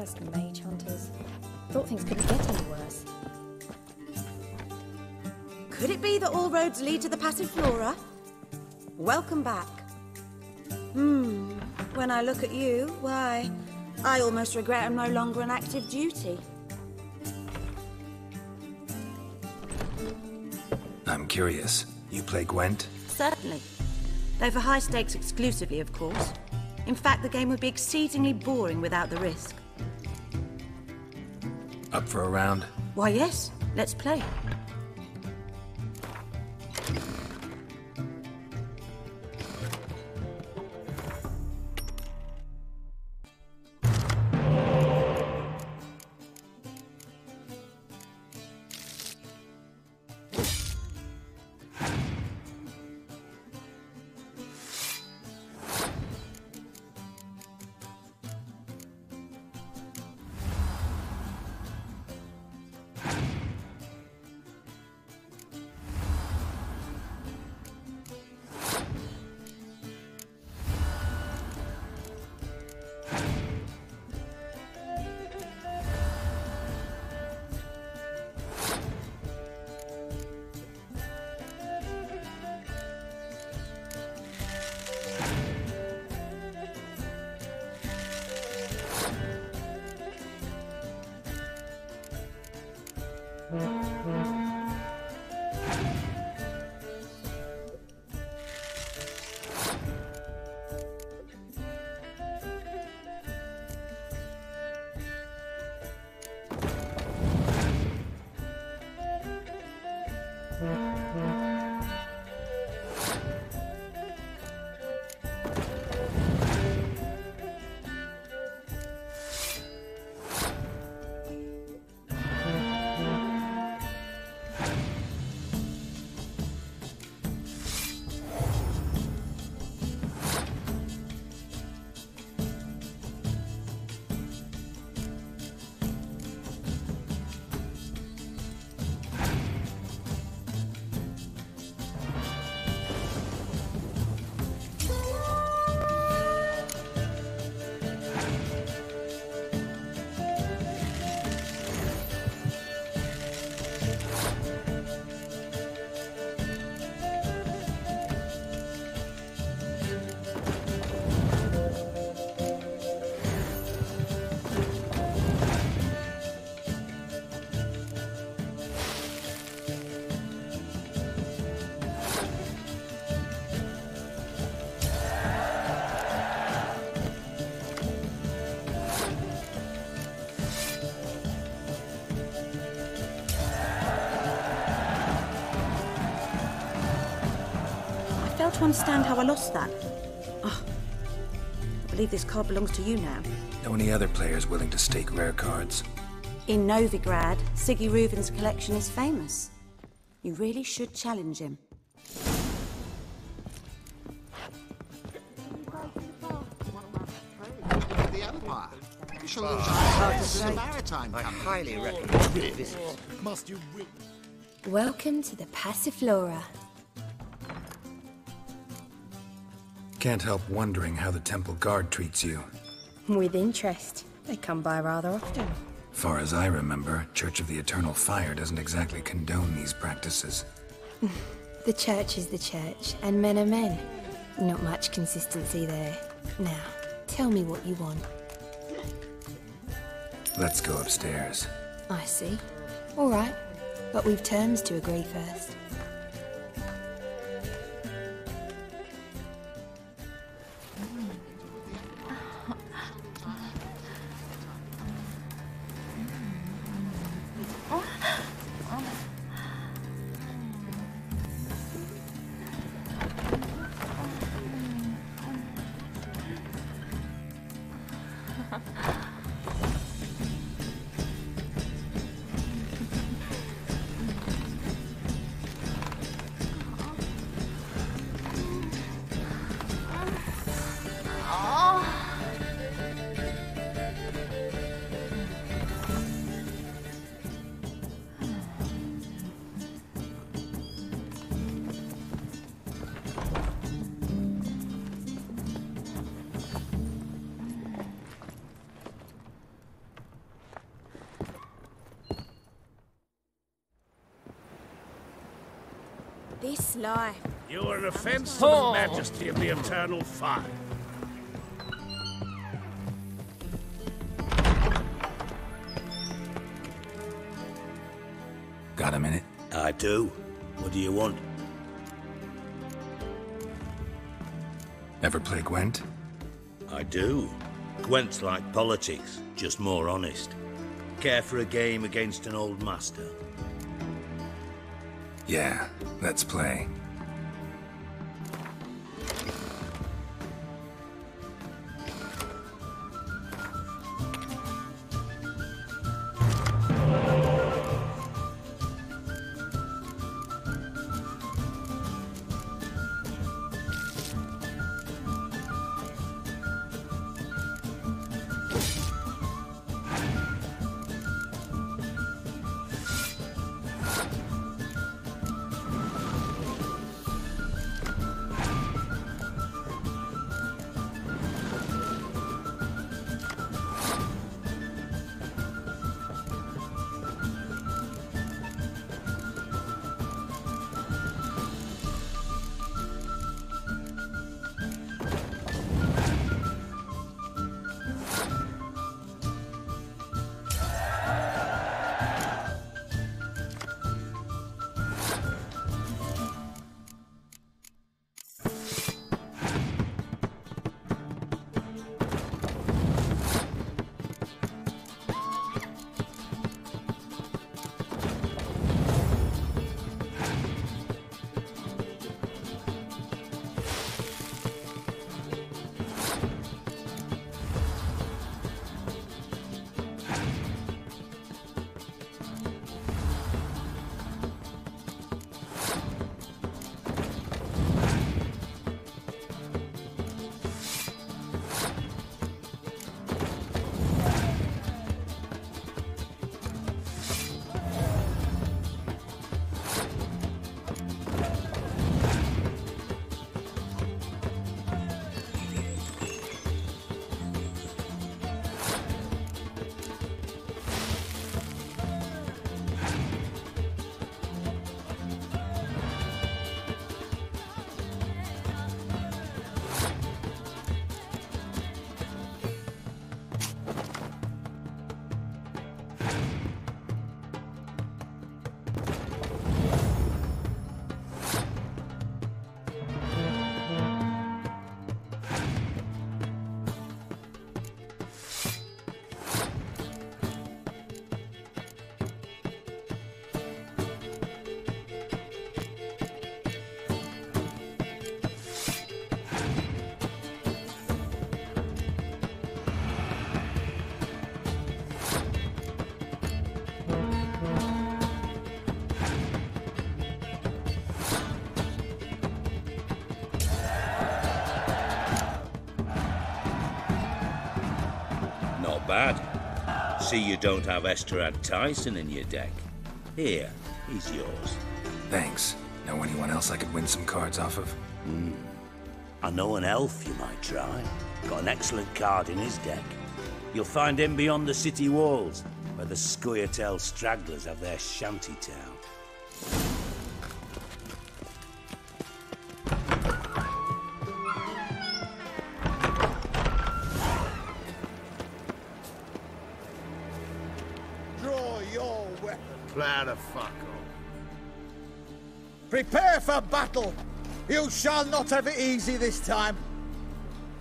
Hunters, the Mage Hunters. Thought things couldn't get any worse. Could it be that all roads lead to the Passiflora? Welcome back. When I look at you, why, I almost regret I'm no longer on active duty. I'm curious. You play Gwent? Certainly. Though for high stakes exclusively, of course. In fact, the game would be exceedingly boring without the risk. Up for a round? Why, yes. Let's play. I fail to understand how I lost that. Oh, I believe this card belongs to you now. Know any other players willing to stake rare cards? In Novigrad, Siggy Reuven's collection is famous. You really should challenge him. The Empire. You shall lose a maritime. I highly recommend you visit. Must you Welcome to the Passiflora. Can't help wondering how the Temple Guard treats you. With interest. They come by rather often. Far as I remember, Church of the Eternal Fire doesn't exactly condone these practices. The church is the church, and men are men. Not much consistency there. Now, tell me what you want. Let's go upstairs. I see. All right. But we've terms to agree first. This lie. You are an offense to the majesty of the eternal fire. Got a minute? I do. What do you want? Ever play Gwent? I do. Gwent's like politics, just more honest. Care for a game against an old master? Yeah, let's play. Bad. See you don't have Estrad Tyson in your deck. Here, he's yours. Thanks. Know anyone else I could win some cards off of? I know an elf you might try. Got an excellent card in his deck. You'll find him beyond the city walls, where the Scoia'tael stragglers have their shanty town. Plow the fuck off. Prepare for battle! You shall not have it easy this time.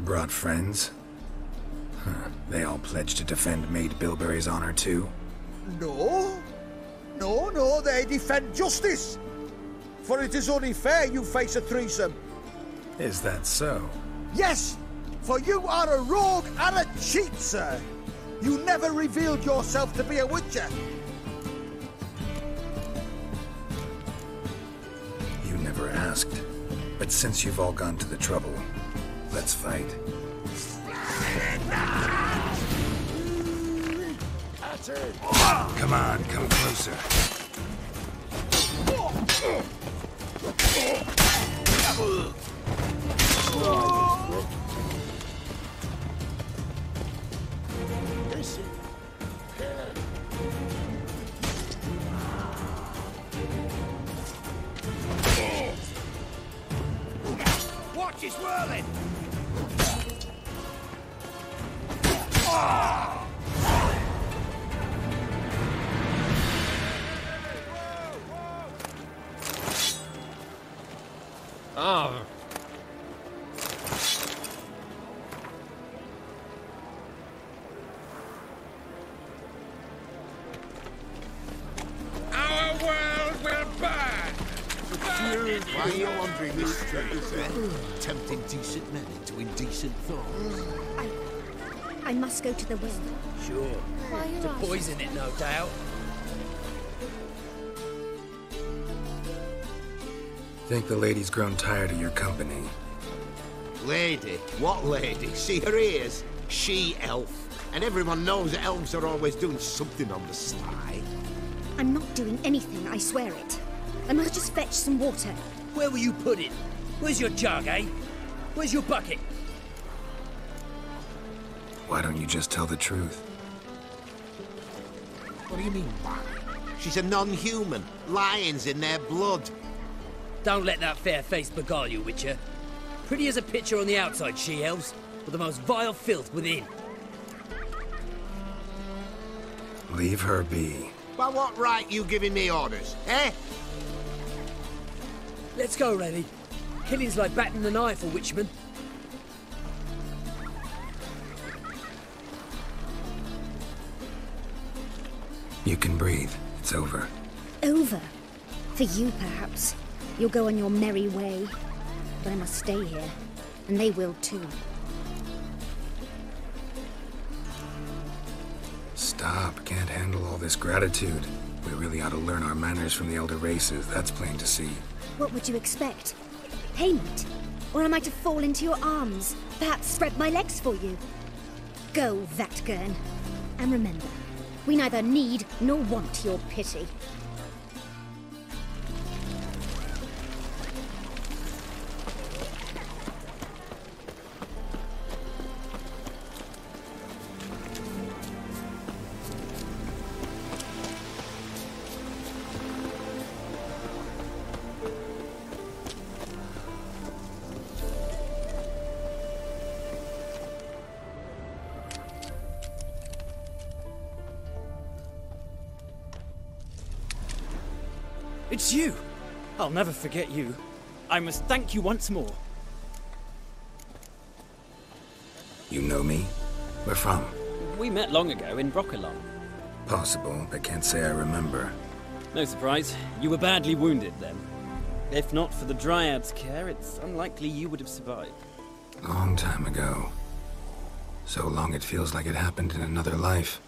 Brought friends? Huh. They all pledged to defend Maid Bilberry's honor too? No. No, they defend justice. For it is only fair you face a threesome. Is that so? Yes, for you are a rogue and a cheat, sir. You never revealed yourself to be a witcher. Never asked. But since you've all gone to the trouble, let's fight. Come on, come closer. swirling! Oh. Our world will burn! Why are you wandering this street, eh? Tempting decent men into indecent thoughts. I must go to the well. Sure. Why are you To asking? poison it, no doubt. Think the lady's grown tired of your company. Lady? What lady? See her ears? She-elf. And everyone knows that elves are always doing something on the sly. I'm not doing anything, I swear it. I must just fetch some water. Where will you put it? Where's your jug, eh? Where's your bucket? Why don't you just tell the truth? What do you mean, why? She's a non-human. Lions in their blood. Don't let that fair face beguile you, Witcher. Pretty as a picture on the outside, she-elves, but the most vile filth within. Leave her be. By what right you giving me orders, eh? Let's go, Rennie. Killing's like batting an eye for Wiedźmin. You can breathe. It's over. Over? For you, perhaps. You'll go on your merry way. But I must stay here. And they will too. Stop. Can't handle all this gratitude. We really ought to learn our manners from the elder races. That's plain to see. What would you expect? Payment? Or am I to fall into your arms? Perhaps spread my legs for you? Go, Vatgern. And remember, we neither need nor want your pity. It's you! I'll never forget you. I must thank you once more. You know me? Where from? We met long ago in Broccolon. Possible, but can't say I remember. No surprise, you were badly wounded then. If not for the Dryad's care, it's unlikely you would have survived. Long time ago. So long it feels like it happened in another life.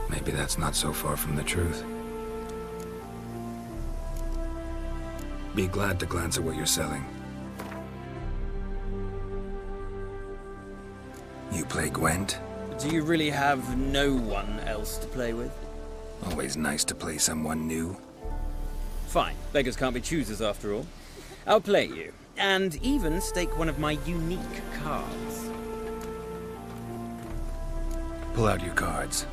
Maybe that's not so far from the truth. Be glad to glance at what you're selling. You play Gwent? Do you really have no one else to play with? Always nice to play someone new. Fine, beggars can't be choosers after all. I'll play you, and even stake one of my unique cards. Pull out your cards.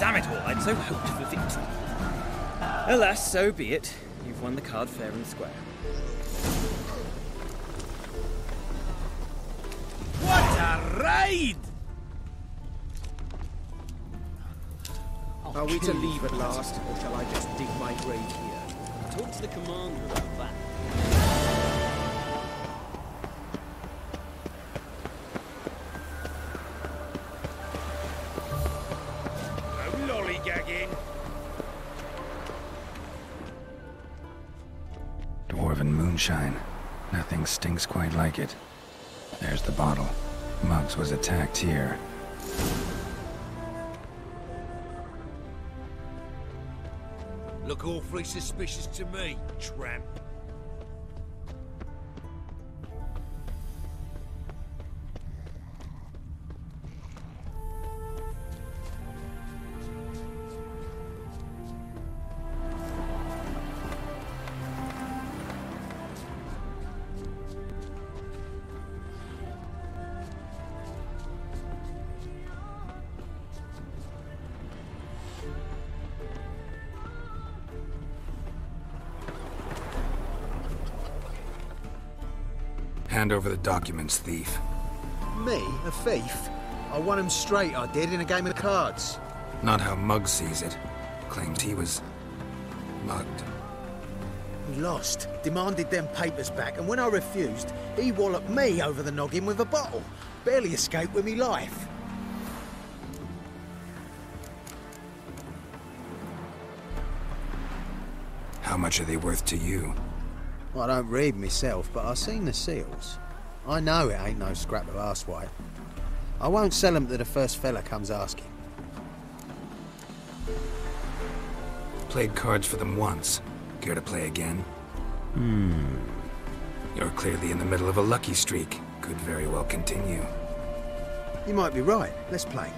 Damn it all, I'd so hoped for victory. Alas, so be it. You've won the card fair and square. What a raid! Are we to leave at last, or shall I just dig my grave here? Talk to the commander about that. No lollygagging. Dwarven moonshine. Nothing stinks quite like it. There's the bottle. Muggs was attacked here. Look awfully suspicious to me, tramp. Hand over the documents, thief. Me? A thief? I won him straight, I did, in a game of cards. Not how Muggs sees it. Claims he was mugged. He lost, demanded them papers back, and when I refused, he walloped me over the noggin with a bottle. Barely escaped with me life. How much are they worth to you? I don't read myself, but I've seen the seals. I know it ain't no scrap of arsewhite. I won't sell them to the first fella comes asking. Played cards for them once. Care to play again? You're clearly in the middle of a lucky streak. Could very well continue. You might be right. Let's play.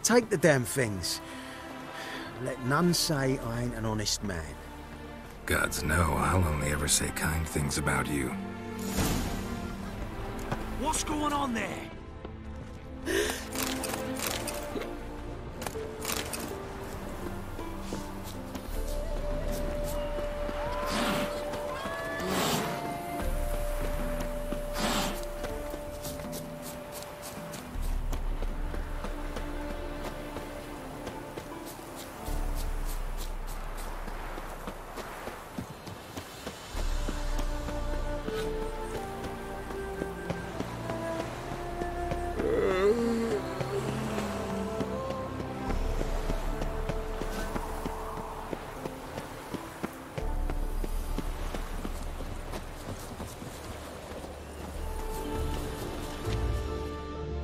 Take the damn things. Let none say I ain't an honest man. Gods know I'll only ever say kind things about you. What's going on there?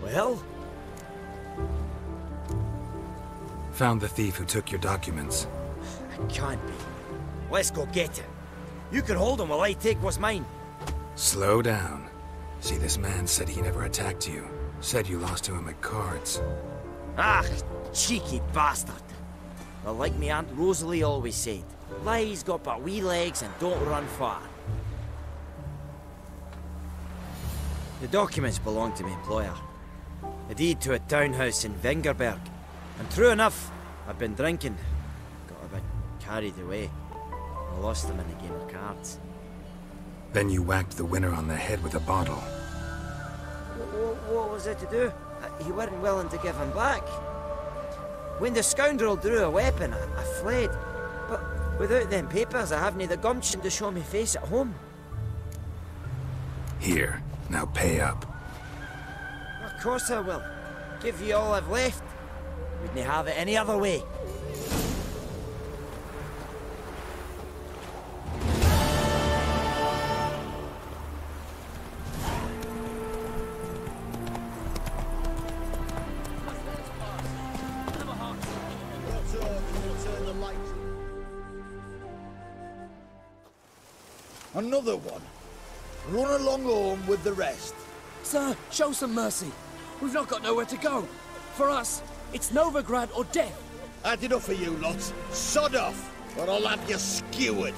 Well? Found the thief who took your documents. It can't be. Let's go get it. You can hold him while I take what's mine. Slow down. See, this man said he never attacked you. Said you lost to him at cards. Ah, cheeky bastard. Well, like me Aunt Rosalie always said, lies got but wee legs and don't run far. The documents belong to my employer. A deed to a townhouse in Vengerberg. And true enough, I've been drinking. Got a bit carried away. I lost them in a game of cards. Then you whacked the winner on the head with a bottle. What was it to do? He weren't willing to give him back. When the scoundrel drew a weapon, I fled. But without them papers, I haven't the gumption to show me face at home. Here, now pay up. Of course I will. Give you all I've left. Wouldn't have it any other way. Another one. Run along home with the rest. Sir, show some mercy. We've not got nowhere to go. For us, it's Novigrad or death. Had enough of you lots. Sod off, or I'll have you skewered.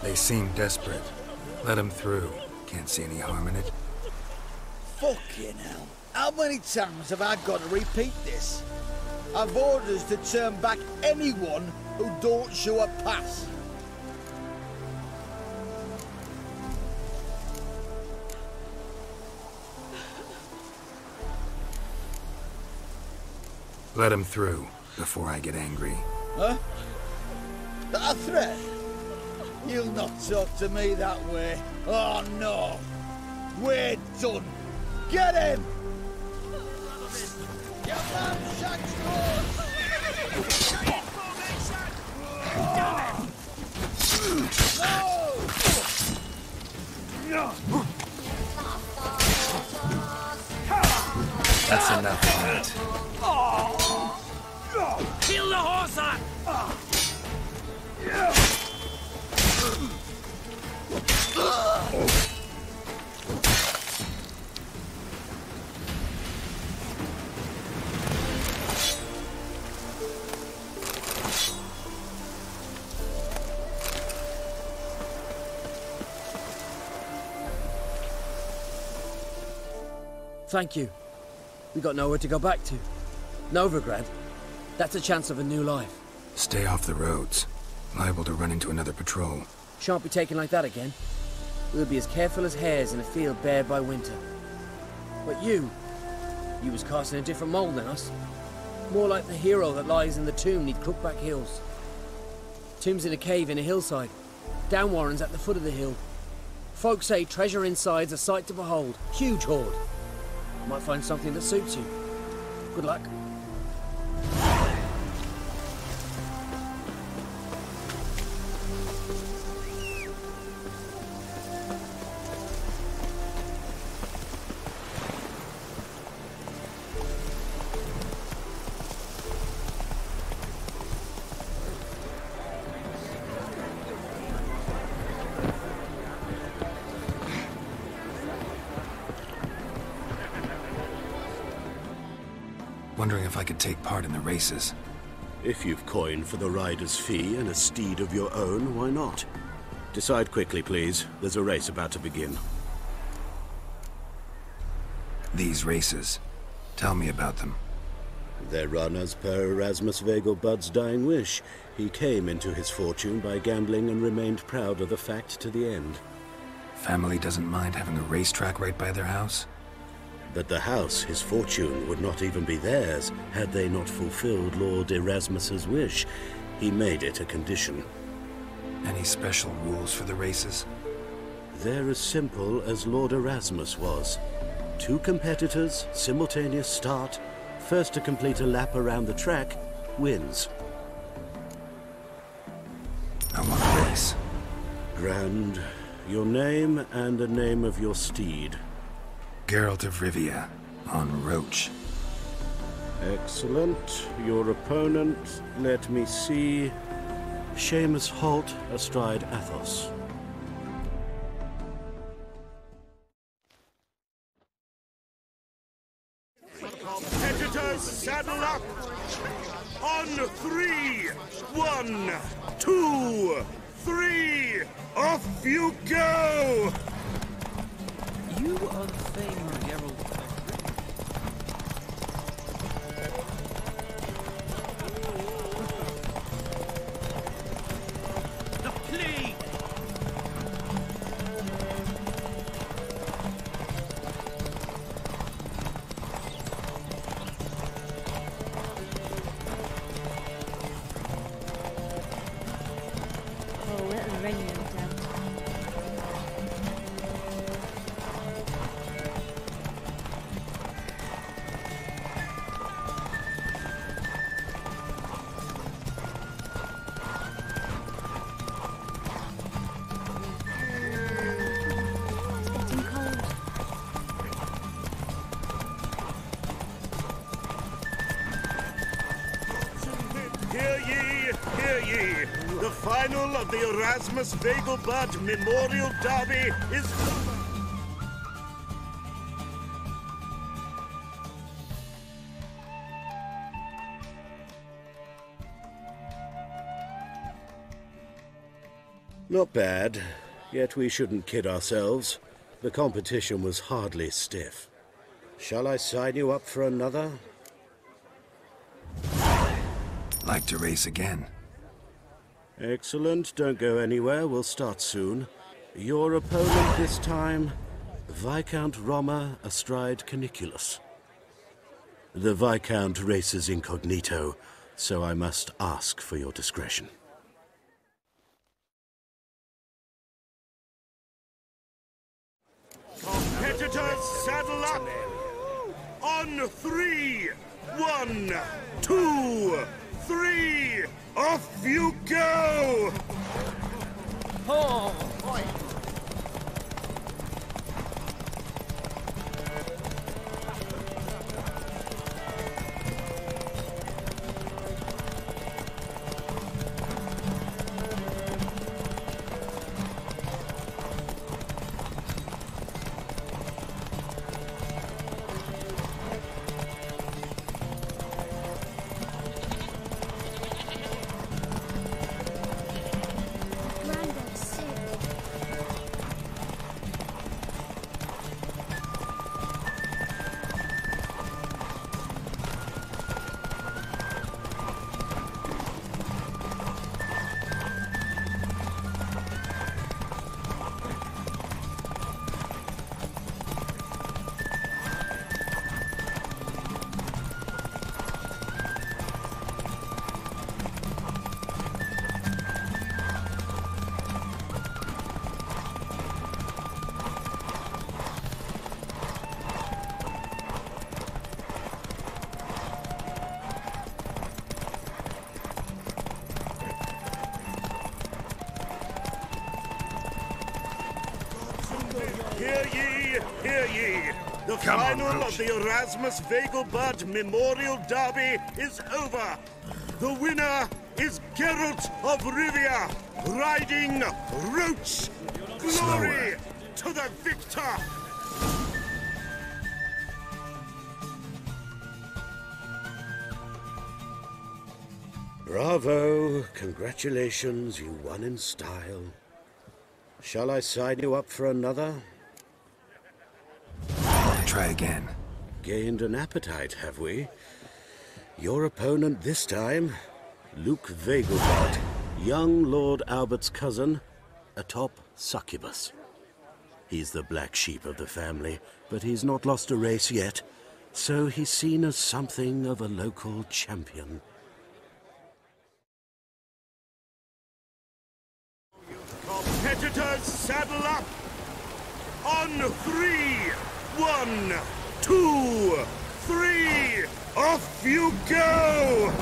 They seem desperate. Let them through. Can't see any harm in it. Fucking hell. How many times have I got to repeat this? I've orders to turn back anyone who don't show a pass. Let him through before I get angry. Huh? That a threat? You'll not talk to me that way. Oh no! We're done! Get him! Your man shacks That's enough of that. Kill the horse! Thank you. We got nowhere to go back to. Novigrad. That's a chance of a new life. Stay off the roads. Liable to run into another patrol. Shan't be taken like that again. We'll be as careful as hares in a field bared by winter. But you was cast in a different mould than us. More like the hero that lies in the tomb neath Crookback Hills. Tomb's in a cave in a hillside. Downwarren's at the foot of the hill. Folk say treasure inside's a sight to behold. Huge hoard. Might find something that suits you. Good luck. Wondering if I could take part in the races. If you've coin for the rider's fee and a steed of your own, why not? Decide quickly, please. There's a race about to begin. These races. Tell me about them. They're run as per Erasmus Vegelbud's dying wish. He came into his fortune by gambling and remained proud of the fact to the end. Family doesn't mind having a racetrack right by their house? But the house, his fortune, would not even be theirs had they not fulfilled Lord Erasmus's wish. He made it a condition. Any special rules for the races? They're as simple as Lord Erasmus was. 2 competitors, simultaneous start. First to complete a lap around the track wins. I want a race. Grand. Your name and the name of your steed. Geralt of Rivia, on Roach. Excellent. Your opponent, let me see. Seamus Holt, astride Athos. Competitors, saddle up! On 3! 1, 2, 3! Off you go! You are the famed Geralt. The plague! Oh, it'll rain no doubt. It's getting cold. Hear ye, hear ye! The final of the Erasmus Vegelbud Memorial Derby is over! Not bad, yet we shouldn't kid ourselves. The competition was hardly stiff. Shall I sign you up for another? Like to race again? Excellent, don't go anywhere, we'll start soon. Your opponent this time, Viscount Roma astride Caniculus. The Viscount races incognito, so I must ask for your discretion. Competitors, saddle up! On 3! 1, 2, 3! Off you go! Oh! Granddad's sick. Hear ye, hear ye! The final of the Erasmus Vegelbud Memorial Derby is over! The winner is Geralt of Rivia, riding Roach! Glory to the victor! Bravo! Congratulations, you won in style. Shall I sign you up for another? Try again. Gained an appetite, have we? Your opponent this time, Luke Vegelbud, young Lord Albert's cousin, atop succubus. He's the black sheep of the family, but he's not lost a race yet, so he's seen as something of a local champion. Competitors, saddle up! On 3! 1, 2, 3! Off you go!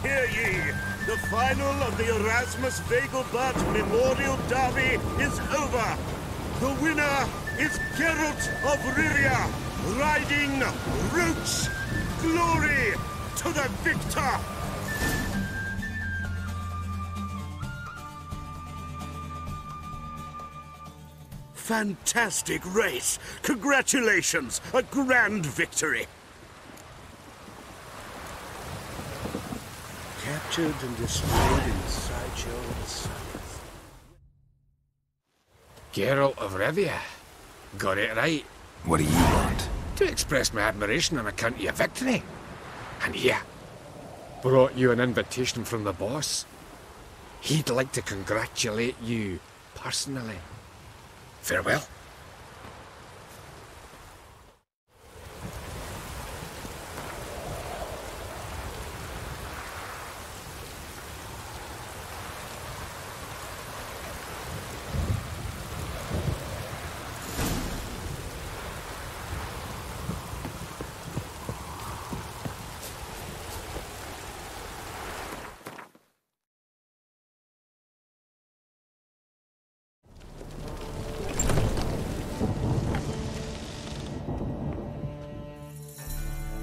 Hear ye! The final of the Erasmus Vegelbud Memorial Derby is over! The winner is Geralt of Rivia, riding Roach! Glory to the victor! Fantastic race! Congratulations! A grand victory! Captured and displayed in sideshow and south. Geralt of Rivia. Got it right. What do you want? To express my admiration on account of your victory. And here, brought you an invitation from the boss. He'd like to congratulate you personally. Farewell.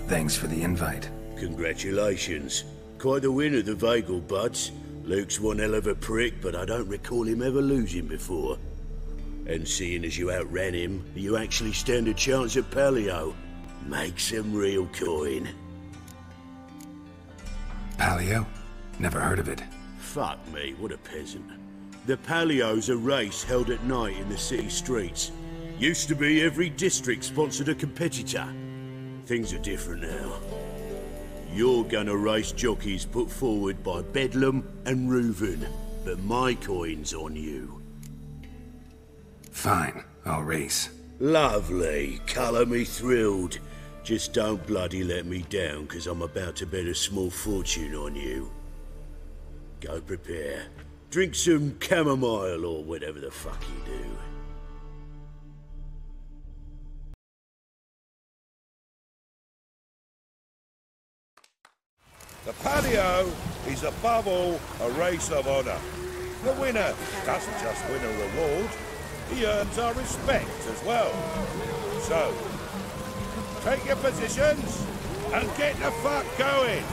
Thanks for the invite. Congratulations. Quite the winner, the Vegelbuds. Luke's one hell of a prick, but I don't recall him ever losing before. And seeing as you outran him, you actually stand a chance at Paleo. Make some real coin. Paleo? Never heard of it. Fuck me, what a peasant. The Paleo's a race held at night in the city streets. Used to be every district sponsored a competitor. Things are different now. You're gonna race jockeys put forward by Bedlam and Reuven, but my coin's on you. Fine, I'll race. Lovely, colour me thrilled. Just don't bloody let me down, 'cause I'm about to bet a small fortune on you. Go prepare. Drink some chamomile or whatever the fuck you do. The Paleo is above all a race of honor. The winner doesn't just win a reward, he earns our respect as well. So, take your positions and get the fuck going!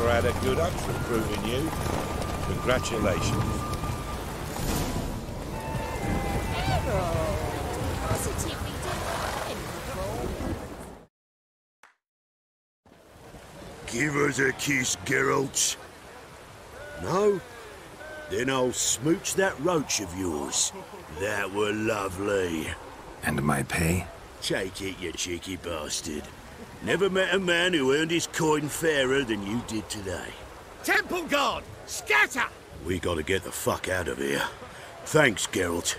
Had a good up for recruiting you. Congratulations. Give us a kiss, Geralt. No? Then I'll smooch that roach of yours. That were lovely. And my pay? Take it, you cheeky bastard. Never met a man who earned his coin fairer than you did today. Temple Guard! Scatter! We gotta get the fuck out of here. Thanks, Geralt.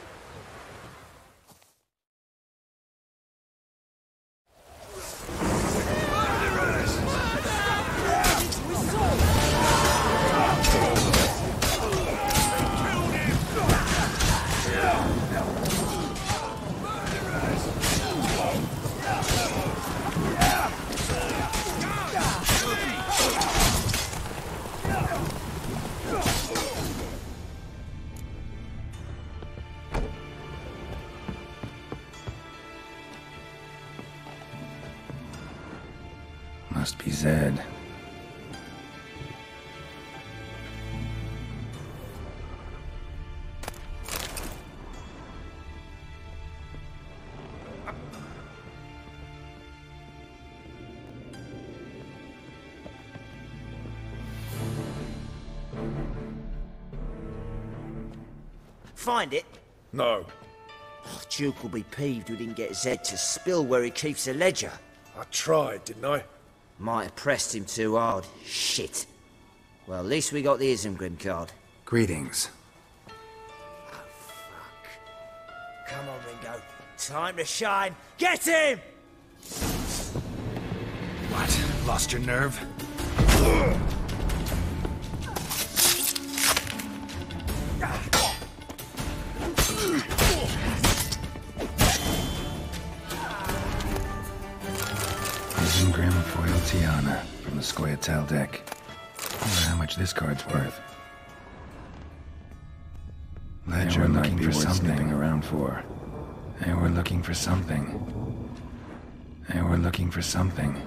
Must be Zed. Find it? No. Oh, Duke will be peeved we didn't get Zed to spill where he keeps the ledger. I tried, didn't I? Might have pressed him too hard. Shit. Well, at least we got the Isengrim card. Greetings. Oh, fuck. Come on, Ringo. Time to shine. Get him! What? Lost your nerve? Isengrim Foil Tiana from the Scoia'tael deck. I wonder how much this card's worth. Ledger looking for something around for. They were looking for something. They were looking for something.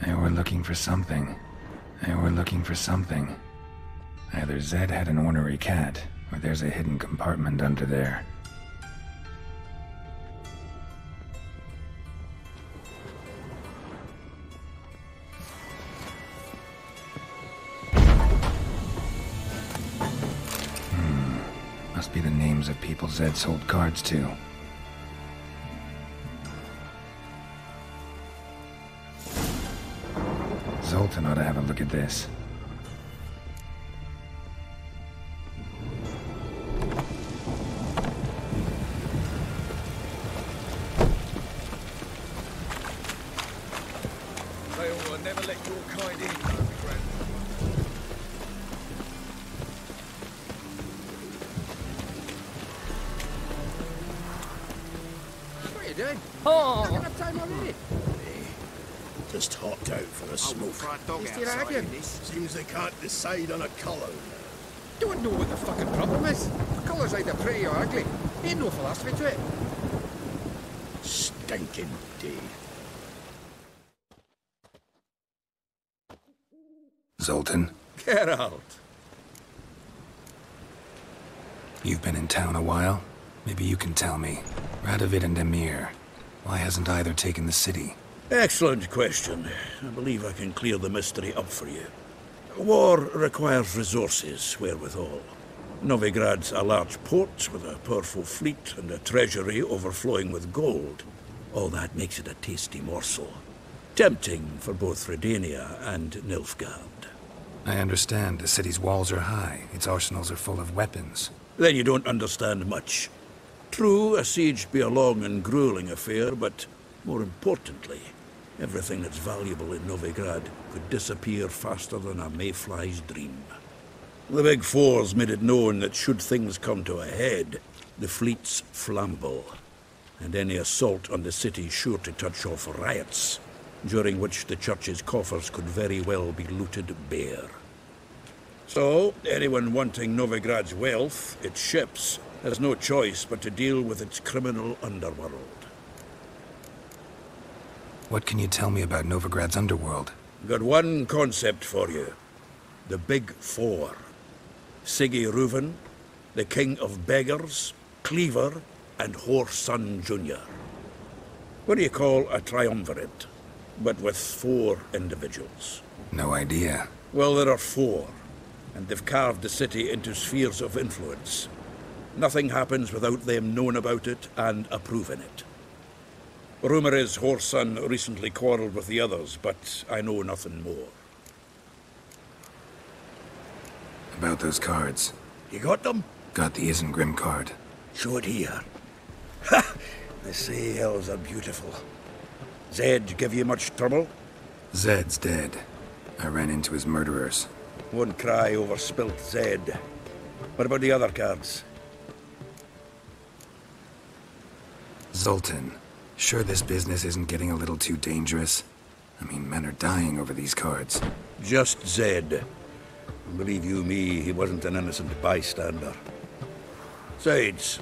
They were looking for something. They were looking for something. Either Zed had an ornery cat, or there's a hidden compartment under there. Must be the names of people Zed sold cards to. Zoltan ought to have a look at this. They will never let your kind in, friend. What are you doing? Oh! Not enough time already. Just hopped out for a smoke. Seems they can't decide on a colour. Don't know what the fucking problem is. The colour's either pretty or ugly. Ain't no philosophy to it. Stinking day. Zoltan? Get out. You've been in town a while? Maybe you can tell me. Radovid and Emir. Why hasn't either taken the city? Excellent question. I believe I can clear the mystery up for you. War requires resources, wherewithal. Novigrad's a large port with a powerful fleet and a treasury overflowing with gold. All that makes it a tasty morsel. Tempting for both Redania and Nilfgaard. I understand. The city's walls are high. Its arsenals are full of weapons. Then you don't understand much. True, a siege be a long and grueling affair, but more importantly, everything that's valuable in Novigrad could disappear faster than a mayfly's dream. The Big Four's made it known that should things come to a head, the fleet's flammable, and any assault on the city's sure to touch off riots, during which the church's coffers could very well be looted bare. So, anyone wanting Novigrad's wealth, its ships, has no choice but to deal with its criminal underworld. What can you tell me about Novigrad's underworld? Got one concept for you. The Big Four. Siggy Reuven, the King of Beggars, Cleaver, and Whoreson Jr. What do you call a triumvirate, but with 4 individuals? No idea. Well, there are 4, and they've carved the city into spheres of influence. Nothing happens without them knowing about it and approving it. Rumor is Whoreson recently quarreled with the others, but I know nothing more. About those cards. You got them? Got the Isengrim card. Show it here. Ha! They say elves are beautiful. Zed give you much trouble? Zed's dead. I ran into his murderers. Won't cry over spilt Zed. What about the other cards? Zoltan, sure this business isn't getting a little too dangerous? I mean, men are dying over these cards. Just Zed. Believe you me, he wasn't an innocent bystander. Besides,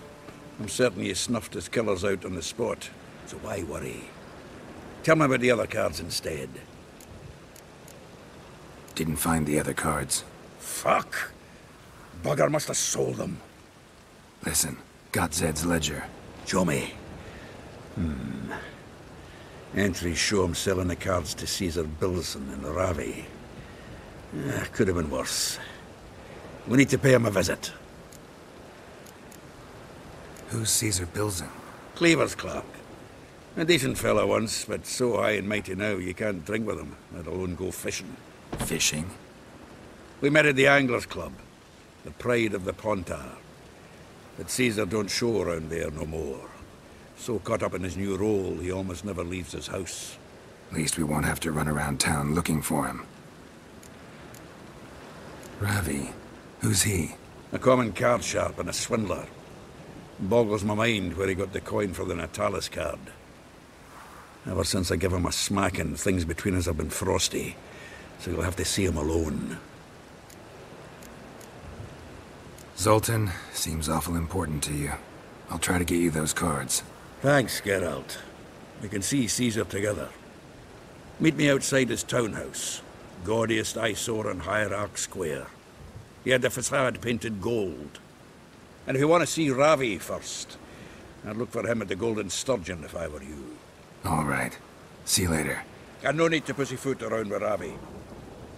I'm certain you snuffed his killers out on the spot, so why worry? Tell me about the other cards instead. Didn't find the other cards. Fuck! Bugger must have sold them. Listen, got Zed's ledger. Show me. Entries show him selling the cards to Caesar Bilson and Ravi. Could have been worse. We need to pay him a visit. Who's Caesar Bilson? Cleaver's clerk. A decent fellow once, but so high and mighty now you can't drink with him, let alone go fishing. Fishing? We met at the Anglers Club, the pride of the Pontar. But Caesar don't show around there no more. So caught up in his new role, he almost never leaves his house. At least we won't have to run around town looking for him. Ravi, who's he? A common card sharp and a swindler. Boggles my mind where he got the coin for the Natalis card. Ever since I gave him a smacking, things between us have been frosty. So you'll have to see him alone. Zoltan, seems awful important to you. I'll try to get you those cards. Thanks, Geralt. We can see Caesar together. Meet me outside his townhouse. Gaudiest eyesore on Hierarch Square. He had the facade painted gold. And if you want to see Ravi first, I'd look for him at the Golden Sturgeon if I were you. All right. See you later. And no need to pussyfoot around with Ravi.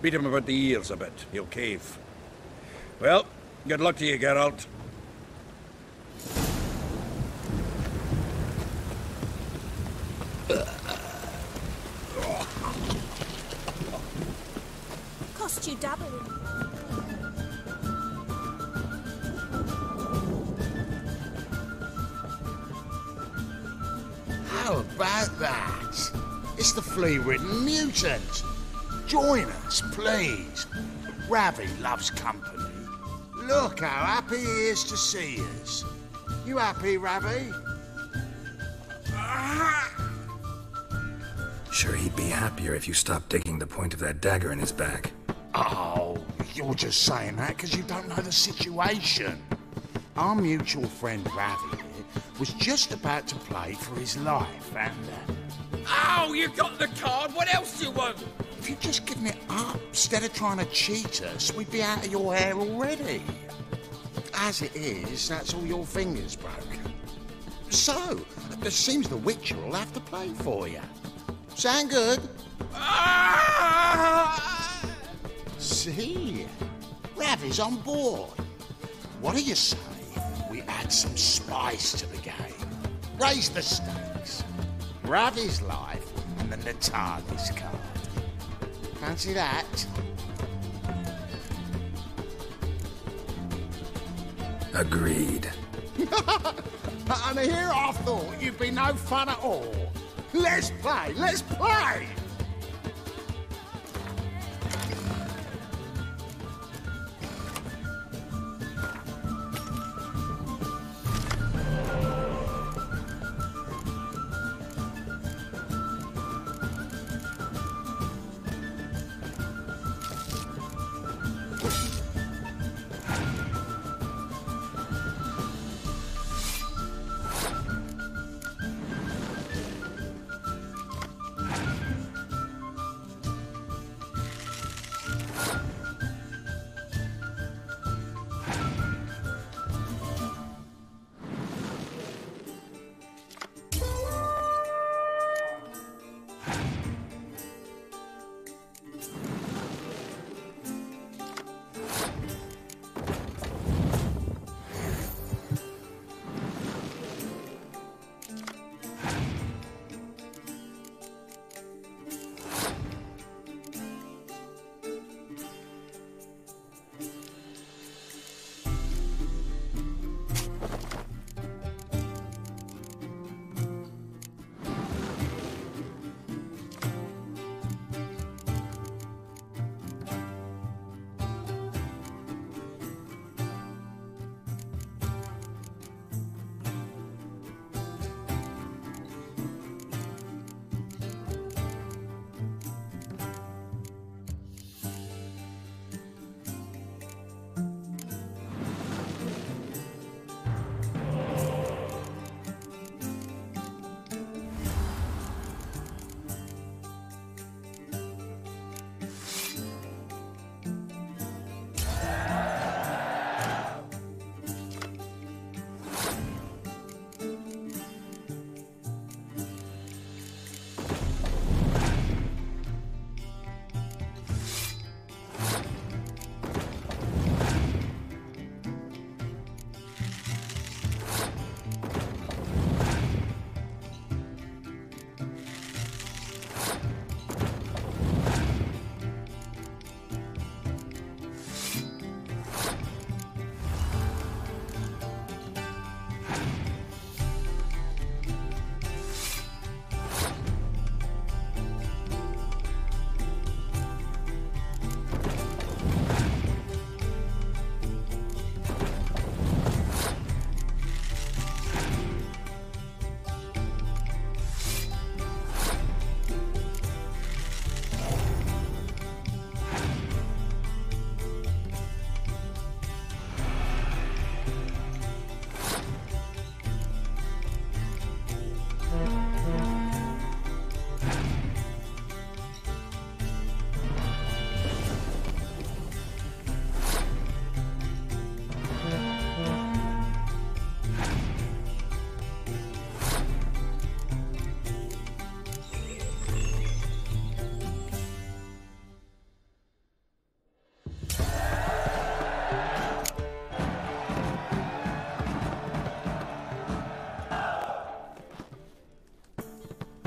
Beat him about the ears a bit. He'll cave. Well, good luck to you, Geralt. lost you doubly. How about that? It's the flea-ridden mutant. Join us, please. Ravi loves company. Look how happy he is to see us. You happy, Ravi? Sure, he'd be happier if you stopped digging the point of that dagger in his back. Oh, you're just saying that because you don't know the situation. Our mutual friend Ravi here was just about to play for his life, and... Oh, you got the card! What else do you want? If you'd just given it up instead of trying to cheat us, we'd be out of your hair already. As it is, that's all your fingers broken. So, it seems the Witcher will have to play for you. Sound good? See? Ravi's on board. What do you say we add some spice to the game? Raise the stakes. Ravi's life and the Natalis card. Fancy that? Agreed. And here I thought you'd be no fun at all. Let's play! Let's play!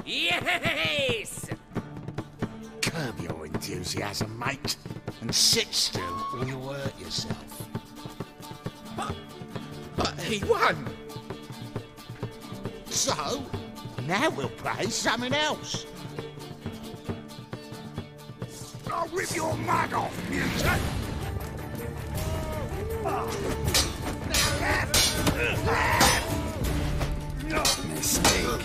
Yes! Curb your enthusiasm, mate. And sit still or you'll hurt yourself. But he won! So, now we'll play something else. I'll rip your mug off, mutant! Mistake.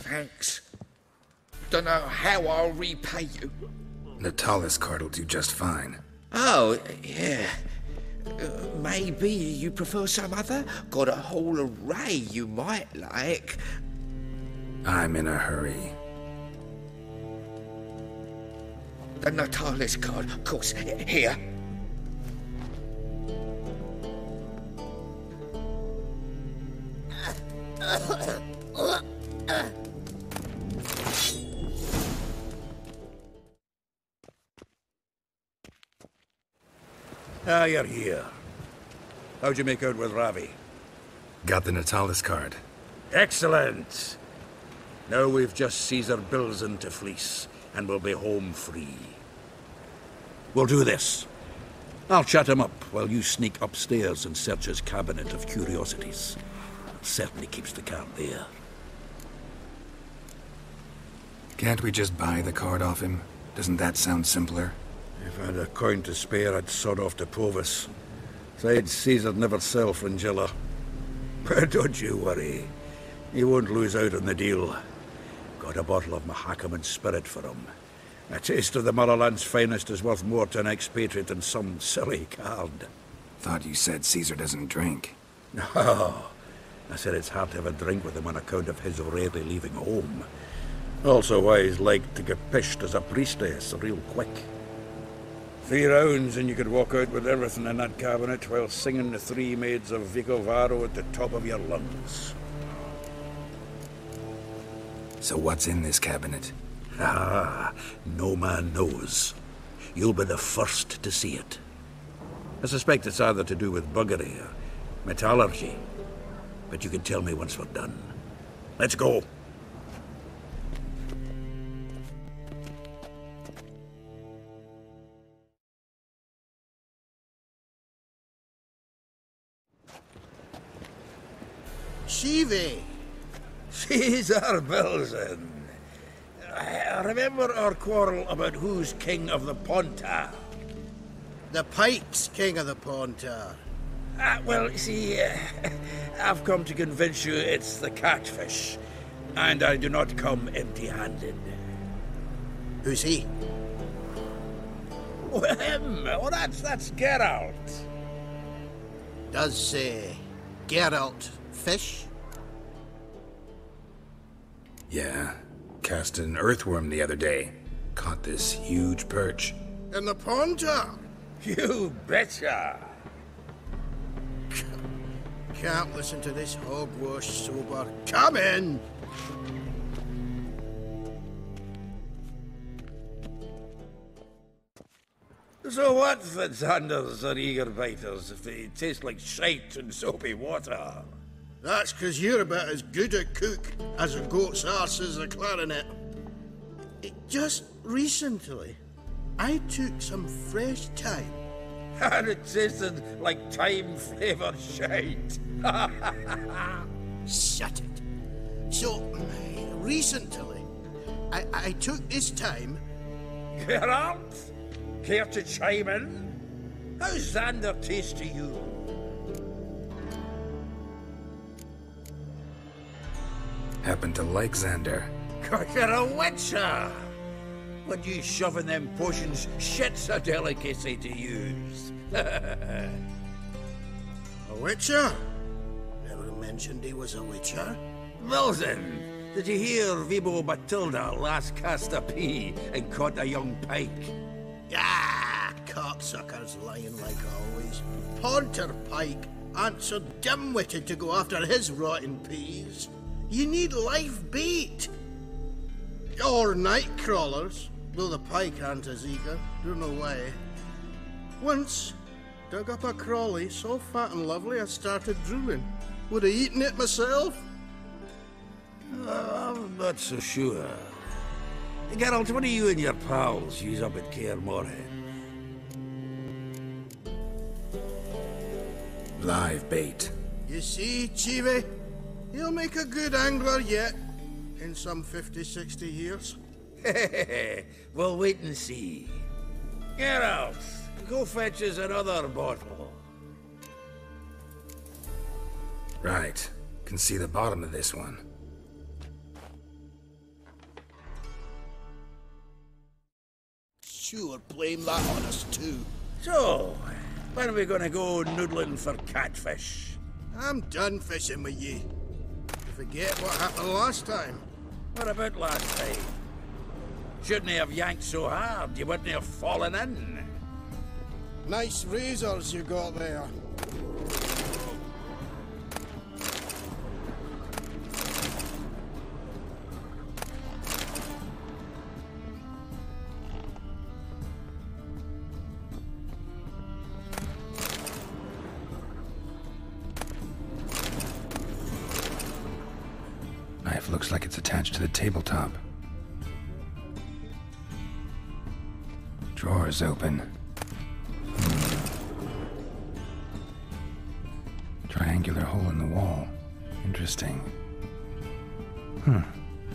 Thanks. Don't know how I'll repay you. Natalis card will do just fine. Oh, yeah. Maybe you prefer some other? Got a whole array you might like. I'm in a hurry. The Natalis card, of course. Here. Ah, you're here. How'd you make out with Ravi? Got the Natalis card. Excellent! Now we've just Caesar Bilzen to fleece, and we'll be home free. We'll do this. I'll chat him up while you sneak upstairs and search his cabinet of curiosities. Certainly keeps the cat there. Can't we just buy the card off him? Doesn't that sound simpler? If I had a coin to spare, I'd sod off to Provis. Besides, Caesar'd never sell Fringilla. But don't you worry. He won't lose out on the deal. Got a bottle of Mahakaman spirit for him. A taste of the motherland's finest is worth more to an expatriate than some silly card. Thought you said Caesar doesn't drink. No. I said it's hard to have a drink with him on account of his rarely leaving home. Also why he's like to get pished as a priestess real quick. 3 rounds and you could walk out with everything in that cabinet while singing the 3 Maids of Vicovaro at the top of your lungs. So what's in this cabinet? Ah, no man knows. You'll be the first to see it. I suspect it's either to do with buggery or metallurgy. But you can tell me once we're done. Let's go. Shivi! Caesar Bilzen. Remember our quarrel about who's king of the Pontar? The Pike's king of the Pontar. Well, see, I've come to convince you it's the catfish, and I do not come empty-handed. Who's he? Well, him. Oh, that's Geralt. Does Geralt fish? Yeah. Cast an earthworm the other day. Caught this huge perch. In the Pontar? You betcha! Can't listen to this hogwash sober. Come in! So what if the Xanders are eager biters if they taste like shite and soapy water? That's 'cause you're about as good a cook as a goat's arse is a clarinet. Just recently, I took some fresh thyme. And it tasted like thyme-flavoured shite. Shut it. So, recently, I took this thyme. Geralt? Care to chime in? How's Xander taste to you? Happen to like Xander. 'Cause you're a witcher! When you shove in them potions, shit's a delicacy to use. A witcher? Never mentioned he was a witcher. Bilzen, did you hear Vibo Matilda last cast a pea and caught a young pike? Ah, cocksuckers lying like always. Pontar Pike aren't so dim-witted to go after his rotten peas. You need live bait. Or night crawlers, though the pike aren't as eager. Don't know why. Once, dug up a crawly so fat and lovely I started drooling. Would have eaten it myself? I'm not so sure. Geralt, what do you and your pals use up at Kaer Morhen? Live bait. You see, Chibi? He'll make a good angler yet. In some 50, 60 years. We'll wait and see. Geralt, go fetch us another bottle. Right. Can see the bottom of this one. Sure, blame that on us too. So, when are we gonna go noodling for catfish? I'm done fishing with ye. You forget what happened last time. What about last time? Shouldn't have yanked so hard, you wouldn't have fallen in. Nice razors you got there. Knife looks like it's attached to the tabletop. Drawer's open. Triangular hole in the wall. Interesting.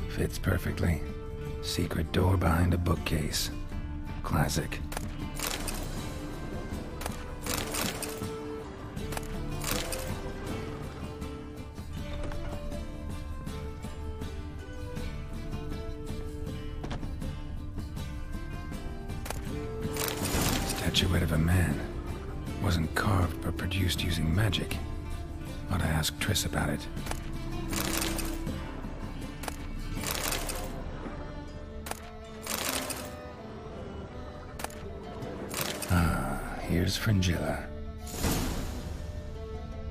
Fits perfectly. Secret door behind a bookcase. Classic. Statuette of a man. Wasn't carved but produced using magic. Ought to ask Triss about it. Here's Fringilla.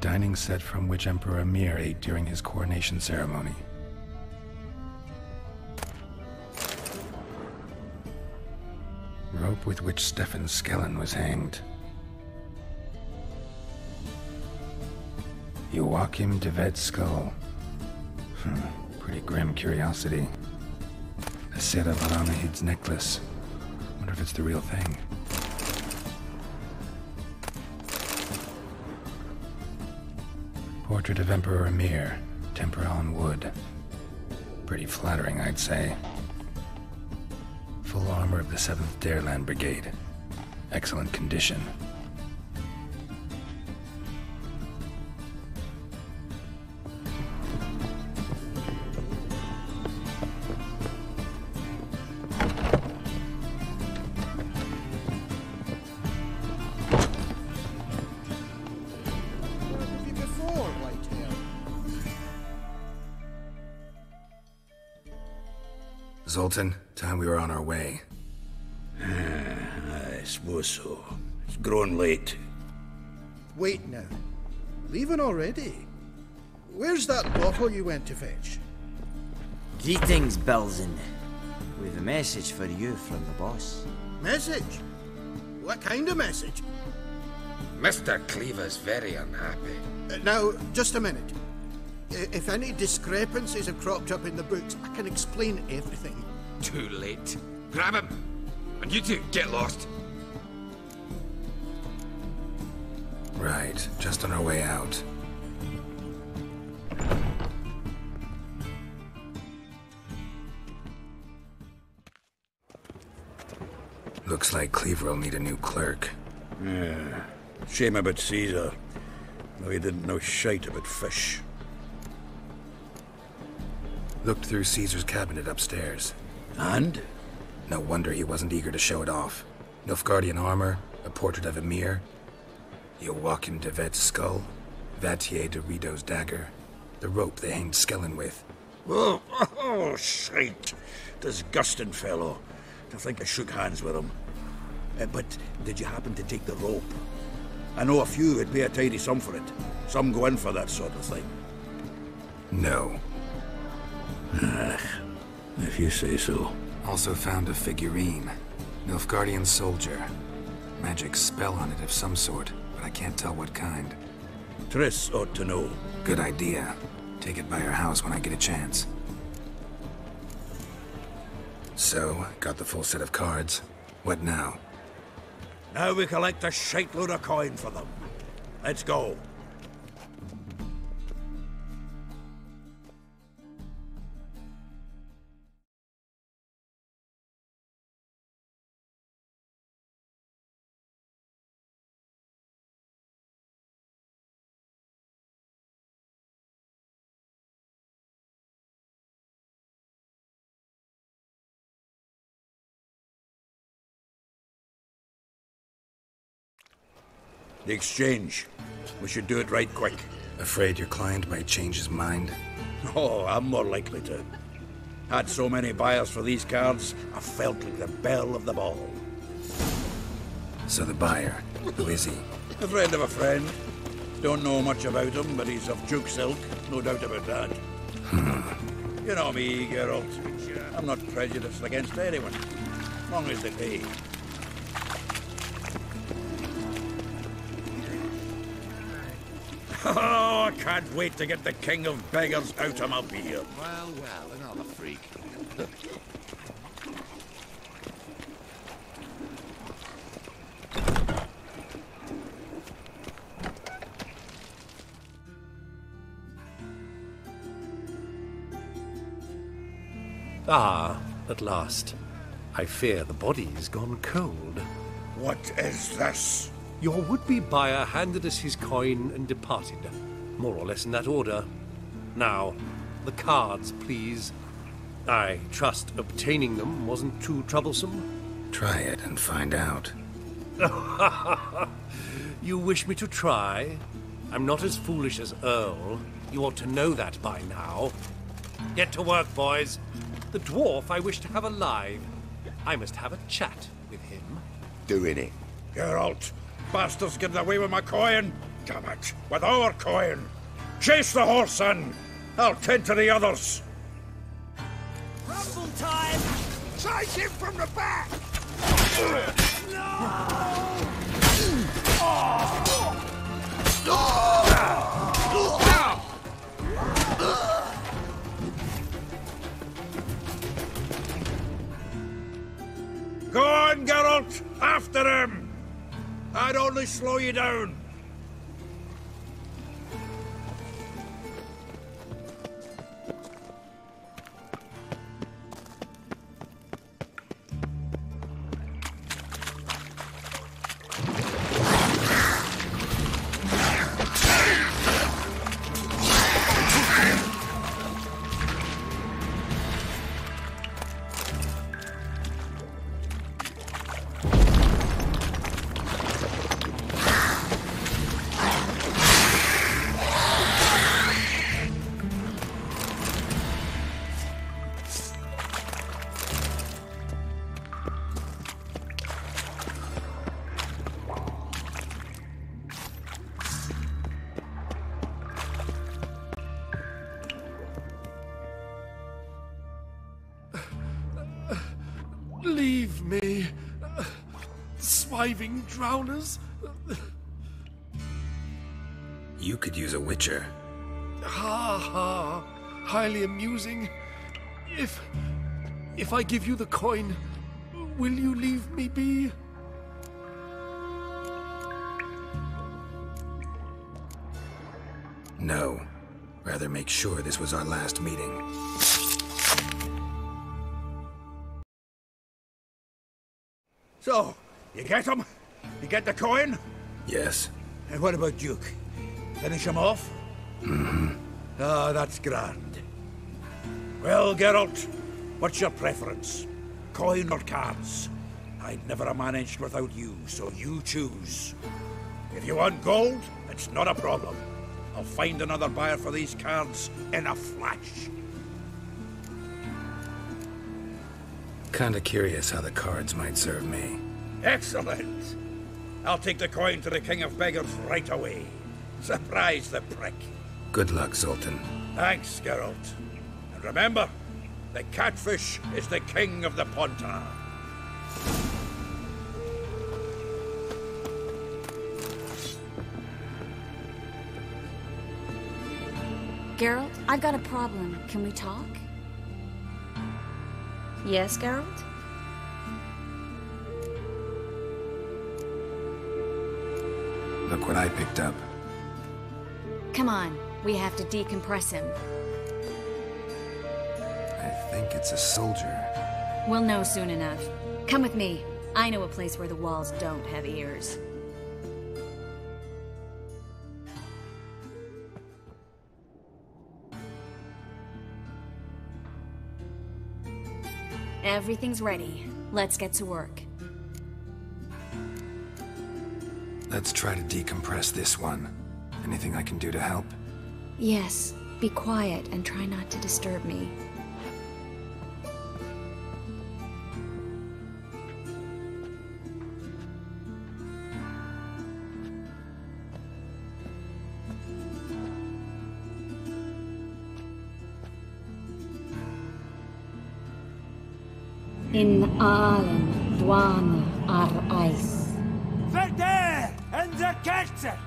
Dining set from which Emperor Emir ate during his coronation ceremony. Rope with which Stefan Skellen was hanged. Joachim de Ved's skull. Pretty grim curiosity. A set of Alanahid's necklace. Wonder if it's the real thing. Portrait of Emperor Emir. Tempera on wood. Pretty flattering, I'd say. Full armor of the 7th Dareland Brigade. Excellent condition. Zoltan, time we were on our way. I suppose so. It's growing late. Wait now. Leaving already? Where's that bottle you went to fetch? Greetings, Belzen. We've a message for you from the boss. Message? What kind of message? Mr. Cleaver's very unhappy. Now, just a minute. If any discrepancies have cropped up in the books, I can explain everything. Too late. Grab him! And you two, get lost! Right, just on our way out. Looks like Cleaver will need a new clerk. Yeah. Shame about Caesar. No, he didn't know shite about fish. Looked through Caesar's cabinet upstairs. And? No wonder he wasn't eager to show it off. Nilfgaardian armor, a portrait of Emir, Joachim de Ved's skull, Vatier de Rideau's dagger, the rope they hanged Skellen with. Oh, shite. Disgusting fellow. To think I shook hands with him. But did you happen to take the rope? I know a few would pay a tidy sum for it. Some go in for that sort of thing. No. If you say so. Also found a figurine. Nilfgaardian soldier. Magic spell on it of some sort, but I can't tell what kind. Triss ought to know. Good idea. Take it by her house when I get a chance. So, got the full set of cards. What now? Now we collect a shiteload of coin for them. Let's go. The exchange. We should do it right quick. Afraid your client might change his mind? Oh, I'm more likely to. Had so many buyers for these cards, I felt like the belle of the ball. So the buyer, who is he? A friend of a friend. Don't know much about him, but he's of Duke Silk, no doubt about that. You know me, Geralt. I'm not prejudiced against anyone, as long as they pay. Oh, I can't wait to get the king of beggars out of my beard. Well, another freak. Ah, at last. I fear the body's gone cold. What is this? Your would-be buyer handed us his coin and departed. More or less in that order. Now, the cards, please. I trust obtaining them wasn't too troublesome? Try it and find out. You wish me to try? I'm not as foolish as Earl. You ought to know that by now. Get to work, boys. The dwarf I wish to have alive. I must have a chat with him. Doing it. Geralt, bastards getting away with my coin. Damn it, with our coin. Chase the horse in. I'll tend to the others. Rumble time! Chase him from the back! Go on, Geralt! After him! I'd only slow you down. Leave me, swiving drowners. You could use a witcher. Ha ha, highly amusing. If I give you the coin, will you leave me be? No. Rather make sure this was our last meeting. So, you get him? You get the coin? Yes. And what about Duke? Finish him off? Mm-hmm. Ah, that's grand. Well, Geralt, what's your preference? Coin or cards? I'd never have managed without you, so you choose. If you want gold, it's not a problem. I'll find another buyer for these cards in a flash. Kinda curious how the cards might serve me. Excellent! I'll take the coin to the King of Beggars right away. Surprise the prick. Good luck, Zoltan. Thanks, Geralt. And remember, the catfish is the king of the Pontar. Geralt, I've got a problem. Can we talk? Yes, Geralt? Look what I picked up. Come on, we have to decompress him. I think it's a soldier. We'll know soon enough. Come with me. I know a place where the walls don't have ears. Everything's ready. Let's get to work. Let's try to decompress this one. Anything I can do to help? Yes, be quiet and try not to disturb me. In allen dwane ar eis. Verder and the Kerzer!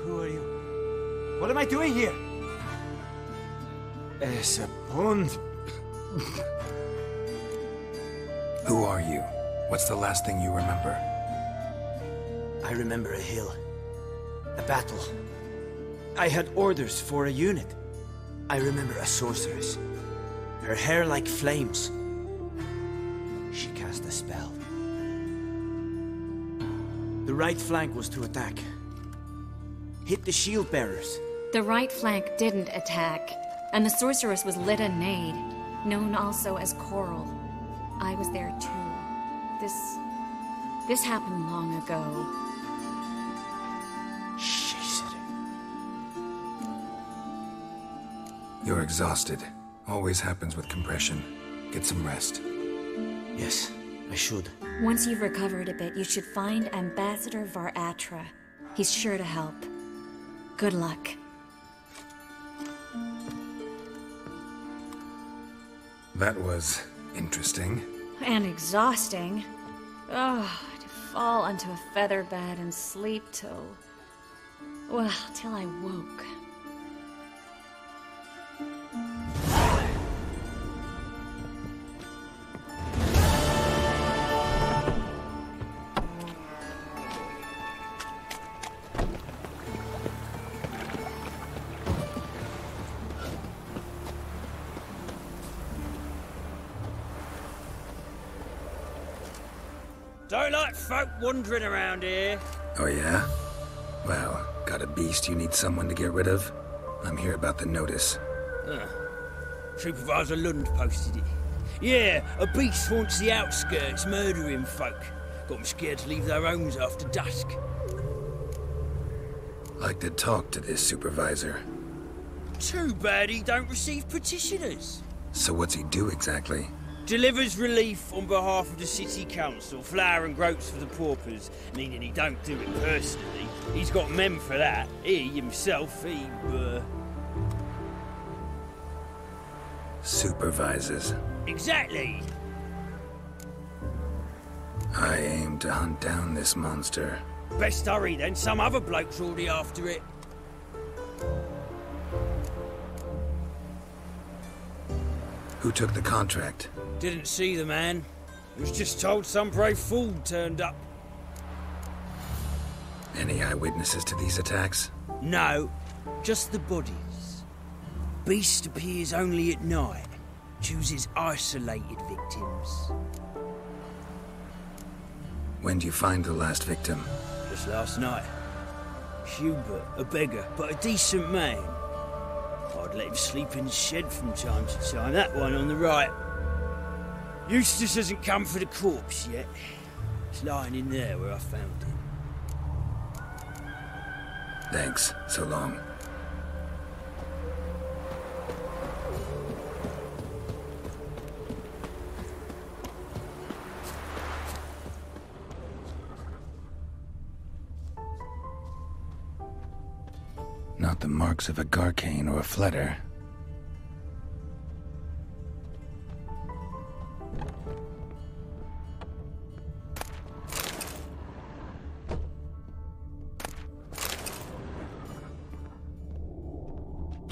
Who are you? What am I doing here? Es a pond. Who are you? What's the last thing you remember? I remember a hill. A battle. I had orders for a unit. I remember a sorceress. Her hair like flames. She cast a spell. The right flank was to attack. Hit the shield bearers. The right flank didn't attack, and the sorceress was Lita Nade, known also as Coral. I was there too. This happened long ago. You're exhausted. Always happens with compression. Get some rest. Yes, I should. Once you've recovered a bit, you should find Ambassador Varatra. He's sure to help. Good luck. That was interesting. And exhausting. Oh, to fall onto a feather bed and sleep till... well, till I woke. Don't like folk wandering around here. Oh yeah? Well, got a beast you need someone to get rid of? I'm here about the notice. Supervisor Lund posted it. Yeah, a beast haunts the outskirts, murdering folk. Got them scared to leave their homes after dusk. Like to talk to this supervisor. Too bad he don't receive petitioners. So what's he do exactly? Delivers relief on behalf of the city council, flour and groats for the paupers, meaning he don't do it personally. He's got men for that. He himself, Supervises. Exactly. I aim to hunt down this monster. Best hurry then, some other bloke's already after it. Who took the contract? Didn't see the man. Was just told some brave fool turned up. Any eyewitnesses to these attacks? No, just the bodies. Beast appears only at night. Chooses isolated victims. When do you find the last victim? Just last night. Hubert, a beggar, but a decent man. I'd let him sleep in the shed from time to time. That one on the right. Eustace hasn't come for the corpse yet. It's lying in there where I found it. Thanks. So long. Not the marks of a Garcane or a Fletter.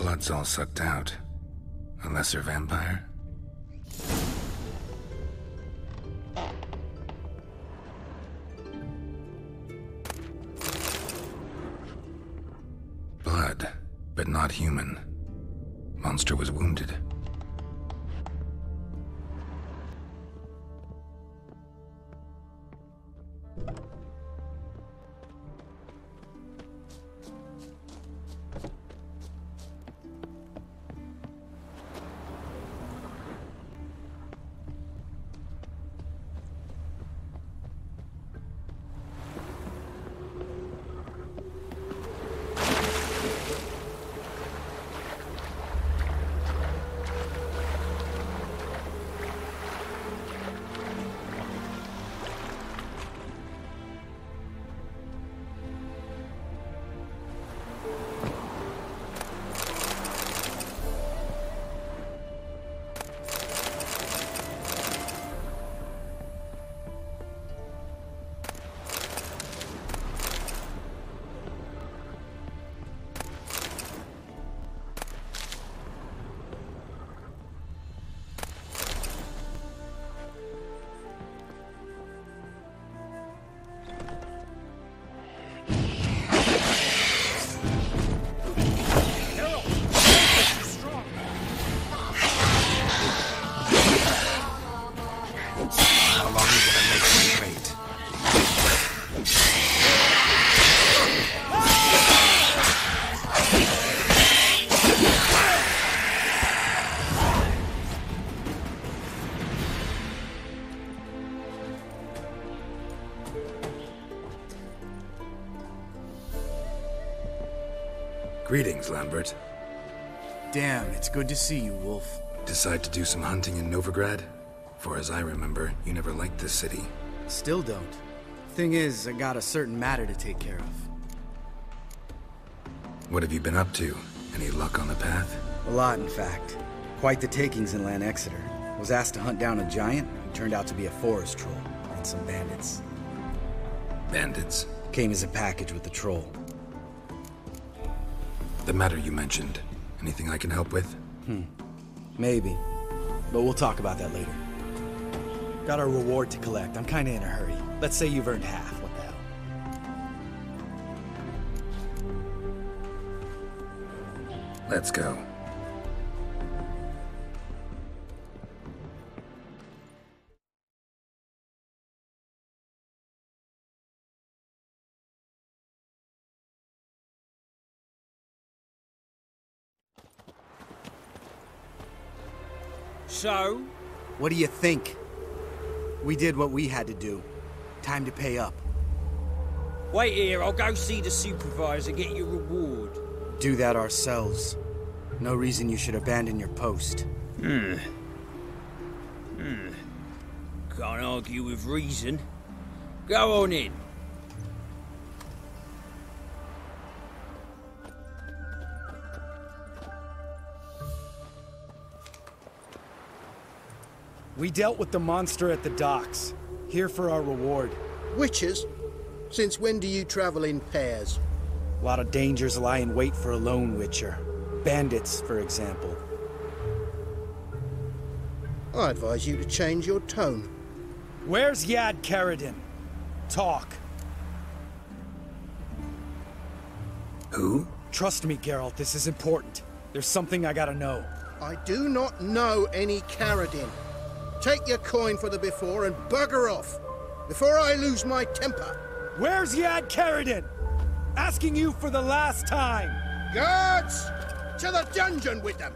blood's all sucked out. A lesser vampire? Blood, but not human. Monster was wounded. Greetings, Lambert. Damn, it's good to see you, Wolf. Decide to do some hunting in Novigrad? For as I remember, you never liked this city. Still don't. Thing is, I got a certain matter to take care of. What have you been up to? Any luck on the path? A lot, in fact. Quite the takings in Lan Exeter. Was asked to hunt down a giant, who turned out to be a forest troll, and some bandits. Bandits? Came as a package with the troll. The matter you mentioned. Anything I can help with? Maybe. But we'll talk about that later. Got our reward to collect. I'm kinda in a hurry. Let's say you've earned half. What the hell? Let's go. So? What do you think? We did what we had to do. Time to pay up. Wait here, I'll go see the supervisor, get your reward. Do that ourselves. No reason you should abandon your post. Can't argue with reason. Go on in. We dealt with the monster at the docks. Here for our reward. Witches? Since when do you travel in pairs? A lot of dangers lie in wait for a lone witcher. Bandits, for example. I advise you to change your tone. Where's Yad Karadin? Talk. Who? Trust me, Geralt, this is important. There's something I gotta know. I do not know any Karadin. Take your coin for the before and bugger off, before I lose my temper. Where's Yad Karadin? Asking you for the last time. Guards! To the dungeon with them!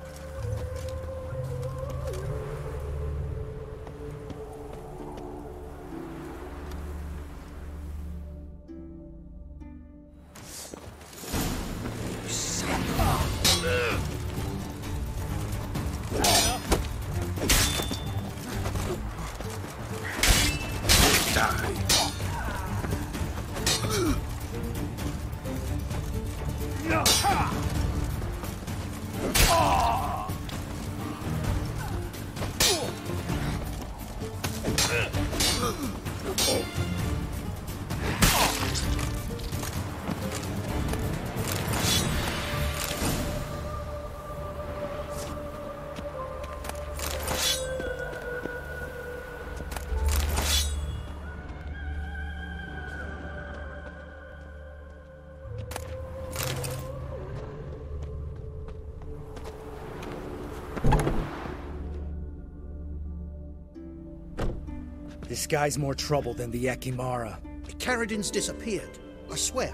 This guy's more trouble than the Ekimara. Carradin's disappeared. I swear.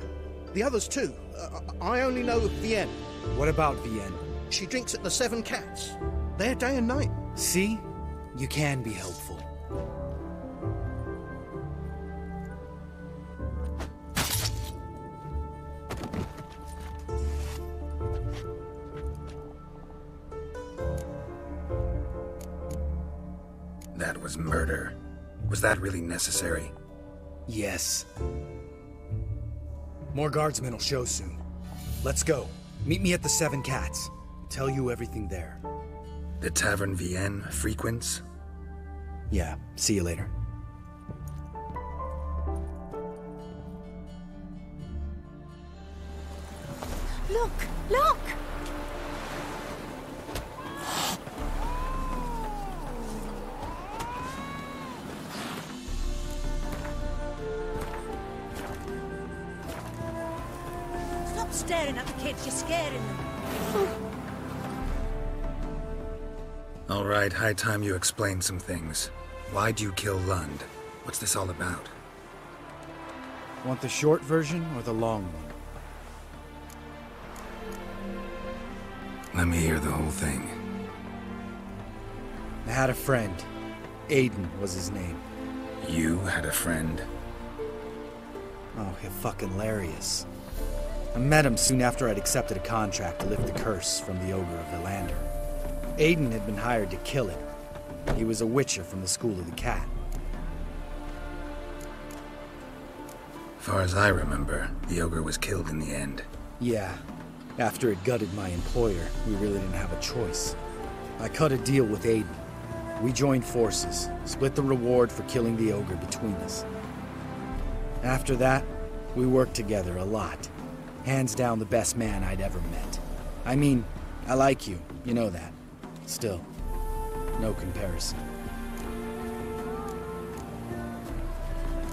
The others too. I only know of Vienne. What about Vienne? She drinks at the Seven Cats. There day and night. See? You can be helpful. That was murder. Was that really necessary? Yes. More guardsmen will show soon. Let's go. Meet me at the Seven Cats. Tell you everything there. The Tavern Vienne frequents? Yeah, see you later. Look! Look! Stop staring at the kids, you're scaring them. All right, high time you explain some things. Why'd you kill Lund? What's this all about? Want the short version or the long one? Let me hear the whole thing. I had a friend. Aiden was his name. You had a friend? Oh, he's fucking hilarious. I met him soon after I'd accepted a contract to lift the curse from the Ogre of the Lander. Aiden had been hired to kill it. He was a witcher from the School of the Cat. Far as I remember, the Ogre was killed in the end. Yeah. After it gutted my employer, we really didn't have a choice. I cut a deal with Aiden. We joined forces, split the reward for killing the Ogre between us. After that, we worked together a lot. Hands down the best man I'd ever met. I mean, I like you, you know that. Still, no comparison.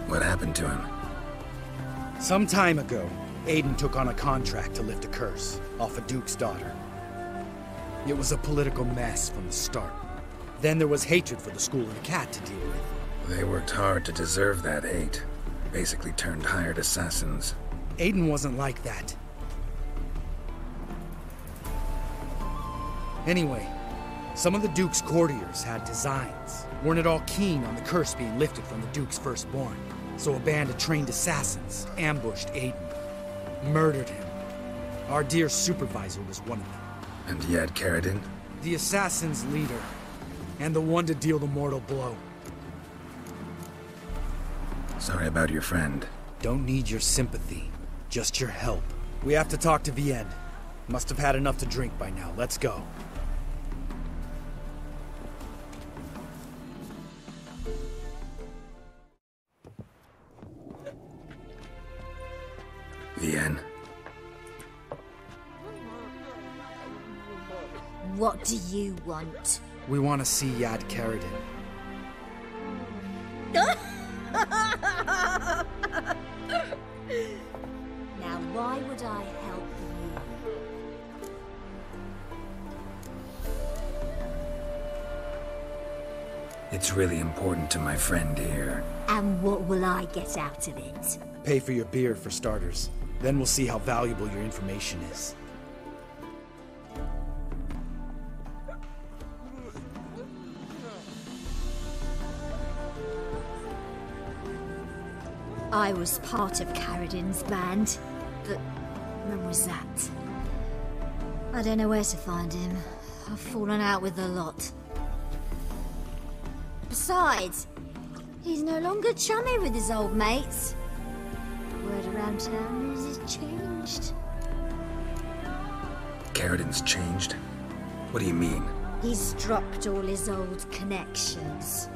What happened to him? Some time ago, Aiden took on a contract to lift a curse off a duke's daughter. It was a political mess from the start. Then there was hatred for the School of the Cat to deal with. They worked hard to deserve that hate. Basically turned hired assassins. Aiden wasn't like that. Anyway, some of the Duke's courtiers had designs. Weren't at all keen on the curse being lifted from the Duke's firstborn. So a band of trained assassins ambushed Aiden. Murdered him. Our dear supervisor was one of them. And he had Carradin? The assassin's leader. And the one to deal the mortal blow. Sorry about your friend. Don't need your sympathy. Just your help. We have to talk to Vienne. Must have had enough to drink by now. Let's go. Vienne. What do you want? We want to see Yad Carradin. Now, why would I help you? It's really important to my friend here. And what will I get out of it? Pay for your beer, for starters. Then we'll see how valuable your information is. I was part of Carradin's band, but when was that? I don't know where to find him. I've fallen out with a lot. Besides, he's no longer chummy with his old mates. Word around town is he's changed. Carradin's changed? What do you mean? He's dropped all his old connections.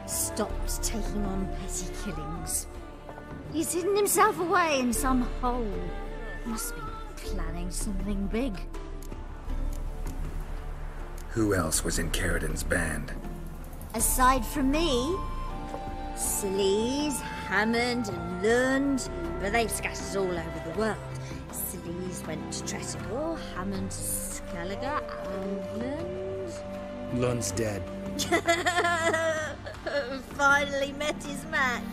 Stopped taking on petty killings. He's hidden himself away in some hole. Must be planning something big. Who else was in Carradin's band? Aside from me, Sleaze, Hammond and Lund, but they've scattered all over the world. Sleaze went to Tresigor, Hammond to Skellige, and Lund... Lund's dead. Finally met his match.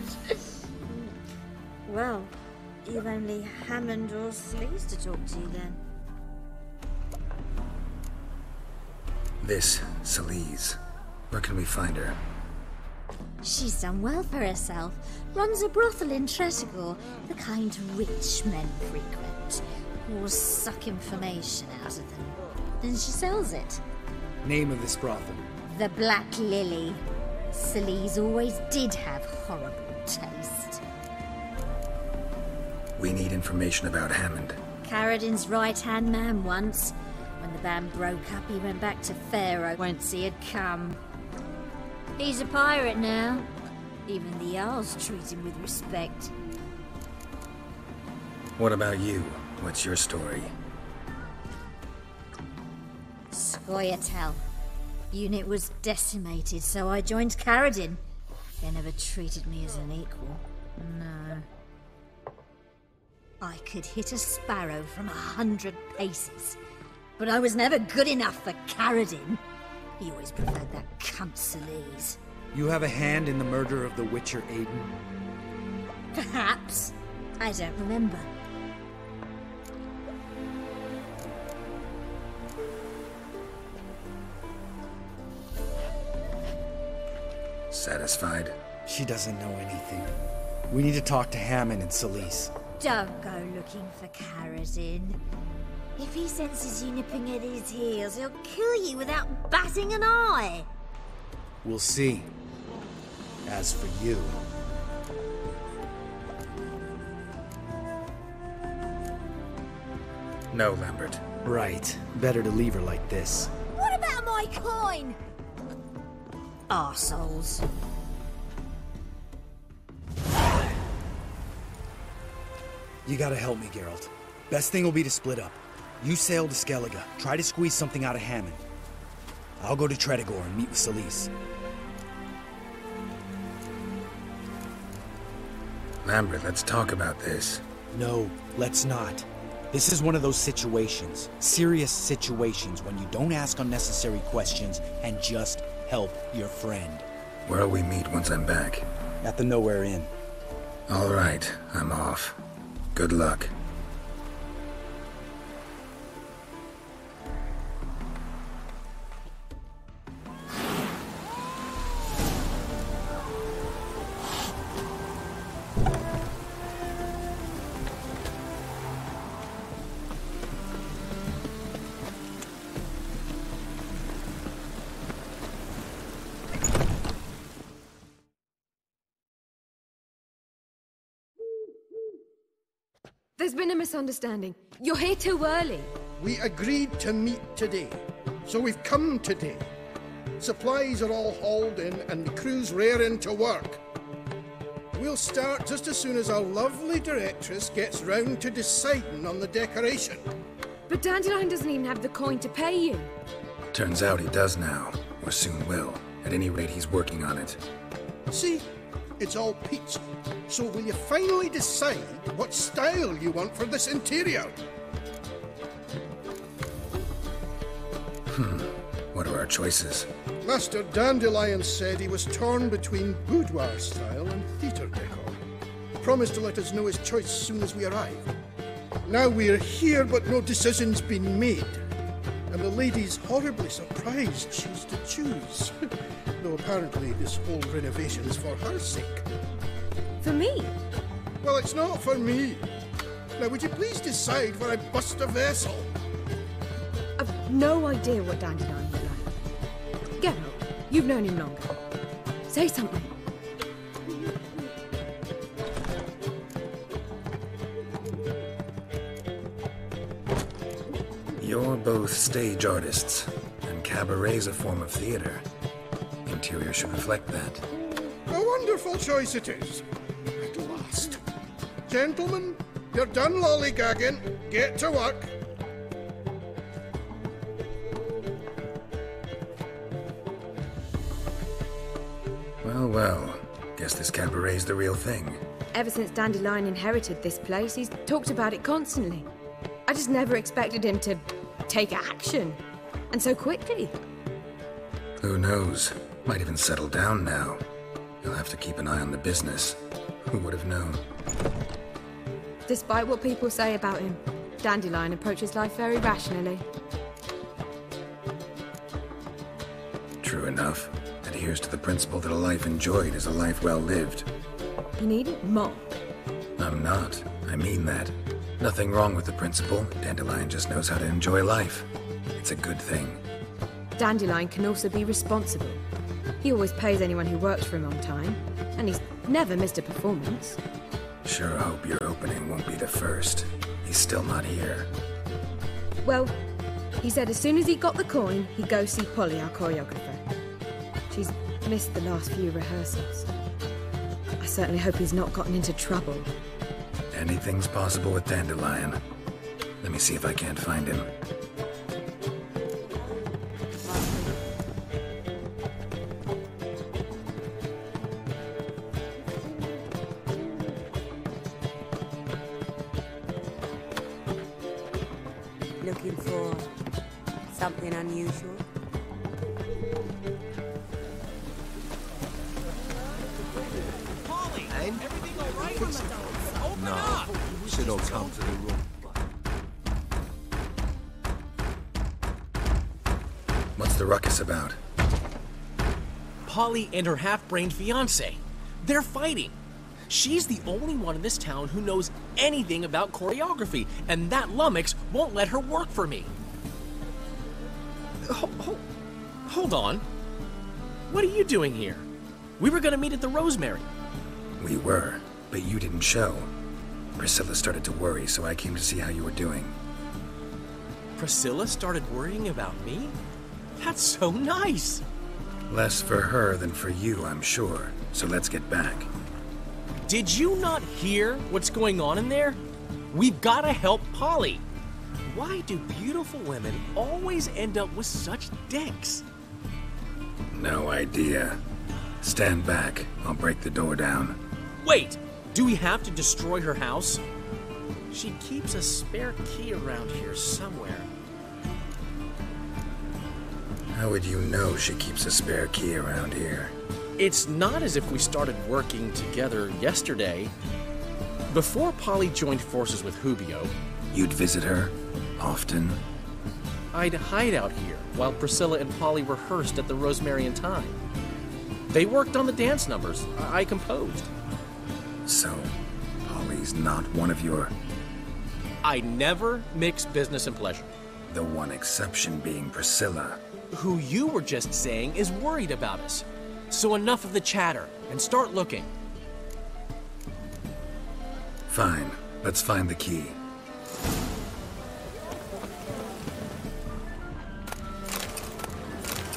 Well, you've only Hammond or Sleaze to talk to then. This, Sleaze. Where can we find her? She's done well for herself. Runs a brothel in Tretigor, the kind rich men frequent. Or suck information out of them. Then she sells it. Name of this brothel? The Black Lily. Sleaze always did have horrible taste. We need information about Hammond. Carradin's right-hand man once. When the band broke up, he went back to Pharaoh once he had come. He's a pirate now. Even the Jarls treat him with respect. What about you? What's your story? Scoia'tael. Unit was decimated, so I joined Carradin. They never treated me as an equal. No. I could hit a sparrow from 100 paces. But I was never good enough for Carradin. He always preferred that cunt Sleaze. You have a hand in the murder of the Witcher Aiden? Perhaps. I don't remember. Satisfied? She doesn't know anything. We need to talk to Hammond and Sleaze. Don't go looking for Carradin. If he senses you nipping at his heels, he'll kill you without batting an eye. We'll see. As for you... No, Lambert. Right. Better to leave her like this. What about my coin? Arseholes. You gotta help me, Geralt. Best thing will be to split up. You sail to Skellige, try to squeeze something out of Hammond. I'll go to Tretigor and meet with Sleaze. Lambert, let's talk about this. No, let's not. This is one of those situations, serious situations, when you don't ask unnecessary questions and just help your friend. Where'll we meet once I'm back? At the Nowhere Inn. All right, I'm off. Good luck. There's been a misunderstanding. You're here too early. We agreed to meet today, so we've come today. Supplies are all hauled in and the crew's raring to work. We'll start just as soon as our lovely directress gets round to deciding on the decoration. But Dandelion doesn't even have the coin to pay you. Turns out he does now, or soon will. At any rate, he's working on it. See? It's all peachy. So will you finally decide what style you want for this interior? What are our choices? Master Dandelion said he was torn between boudoir style and theatre decor. Promised to let us know his choice as soon as we arrive. Now we're here, but no decision's been made. And the lady's horribly surprised she's to choose. Though apparently this whole renovation's for her sake. For me? Well, it's not for me. Now, would you please decide where I bust a vessel? I've no idea what Dandelion would like. Geralt, you've known him longer. Say something. You're both stage artists, and cabaret's a form of theater. Interior should reflect that. A wonderful choice it is. At last. Gentlemen, you're done lollygagging. Get to work. Well, well. Guess this cabaret's the real thing. Ever since Dandelion inherited this place, he's talked about it constantly. I just never expected him to take action. And so quickly. Who knows? Might even settle down now. You'll have to keep an eye on the business. Who would have known? Despite what people say about him, Dandelion approaches life very rationally. True enough. Adheres to the principle that a life enjoyed is a life well lived. You needn't mock. I'm not. I mean that. Nothing wrong with the principle. Dandelion just knows how to enjoy life. It's a good thing. Dandelion can also be responsible. He always pays anyone who works for him on time, and he's never missed a performance. Sure hope your opening won't be the first. He's still not here. Well, he said as soon as he got the coin, he'd go see Polly, our choreographer. She's missed the last few rehearsals. I certainly hope he's not gotten into trouble. Anything's possible with Dandelion. Let me see if I can't find him. Looking for something unusual? No, should all come to the room. What's the ruckus about? Polly and her half-brained fiancé. They're fighting. She's the only one in this town who knows anything about choreography, and that lummox won't let her work for me. Hold on. What are you doing here? We were gonna meet at the Rosemary. We were, but you didn't show. Priscilla started to worry, so I came to see how you were doing. Priscilla started worrying about me? That's so nice! Less for her than for you, I'm sure. So let's get back. Did you not hear what's going on in there? We've gotta help Polly. Why do beautiful women always end up with such dicks? No idea. Stand back. I'll break the door down. Wait! Do we have to destroy her house? She keeps a spare key around here somewhere. How would you know she keeps a spare key around here? It's not as if we started working together yesterday. Before Polly joined forces with Hubio... You'd visit her? Often? I'd hide out here while Priscilla and Polly rehearsed at the Rosemary in time. They worked on the dance numbers. I composed. So, Polly's not one of your... I never mix business and pleasure. The one exception being Priscilla. Who you were just saying is worried about us. So enough of the chatter, and start looking. Fine. Let's find the key.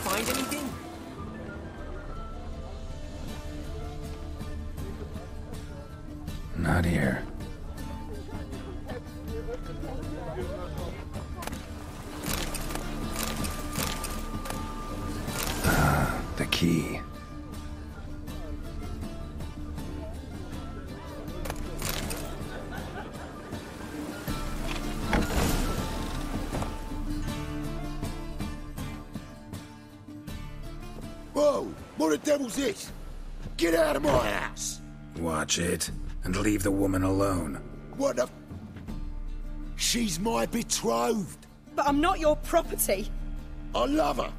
Find anything? Not here. The key. Whoa! What the devil's this? Get out of my house! Watch it, and leave the woman alone. What the... She's my betrothed. But I'm not your property. I love her.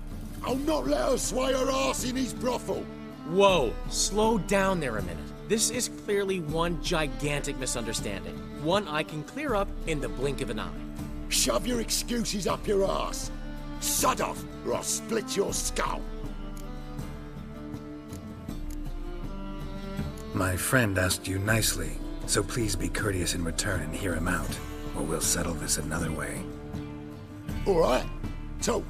I'll not let her sway her ass in his brothel. Whoa, slow down there a minute. This is clearly one gigantic misunderstanding. One I can clear up in the blink of an eye. Shove your excuses up your ass. Sod off, or I'll split your skull. My friend asked you nicely, so please be courteous in return and hear him out, or we'll settle this another way. All right, talk.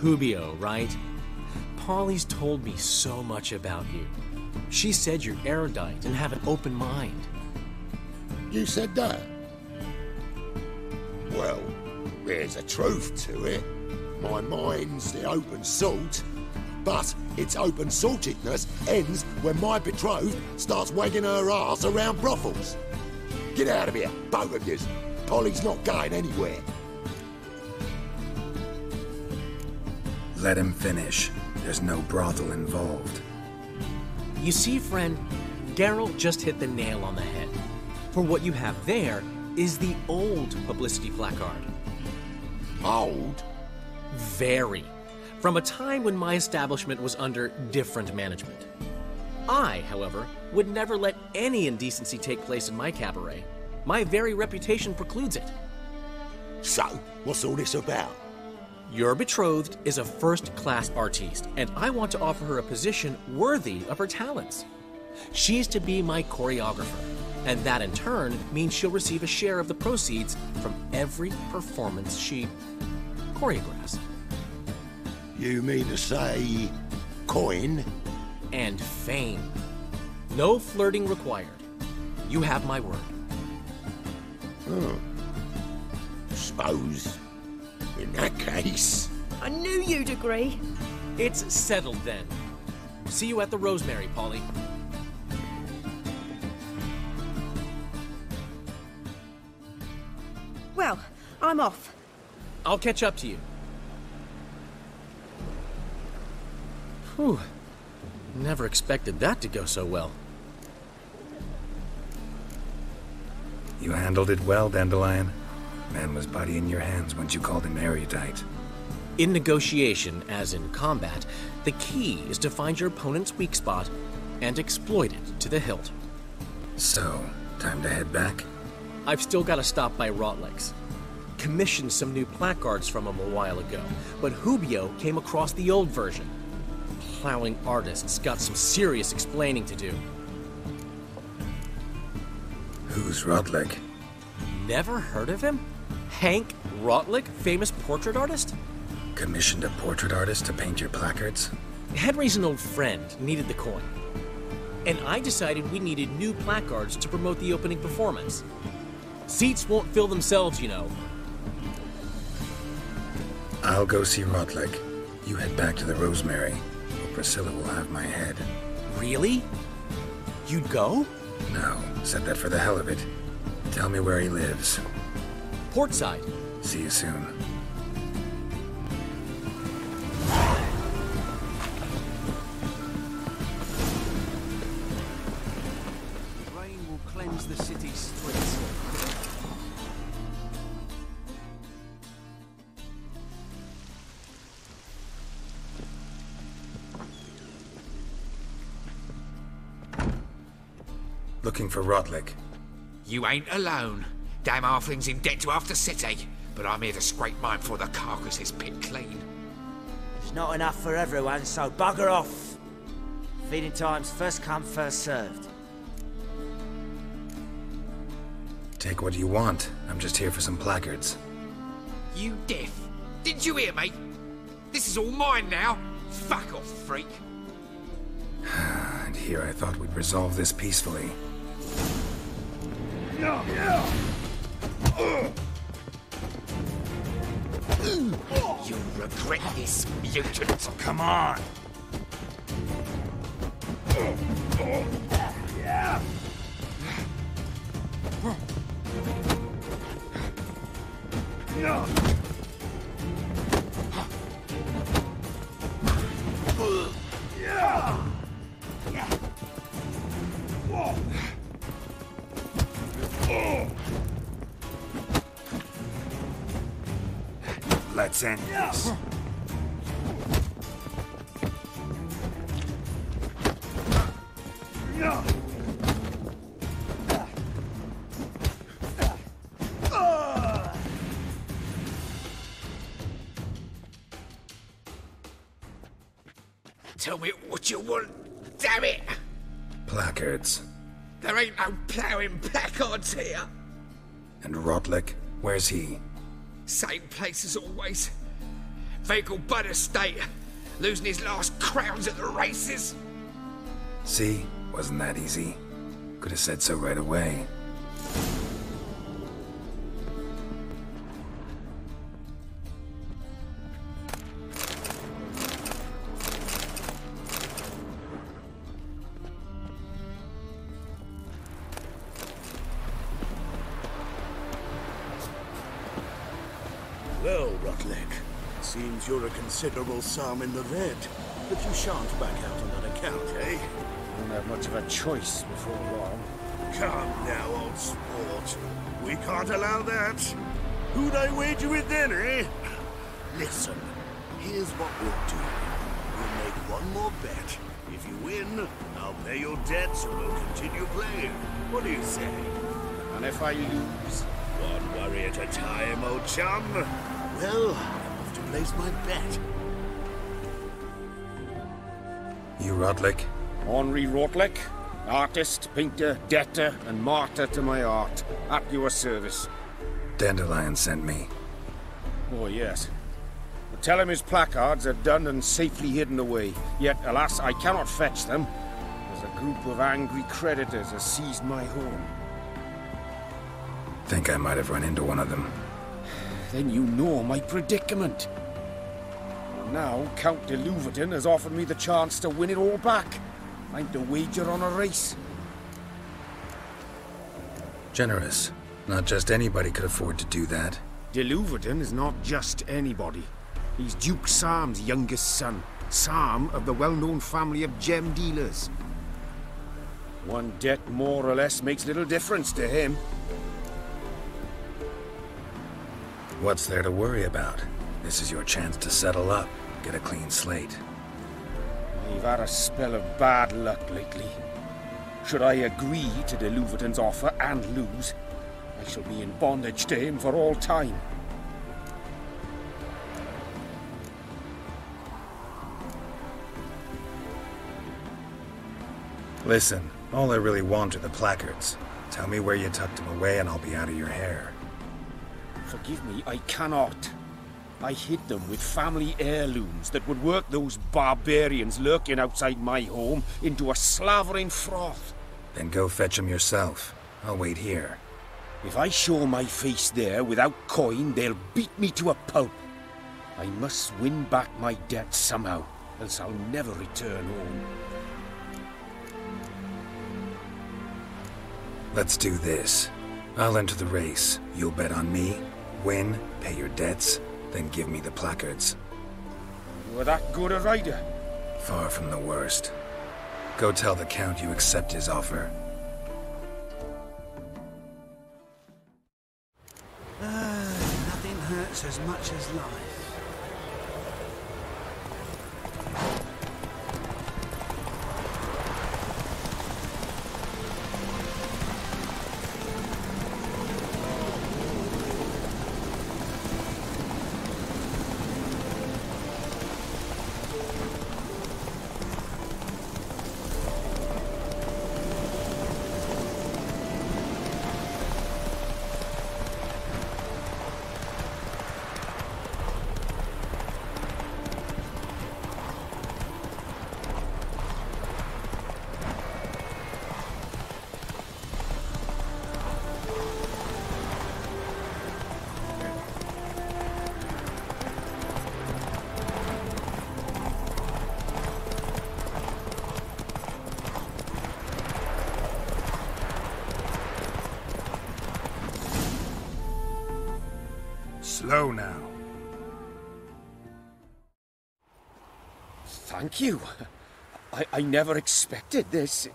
Hubio, right? Polly's told me so much about you. She said you're erudite and have an open mind. You said that? Well, there's a truth to it. My mind's the open salt, but its open saltedness ends when my betrothed starts wagging her ass around brothels. Get out of here, both of yous. Polly's not going anywhere. Let him finish. There's no brothel involved. You see, friend, Geralt just hit the nail on the head. For what you have there is the old publicity placard. Old? Very. From a time when my establishment was under different management. I, however, would never let any indecency take place in my cabaret. My very reputation precludes it. So, what's all this about? Your betrothed is a first-class artiste, and I want to offer her a position worthy of her talents. She's to be my choreographer, and that in turn means she'll receive a share of the proceeds from every performance she choreographs. You mean to say coin? And fame. No flirting required. You have my word. Suppose, in that case... I knew you'd agree. It's settled then. See you at the Rosemary, Polly. Well, I'm off. I'll catch up to you. Whew. Never expected that to go so well. You handled it well, Dandelion. Man was body in your hands once you called him erudite. In negotiation, as in combat, the key is to find your opponent's weak spot and exploit it to the hilt. So, time to head back? I've still got to stop by Rotlex. Commissioned some new placards from him a while ago, but Hubio came across the old version. Plowing artists got some serious explaining to do. Who's Rotlick? Never heard of him? Hank Rotlick, famous portrait artist? Commissioned a portrait artist to paint your placards? Henry's an old friend, needed the coin. And I decided we needed new placards to promote the opening performance. Seats won't fill themselves, you know. I'll go see Rotlick. You head back to the Rosemary. Priscilla will have my head. Really? You'd go? No, said that for the hell of it. Tell me where he lives. Portside. See you soon. Rain will cleanse the city's streets. Looking for Rotlick. You ain't alone. Damn halfling's in debt to half the city, but I'm here to scrape mine before the carcass is picked clean. There's not enough for everyone, so bugger off. Feeding time's first come, first served. Take what you want. I'm just here for some placards. You deaf? Didn't you hear me? This is all mine now. Fuck off, freak. And here I thought we'd resolve this peacefully. You'll regret this, mutant. Come on. Let's end this. Tell me what you want, damn it! Placards. There ain't no ploughing placards here. And Rotlick, where's he? Same place as always. Vehicle bud estate. Losing his last crowns at the races. See? Wasn't that easy? Could have said so right away. Well, Rotlick, seems you're a considerable sum in the red, but you shan't back out on that account, eh? Won't have much of a choice before long. Come now, old sport. We can't allow that. Who'd I wager with then, eh? Listen, here's what we'll do. We'll make one more bet. If you win, I'll pay your debts and we'll continue playing. What do you say? And if I lose? One worry at a time, old chum. Well, I'm off to place my bet. You Rotlick? Henri Rotlick, artist, painter, debtor, and martyr to my art. At your service. Dandelion sent me. Oh, yes. Tell him his placards are done and safely hidden away. Yet, alas, I cannot fetch them, as a group of angry creditors has seized my home. Think I might have run into one of them. Then you know my predicament. And now, Count de Louverton has offered me the chance to win it all back. I'm to wager on a race. Generous. Not just anybody could afford to do that. De Louverton is not just anybody. He's Duke Sam's youngest son. Sam of the well-known family of gem dealers. One debt more or less makes little difference to him. What's there to worry about? This is your chance to settle up, get a clean slate. I've had a spell of bad luck lately. Should I agree to de Louverton's offer and lose, I shall be in bondage to him for all time. Listen, all I really want are the placards. Tell me where you tucked them away and I'll be out of your hair. Forgive me, I cannot. I hid them with family heirlooms that would work those barbarians lurking outside my home into a slavering froth. Then go fetch them yourself. I'll wait here. If I show my face there without coin, they'll beat me to a pulp. I must win back my debt somehow, else I'll never return home. Let's do this. I'll enter the race. You'll bet on me, win, pay your debts, then give me the placards. You were that good a rider? Far from the worst. Go tell the Count you accept his offer. Nothing hurts as much as life. Slow now. Thank you. I never expected this.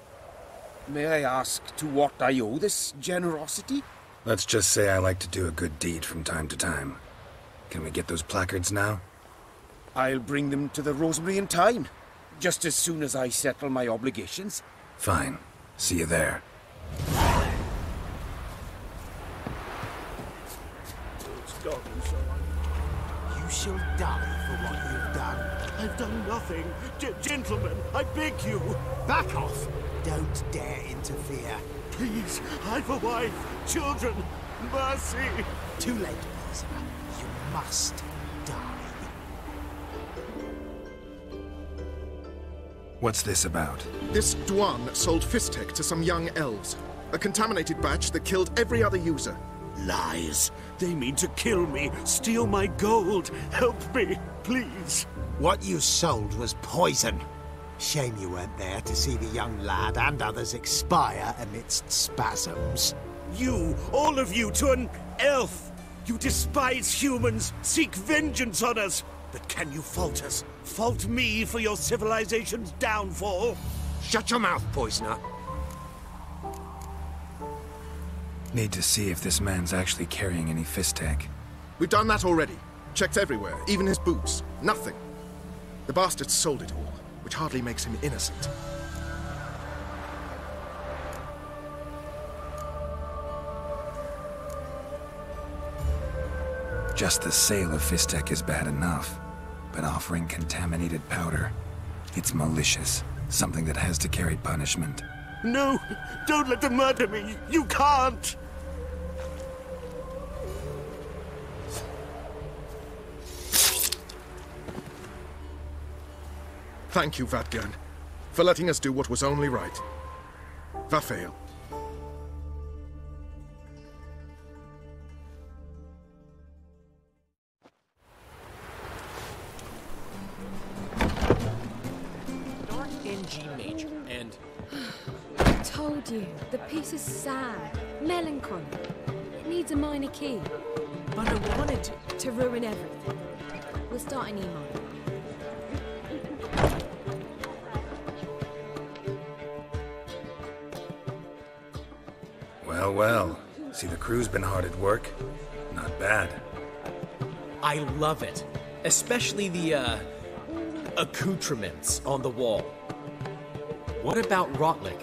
May I ask to what I owe this generosity? Let's just say I like to do a good deed from time to time. Can we get those placards now? I'll bring them to the Rosemary in time, just as soon as I settle my obligations. Fine. See you there. You shall die for what you've done. I've done nothing. Gentlemen, I beg you. Back off. Don't dare interfere. Please, I've a wife, children. Mercy. Too late, Elizabeth. You must die. What's this about? This Dwan sold Fistek to some young elves. A contaminated batch that killed every other user. Lies. They mean to kill me, steal my gold. Help me, please. What you sold was poison. Shame you weren't there to see the young lad and others expire amidst spasms. You, all of you, to an elf. You despise humans, seek vengeance on us. But can you fault us? Fault me for your civilization's downfall? Shut your mouth, poisoner. Need to see if this man's actually carrying any fist tech. We've done that already. Checked everywhere, even his boots. Nothing. The bastard sold it all, which hardly makes him innocent. Just the sale of fist tech is bad enough, but offering contaminated powder, it's malicious. Something that has to carry punishment. No! Don't let them murder me! You can't! Thank you, Vatgun, for letting us do what was only right. Vafail. In G major, and... I told you, the piece is sad, melancholy. It needs a minor key. But I wanted to ruin everything. We'll start an E minor. Well, well. See, the crew's been hard at work. Not bad. I love it. Especially the, accoutrements on the wall. What about Rotlick?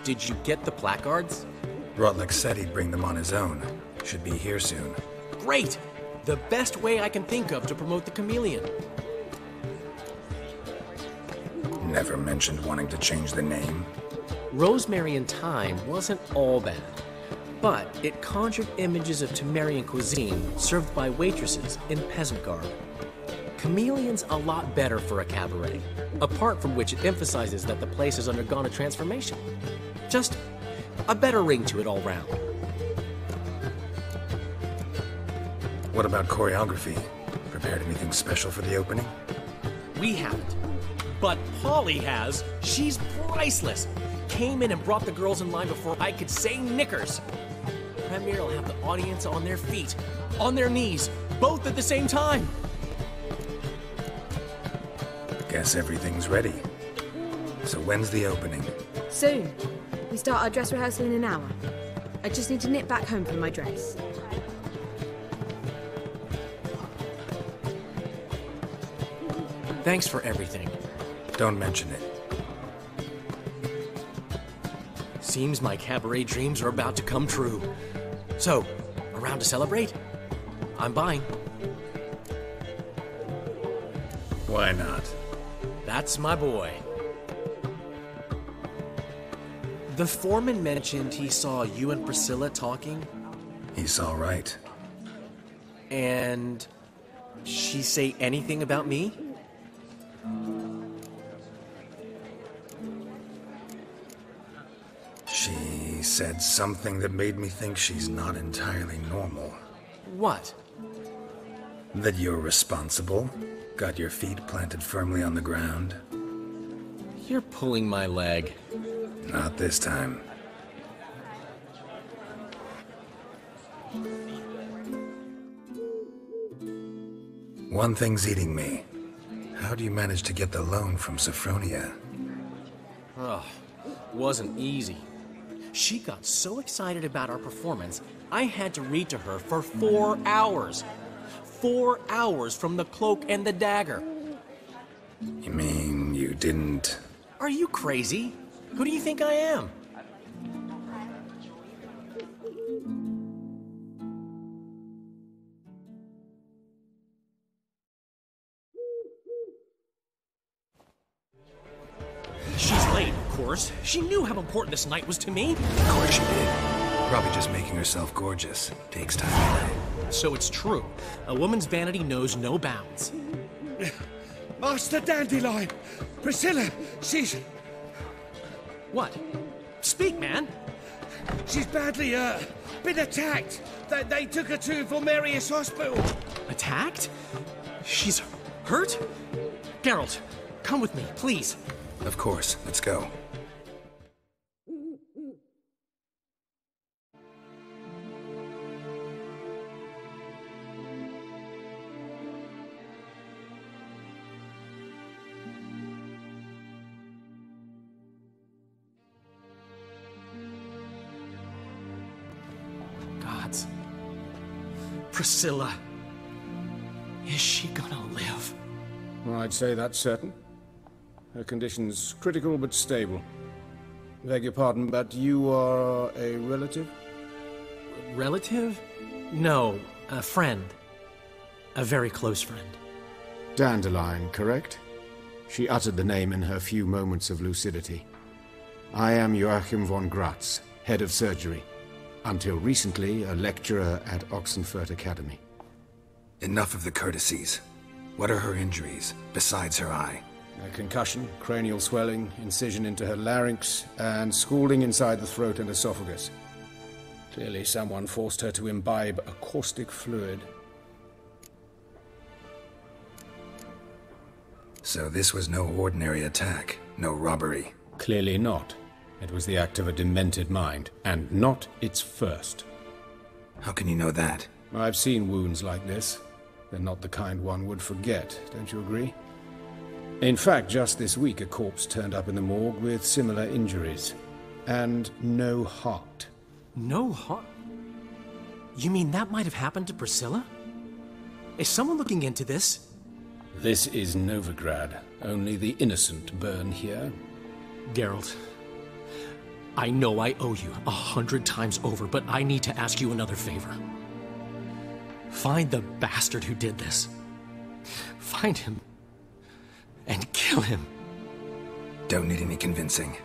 Did you get the placards? Rotlick said he'd bring them on his own. Should be here soon. Great! The best way I can think of to promote the chameleon. Never mentioned wanting to change the name. Rosemary and Thyme wasn't all bad, but it conjured images of Temerian cuisine served by waitresses in peasant garb. Chameleon's a lot better for a cabaret, apart from which it emphasizes that the place has undergone a transformation. Just a better ring to it all round. What about choreography? Prepared anything special for the opening? We haven't. But Polly has. She's priceless. Came in and brought the girls in line before I could say knickers. Premiere will have the audience on their feet, on their knees, both at the same time. Guess everything's ready. So when's the opening? Soon. We start our dress rehearsal in an hour. I just need to nip back home for my dress. Thanks for everything. Don't mention it. Seems my cabaret dreams are about to come true. So, around to celebrate? I'm buying. Why not? That's my boy. The foreman mentioned he saw you and Priscilla talking. He saw right. And she say anything about me? She said something that made me think she's not entirely normal. What? That you're responsible, got your feet planted firmly on the ground. You're pulling my leg. Not this time. One thing's eating me. How do you manage to get the loan from Sophronia? Ugh, wasn't easy. She got so excited about our performance, I had to read to her for 4 hours. 4 hours from the Cloak and the Dagger. You mean you didn't... Are you crazy? Who do you think I am? She's late, of course. She knew how important this night was to me. Of course she did. Probably just making herself gorgeous. Takes time away. So it's true. A woman's vanity knows no bounds. Master Dandelion! Priscilla, she's... What? Speak, man! She's badly, been attacked. They took her to Vulmerius Hospital. Attacked? She's hurt? Geralt, come with me, please. Of course. Let's go. chance. Priscilla. Is she gonna live? I'd say that's certain. Her condition's critical but stable. Beg your pardon, but you are a relative? Relative? No, a friend. A very close friend. Dandelion, correct? She uttered the name in her few moments of lucidity. I am Joachim von Gratz, head of surgery. Until recently, a lecturer at Oxenfurt Academy. Enough of the courtesies. What are her injuries, besides her eye? A concussion, cranial swelling, incision into her larynx, and scalding inside the throat and esophagus. Clearly someone forced her to imbibe a caustic fluid. So this was no ordinary attack, no robbery. Clearly not. It was the act of a demented mind, and not its first. How can you know that? I've seen wounds like this. They're not the kind one would forget, don't you agree? In fact, just this week a corpse turned up in the morgue with similar injuries. And no heart. No heart? You mean that might have happened to Priscilla? Is someone looking into this? This is Novigrad. Only the innocent burn here. Geralt, I know I owe you 100 times over, but I need to ask you another favor. Find the bastard who did this. Find him. And kill him. Don't need any convincing.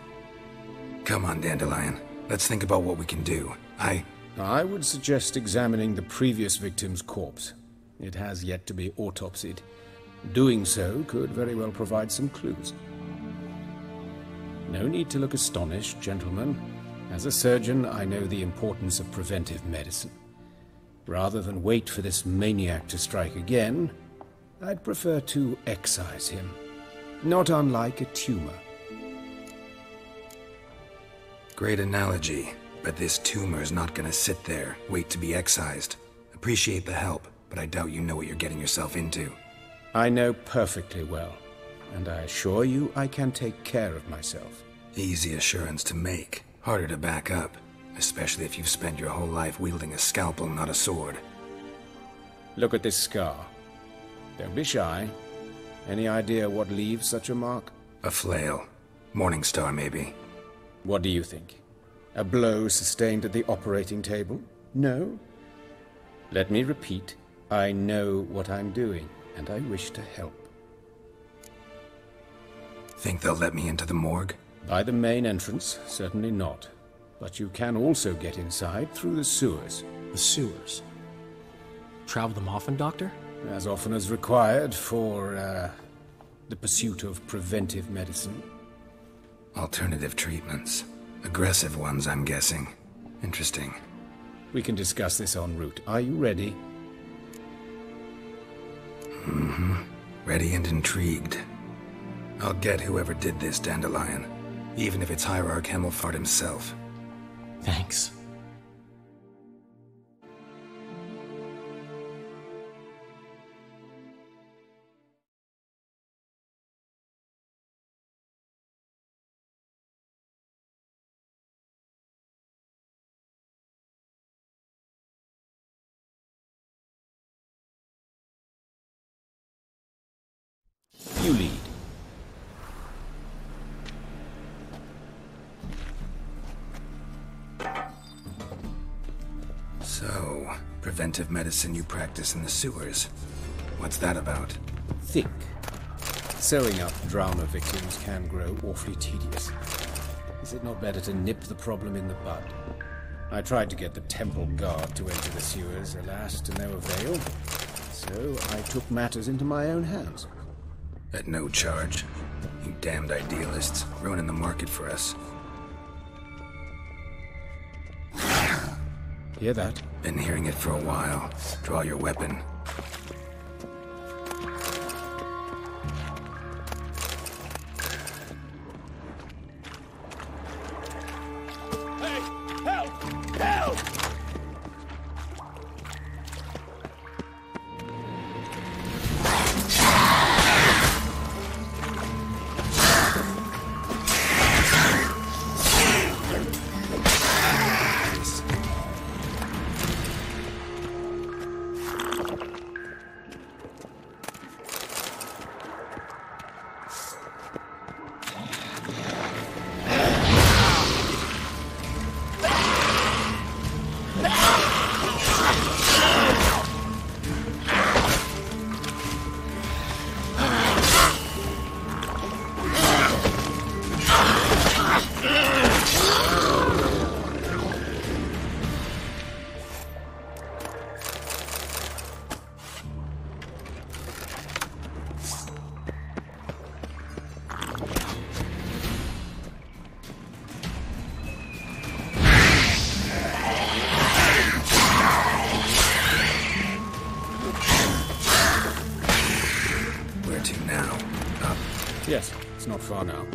Come on, Dandelion. Let's think about what we can do. I would suggest examining the previous victim's corpse. It has yet to be autopsied. Doing so could very well provide some clues. No need to look astonished, gentlemen. As a surgeon, I know the importance of preventive medicine. Rather than wait for this maniac to strike again, I'd prefer to excise him. Not unlike a tumor. Great analogy, but this tumor's not gonna sit there, wait to be excised. Appreciate the help, but I doubt you know what you're getting yourself into. I know perfectly well, and I assure you I can take care of myself. Easy assurance to make, harder to back up, especially if you've spent your whole life wielding a scalpel, not a sword. Look at this scar. Don't be shy. Any idea what leaves such a mark? A flail. Morningstar, maybe. What do you think? A blow sustained at the operating table? No? Let me repeat. I know what I'm doing, and I wish to help. Think they'll let me into the morgue? By the main entrance, certainly not. But you can also get inside through the sewers. The sewers? Travel them often, Doctor? As often as required for, the pursuit of preventive medicine. Alternative treatments. Aggressive ones, I'm guessing. Interesting. We can discuss this en route. Are you ready? Mm-hmm. Ready and intrigued. I'll get whoever did this, Dandelion. Even if it's Hierarch Hemmelfart himself. Thanks. You lead. So, preventive medicine you practice in the sewers. What's that about? Think. Sewing up drama victims can grow awfully tedious. Is it not better to nip the problem in the bud? I tried to get the temple guard to enter the sewers, alas, to no avail. So I took matters into my own hands. At no charge. You damned idealists, ruining the market for us. Hear that? Been hearing it for a while. Draw your weapon. Hey! Help! Help! Yes, it's not far now.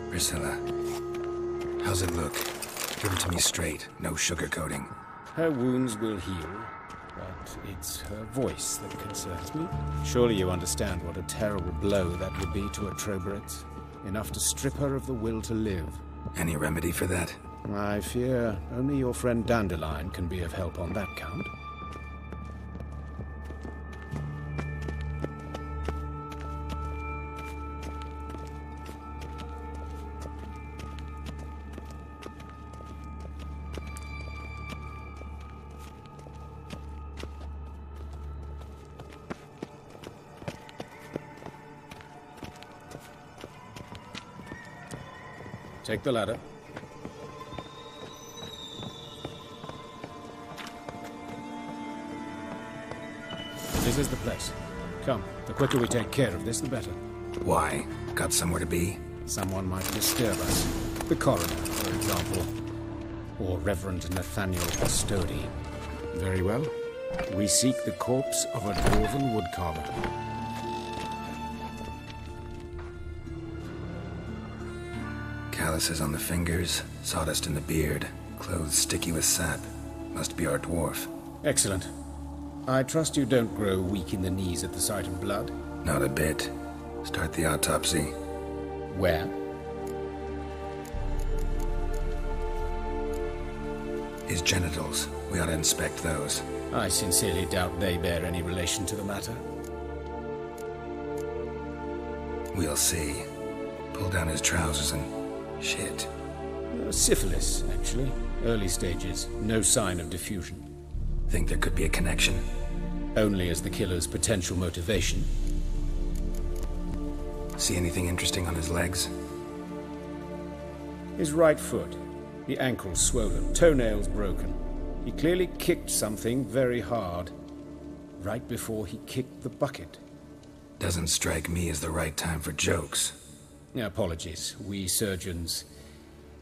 Priscilla, how's it look? Give it to me straight, no sugarcoating. Her wounds will heal, but it's her voice that concerns me. Surely you understand what a terrible blow that would be to a Troberet. Enough to strip her of the will to live. Any remedy for that? I fear only your friend Dandelion can be of help on that count. Take the ladder. This is the place. Come, the quicker we take care of this, the better. Why? Got somewhere to be? Someone might disturb us. The coroner, for example. Or Reverend Nathaniel Custody. Very well. We seek the corpse of a dwarven woodcarver. Calluses on the fingers, sawdust in the beard, clothes sticky with sap. Must be our dwarf. Excellent. I trust you don't grow weak in the knees at the sight of blood? Not a bit. Start the autopsy. Where? His genitals. We ought to inspect those. I sincerely doubt they bear any relation to the matter. We'll see. Pull down his trousers and... shit. Syphilis, actually. Early stages. No sign of diffusion. Think there could be a connection? Only as the killer's potential motivation. See anything interesting on his legs? His right foot. The ankle swollen, toenails broken. He clearly kicked something very hard. Right before he kicked the bucket. Doesn't strike me as the right time for jokes. Apologies. We surgeons,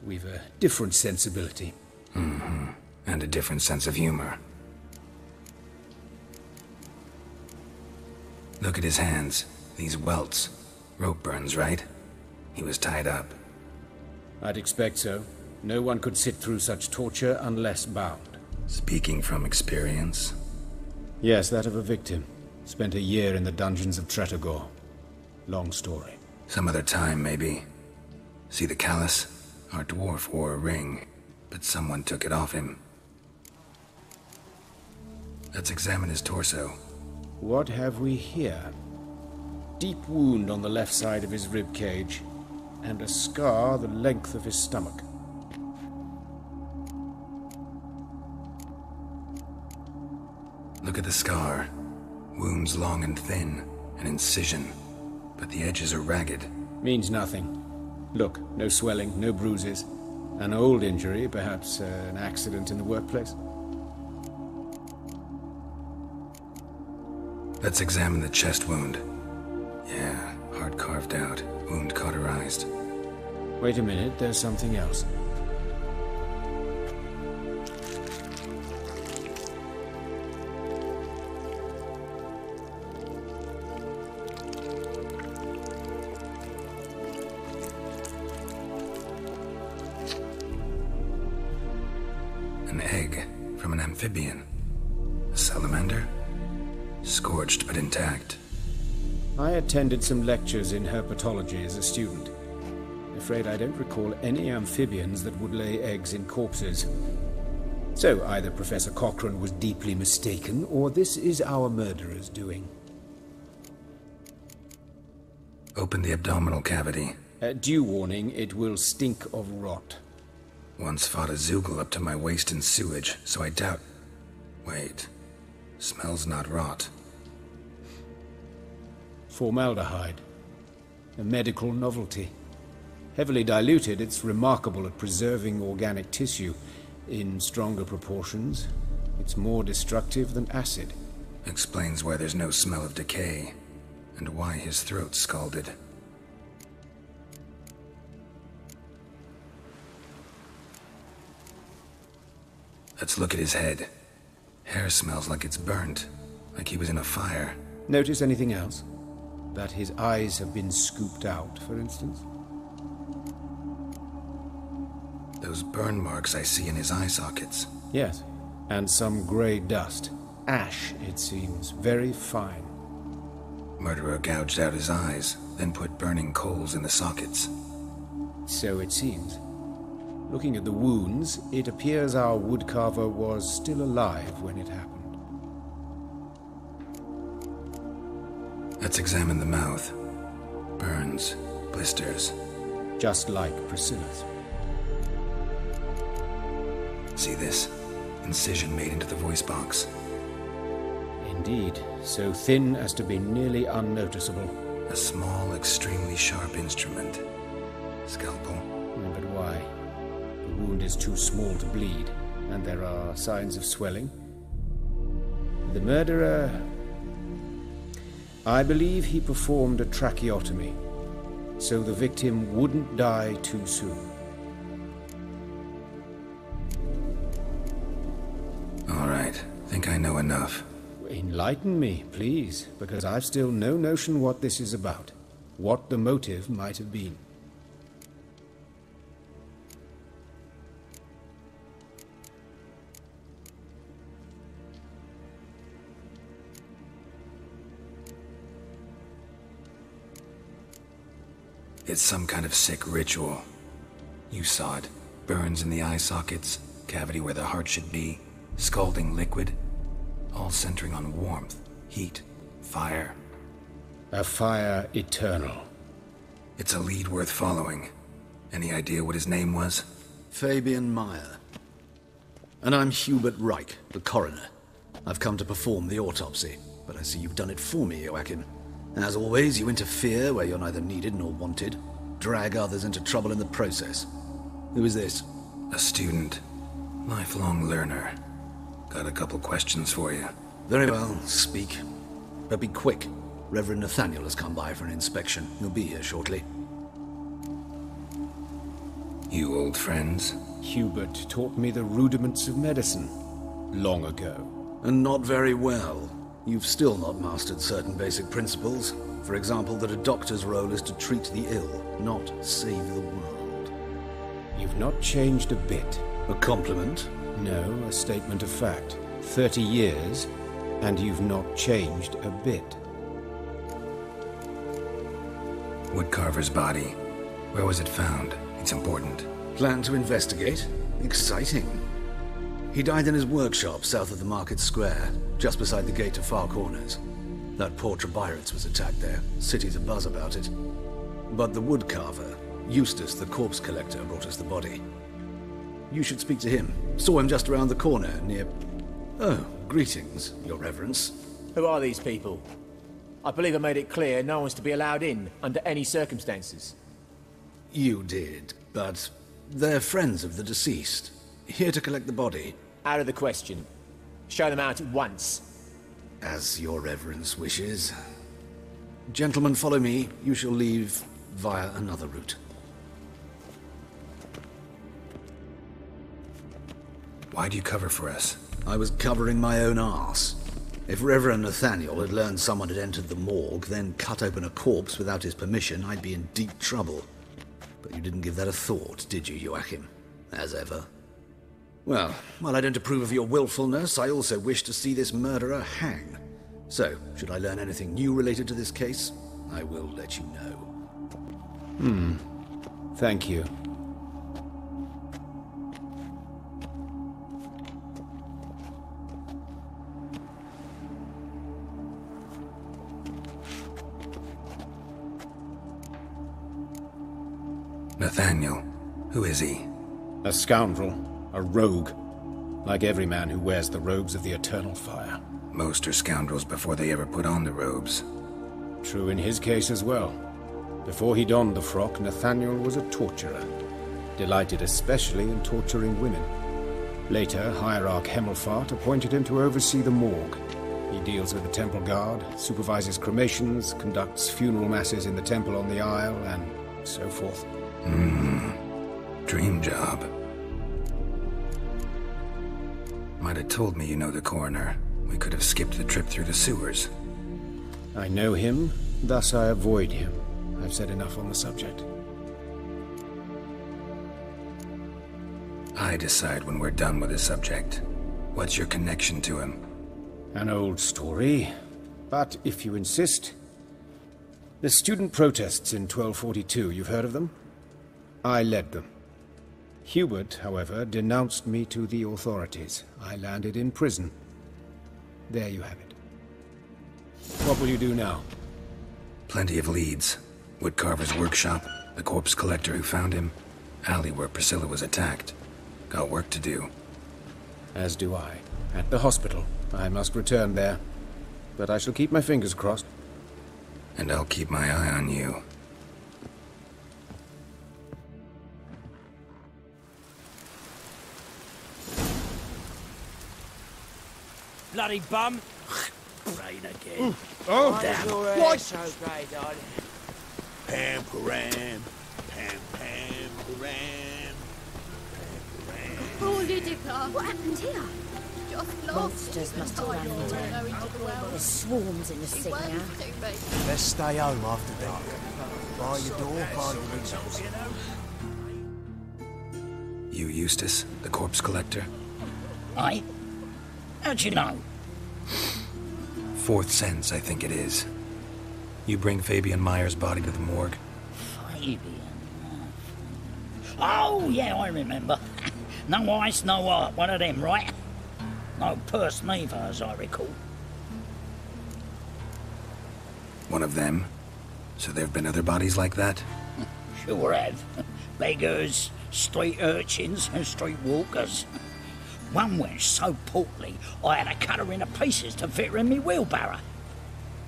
we've a different sensibility. Mm-hmm. And a different sense of humor. Look at his hands. These welts. Rope burns, right? He was tied up. I'd expect so. No one could sit through such torture unless bound. Speaking from experience? Yes, that of a victim. Spent a year in the dungeons of Tretogor. Long story. Some other time, maybe. See the callus? Our dwarf wore a ring, but someone took it off him. Let's examine his torso. What have we here? Deep wound on the left side of his rib cage, and a scar the length of his stomach. Look at the scar. Wounds long and thin, an incision, but the edges are ragged. Means nothing. Look, no swelling, no bruises. An old injury, perhaps an accident in the workplace. Let's examine the chest wound. Yeah, heart carved out, wound cauterized. Wait a minute, there's something else. An egg from an amphibian. A salamander? Scorched but intact. I attended some lectures in herpetology as a student. Afraid I don't recall any amphibians that would lay eggs in corpses. So either Professor Cochrane was deeply mistaken, or this is our murderer's doing. Open the abdominal cavity. Due warning, it will stink of rot. Once fought a Zoogle up to my waist in sewage, so I doubt... Wait. Smells not rot. Formaldehyde. A medical novelty. Heavily diluted, it's remarkable at preserving organic tissue. In stronger proportions, it's more destructive than acid. Explains why there's no smell of decay, and why his throat's scalded. Let's look at his head. Hair smells like it's burnt, like he was in a fire. Notice anything else? That his eyes have been scooped out, for instance? Those burn marks I see in his eye sockets. Yes, and some grey dust. Ash, it seems. Very fine. Murderer gouged out his eyes, then put burning coals in the sockets. So it seems. Looking at the wounds, it appears our woodcarver was still alive when it happened. Let's examine the mouth. Burns, blisters. Just like Priscilla's. See this? Incision made into the voice box. Indeed, so thin as to be nearly unnoticeable. A small, extremely sharp instrument. Scalpel. But why? The wound is too small to bleed, and there are signs of swelling. The murderer... I believe he performed a tracheotomy, so the victim wouldn't die too soon. All right, think I know enough. Enlighten me, please, because I've still no notion what this is about, what the motive might have been. It's some kind of sick ritual. You saw it. Burns in the eye sockets, cavity where the heart should be, scalding liquid, all centering on warmth, heat, fire. A fire eternal. It's a lead worth following. Any idea what his name was? Fabian Meyer. And I'm Hubert Reich, the coroner. I've come to perform the autopsy, but I see you've done it for me, Joachim. As always, you interfere where you're neither needed nor wanted, drag others into trouble in the process. Who is this? A student. Lifelong learner. Got a couple questions for you. Very well, speak. But be quick. Reverend Nathaniel has come by for an inspection. He'll be here shortly. You old friends? Hubert taught me the rudiments of medicine. Long ago. And not very well. You've still not mastered certain basic principles. For example, that a doctor's role is to treat the ill, not save the world. You've not changed a bit. A compliment? No, a statement of fact. 30 years, and you've not changed a bit. Woodcarver's body. Where was it found? It's important. Plan to investigate? Exciting. He died in his workshop south of the market square, just beside the gate to Far Corners. That poor Trebirates was attacked there. City's abuzz about it. But the woodcarver, Eustace the corpse collector, brought us the body. You should speak to him. Saw him just around the corner, near... Oh, greetings, your reverence. Who are these people? I believe I made it clear no one's to be allowed in, under any circumstances. You did, but they're friends of the deceased. Here to collect the body. Out of the question. Show them out at once. As your reverence wishes. Gentlemen, follow me. You shall leave via another route. Why'd you cover for us? I was covering my own arse. If Reverend Nathaniel had learned someone had entered the morgue, then cut open a corpse without his permission, I'd be in deep trouble. But you didn't give that a thought, did you, Joachim? As ever. Well, while I don't approve of your willfulness, I also wish to see this murderer hang. So, should I learn anything new related to this case, I will let you know. Thank you. Nathaniel. Who is he? A scoundrel. A rogue. Like every man who wears the robes of the eternal fire. Most are scoundrels before they ever put on the robes. True in his case as well. Before he donned the frock, Nathaniel was a torturer. Delighted especially in torturing women. Later, Hierarch Hemmelfart appointed him to oversee the morgue. He deals with the temple guard, supervises cremations, conducts funeral masses in the temple on the Isle, and so forth. Dream job. Might have told me you know the coroner. We could have skipped the trip through the sewers. I know him, Thus I avoid him. I've said enough on the subject. I decide when we're done with the subject. What's your connection to him? An old story, but if you insist. The student protests in 1242, you've heard of them? I led them. Hubert, however, denounced me to the authorities. I landed in prison. There you have it. What will you do now? Plenty of leads. Woodcarver's workshop, the corpse collector who found him, alley where Priscilla was attacked. Got work to do. As do I. At the hospital. I must return there. But I shall keep my fingers crossed. And I'll keep my eye on you. Bloody bum! Rain again. Oh, damn. What? So great, darling. Pam, param. Pam, pam, param. Oh, Lydica! What happened here? Just lost. Monsters must have run into him. There's swarms in the city now. Let's stay home after dark. By your door, by your windows. You Eustace, the corpse collector? Aye? How'd you know? Fourth sense, I think it is. You bring Fabian Meyer's body to the morgue? Fabian? Oh, yeah, I remember. No ice, no art, one of them, right? No purse neither, as I recall. One of them? So there have been other bodies like that? Sure have. Beggars, street urchins, and street walkers. One went so portly, I had to cut her into pieces to fit her in me wheelbarrow.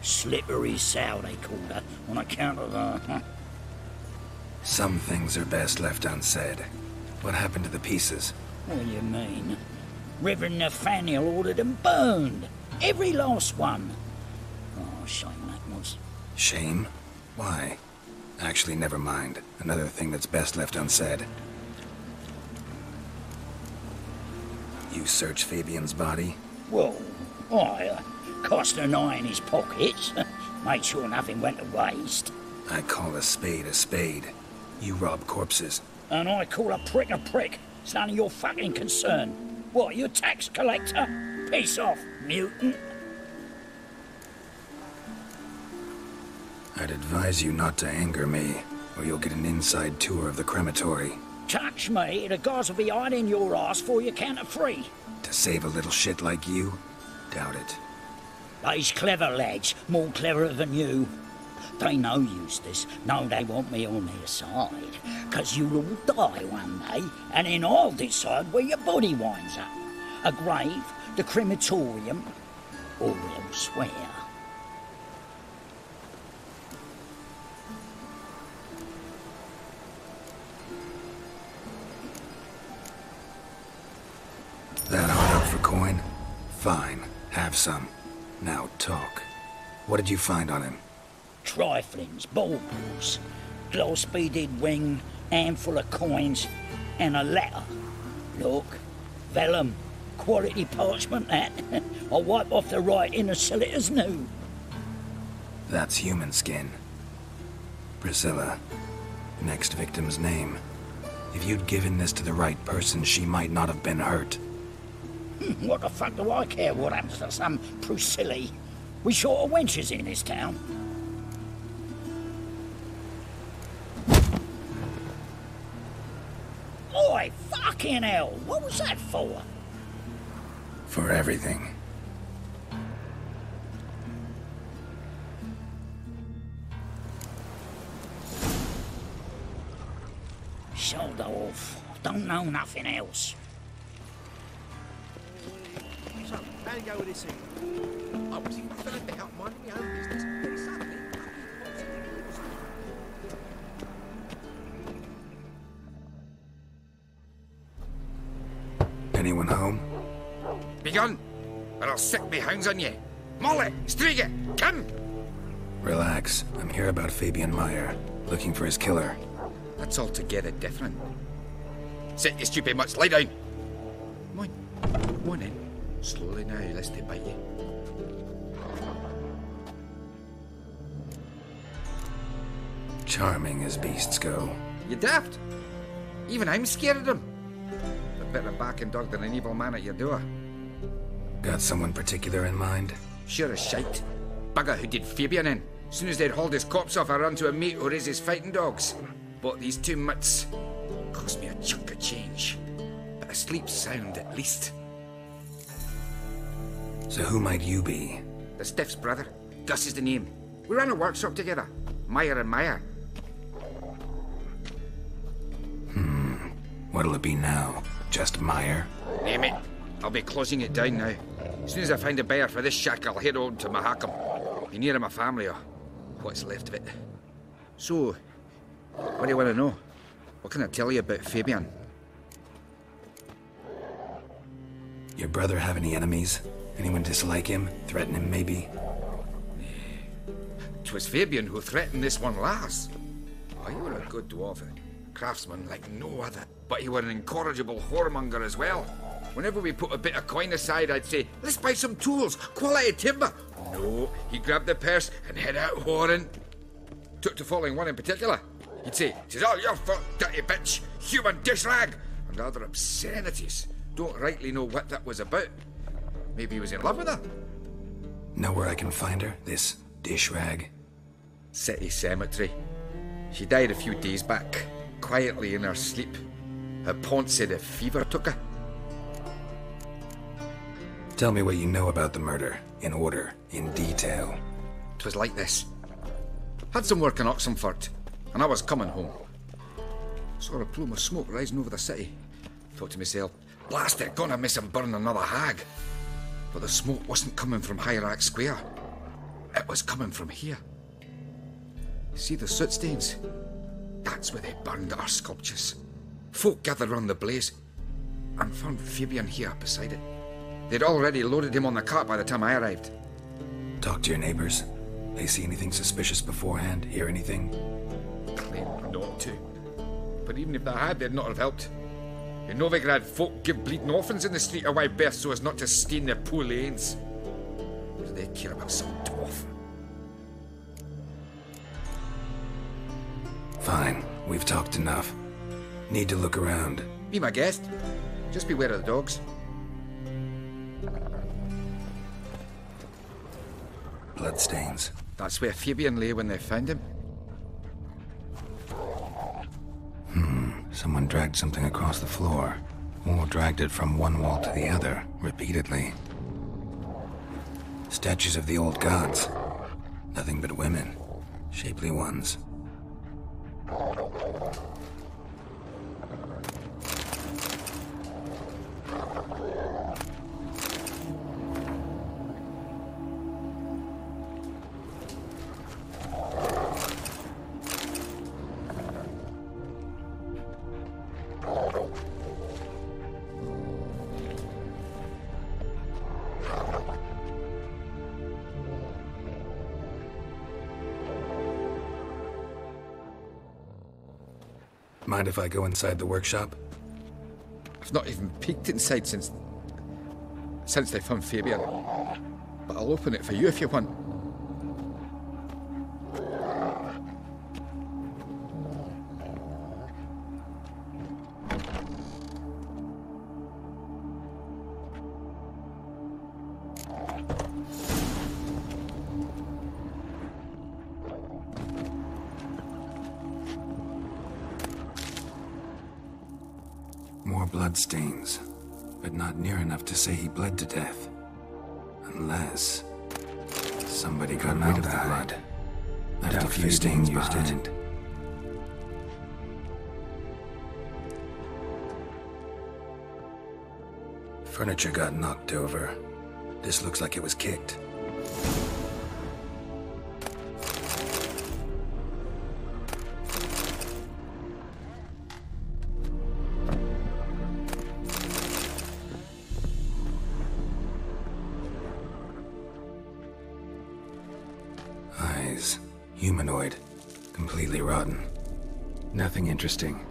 Slippery sow, they called her, on account of her. Some things are best left unsaid. What happened to the pieces? What do you mean? Reverend Nathaniel ordered them burned. Every last one. Oh, shame that was. Shame? Why? Actually, never mind. Another thing that's best left unsaid. You search Fabian's body? Well, I cast an eye in his pockets. Made sure nothing went to waste. I call a spade a spade. You rob corpses. And I call a prick a prick. It's none of your fucking concern. What, you tax collector? Piss off, mutant. I'd advise you not to anger me, or you'll get an inside tour of the crematory. Touch me, the guards will be hiding your ass for your count of three. To save a little shit like you? Doubt it. They's clever lads, more cleverer than you. They know Eustace, know they want me on their side. 'Cause you'll all die one day, and then I'll decide where your body winds up. A grave, the crematorium, or elsewhere. That hard up for coin? Fine, have some. Now talk. What did you find on him? Triflings, baubles, gloss-beaded wing, handful of coins, and a letter. Look, vellum, quality parchment that. I'll wipe off the writing and sell it as new. That's human skin. Priscilla. Next victim's name. If you'd given this to the right person, she might not have been hurt. What the fuck do I care what happens to some Priscilla? We short of wenches in this town. Oi, fucking hell! What was that for? For everything. Shoulder off. Don't know nothing else. So, how you go with this thing? I was even found out minding my own business. Then suddenly, Anyone home? be gone, or I'll set me hounds on you. Molly, Striga, come! Relax. I'm here about Fabian Meyer, looking for his killer. That's altogether different. Sit your stupid mutts, lie down. Come on in. Slowly now, lest they bite you. Charming as beasts go. You daft? Even I'm scared of them. A better backing dog than an evil man at your door. Got someone particular in mind? Sure as shite. Bugger who did Fabian in. As soon as they'd hauled his corpse off, I run to a mate who raises fighting dogs. Bought these 2 mutts. Cost me a chunk of change. But I sleep sound at least. So who might you be? The Stiff's brother. Gus is the name. We ran a workshop together. Meyer and Meyer. What'll it be now? Just Meyer? Name it. I'll be closing it down now. As soon as I find a buyer for this shack, I'll head on to Mahakam. Be near my family, or what's left of it. So, what do you want to know? What can I tell you about Fabian? Your brother have any enemies? Anyone dislike him? Threaten him, maybe? 'Twas Fabian who threatened this one last. Oh, you were a good dwarf, craftsman like no other. But you were an incorrigible whoremonger as well. Whenever we put a bit of coin aside, I'd say, let's buy some tools, quality timber. No, he'd grab the purse and head out whoring. Took to following one in particular. He'd say, "'Tis all your fault, dirty bitch, human dish rag," and other obscenities. Don't rightly know what that was about. Maybe he was in love with her. Know where I can find her, this dish rag? City cemetery. She died a few days back, quietly in her sleep. Her pont said a fever took her. Tell me what you know about the murder, in order, in detail. 'Twas like this. Had some work in Oxenford, and I was coming home. Saw a plume of smoke rising over the city. Thought to myself, blast it, gonna miss him burn another hag. But the smoke wasn't coming from Hierarch Square. It was coming from here. See the soot stains? That's where they burned our sculptures. Folk gathered round the blaze, and found Fabian here beside it. They'd already loaded him on the cart by the time I arrived. Talk to your neighbors. They see anything suspicious beforehand? Hear anything? Claim not to. But even if they had, they'd not have helped. In Novigrad, folk give bleeding orphans in the street a wide berth so as not to stain their poor lanes. What do they care about some dwarf? Fine, we've talked enough. Need to look around. Be my guest. Just beware of the dogs. Bloodstains. That's where Fabian lay when they found him. Someone dragged something across the floor. Or dragged it from one wall to the other, repeatedly. Statues of the old gods. Nothing but women. Shapely ones. Mind if I go inside the workshop? I've not even peeked inside since they found Fabian. But I'll open it for you if you want. More bloodstains, but not near enough to say he bled to death. Unless somebody got rid of the blood. Left a few stains behind. Furniture got knocked over. This looks like it was kicked. Eyes. Humanoid. Completely rotten. Nothing interesting.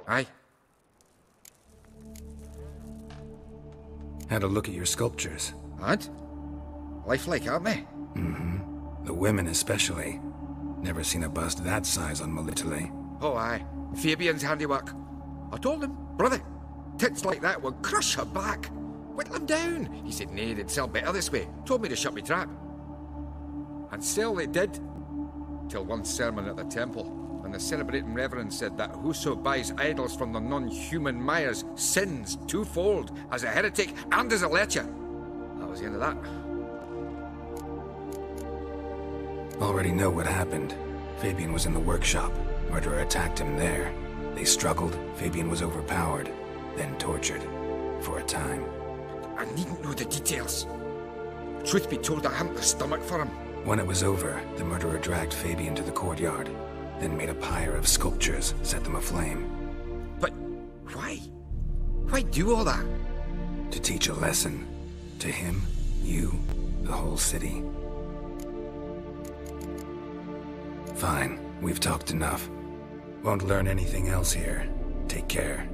Aye. Had a look at your sculptures. And? Lifelike, aren't they? The women especially. Never seen a bust that size on Melitele. Oh, aye. Fabian's handiwork. I told him, brother, tits like that would crush her back. Whittle him down. He said, nay, they'd sell better this way. Told me to shut me trap. And sell they did. Till one sermon at the temple, when the celebrating reverend said that whoso buys idols from the non-human Mayas sins twofold, as a heretic and as a lecher. That was the end of that. Already know what happened. Fabian was in the workshop. Murderer attacked him there. They struggled. Fabian was overpowered, then tortured. For a time. I needn't know the details. Truth be told, I hadn't the stomach for him. When it was over, the murderer dragged Fabian to the courtyard, then made a pyre of sculptures, set them aflame. But why? Why do all that? To teach a lesson. To him, you, the whole city. Fine, we've talked enough. Won't learn anything else here. Take care.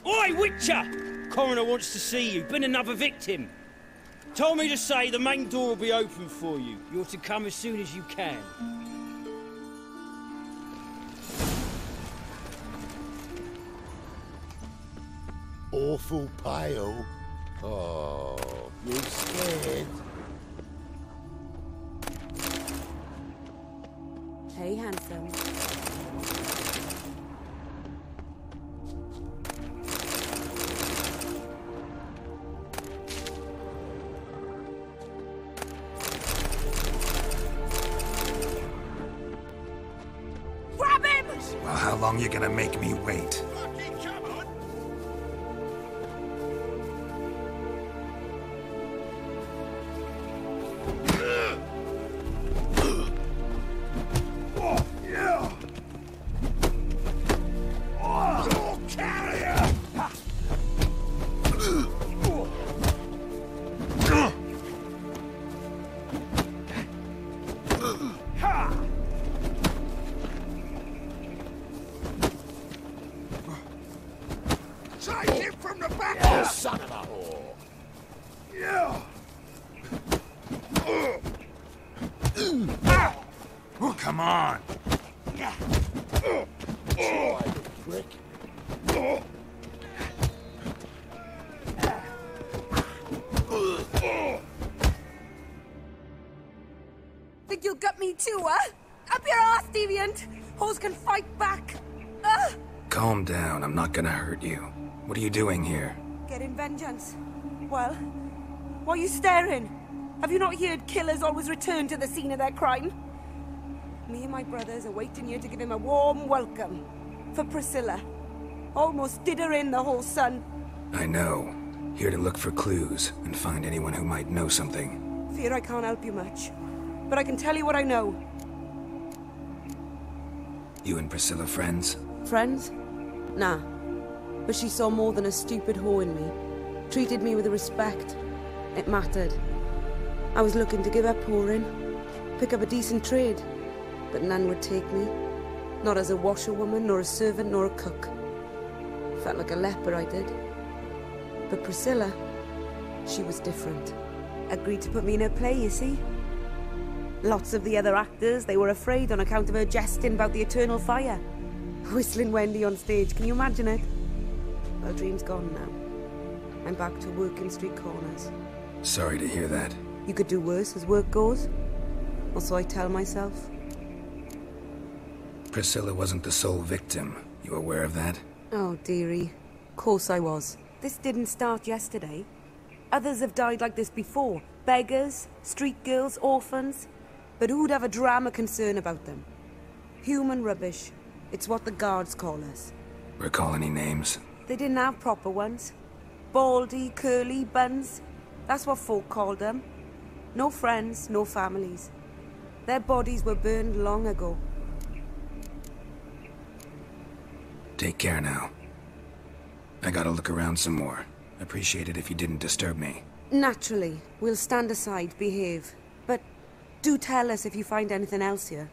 Oi, Witcher! Coroner wants to see you. Been another victim. Told me to say the main door will be open for you. You're to come as soon as you can. Awful pale. Oh, you scared? Hey, handsome. Grab him! Well, how long you gonna make me wait? Take him from the back, you son of a whore! Oh, come on! Try, you prick. Think you'll gut me too, huh? Up your ass, deviant! Hoes can fight back! Calm down, I'm not gonna hurt you. What are you doing here? Getting vengeance. Well, why are you staring? Have you not heard killers always return to the scene of their crime? Me and my brothers are waiting here to give him a warm welcome. For Priscilla. Almost did her in, the whole son. I know. Here to look for clues and find anyone who might know something. Fear I can't help you much. But I can tell you what I know. You and Priscilla friends? Friends? Nah. But she saw more than a stupid whore in me. Treated me with respect. It mattered. I was looking to give up whoring. Pick up a decent trade. But none would take me. Not as a washerwoman, nor a servant, nor a cook. Felt like a leper, I did. But Priscilla, she was different. Agreed to put me in her play, you see? Lots of the other actors, they were afraid on account of her jesting about the eternal fire. Whistling Wendy on stage, can you imagine it? Well, dream's gone now. I'm back to working street corners. Sorry to hear that. You could do worse as work goes. Or so I tell myself. Priscilla wasn't the sole victim. You aware of that? Oh, dearie. Course I was. This didn't start yesterday. Others have died like this before. Beggars, street girls, orphans. But who'd have a drama concern about them? Human rubbish. It's what the guards call us. Recall any names? They didn't have proper ones. Baldy, curly, buns. That's what folk called them. No friends, no families. Their bodies were burned long ago. Take care now. I gotta look around some more. Appreciate it if you didn't disturb me. Naturally. We'll stand aside, behave. But do tell us if you find anything else here.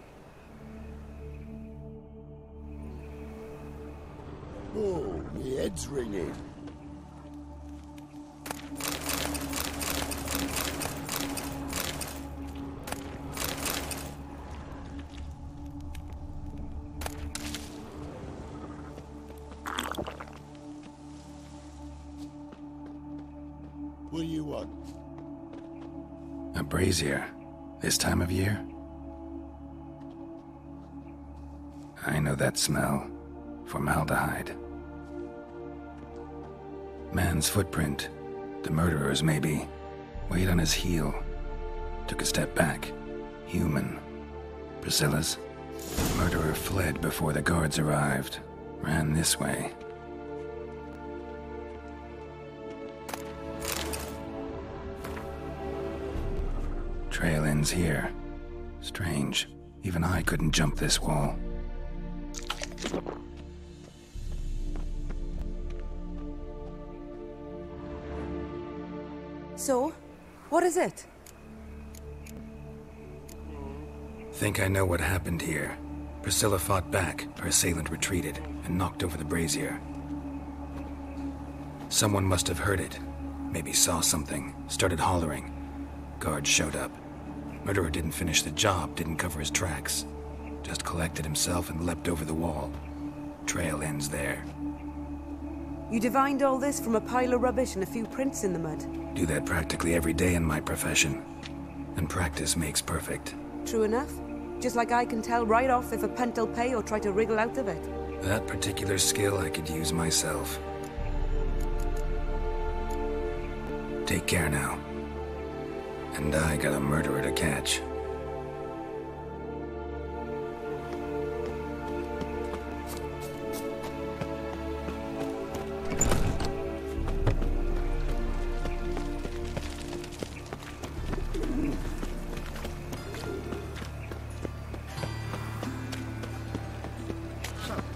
Oh, my head's ringing. What do you want? A brazier. This time of year? I know that smell. Formaldehyde. Man's footprint. The murderer's, maybe. Weight on his heel. Took a step back. Human. Priscilla's? Murderer fled before the guards arrived. Ran this way. Trail ends here. Strange. Even I couldn't jump this wall. So, what is it? Think I know what happened here. Priscilla fought back, her assailant retreated, and knocked over the brazier. Someone must have heard it. Maybe saw something, started hollering. Guards showed up. Murderer didn't finish the job, didn't cover his tracks. Just collected himself and leapt over the wall. Trail ends there. You divined all this from a pile of rubbish and a few prints in the mud. Do that practically every day in my profession. And practice makes perfect. True enough. Just like I can tell right off if a punt'll pay or try to wriggle out of it. That particular skill I could use myself. Take care now. And I got a murderer to catch.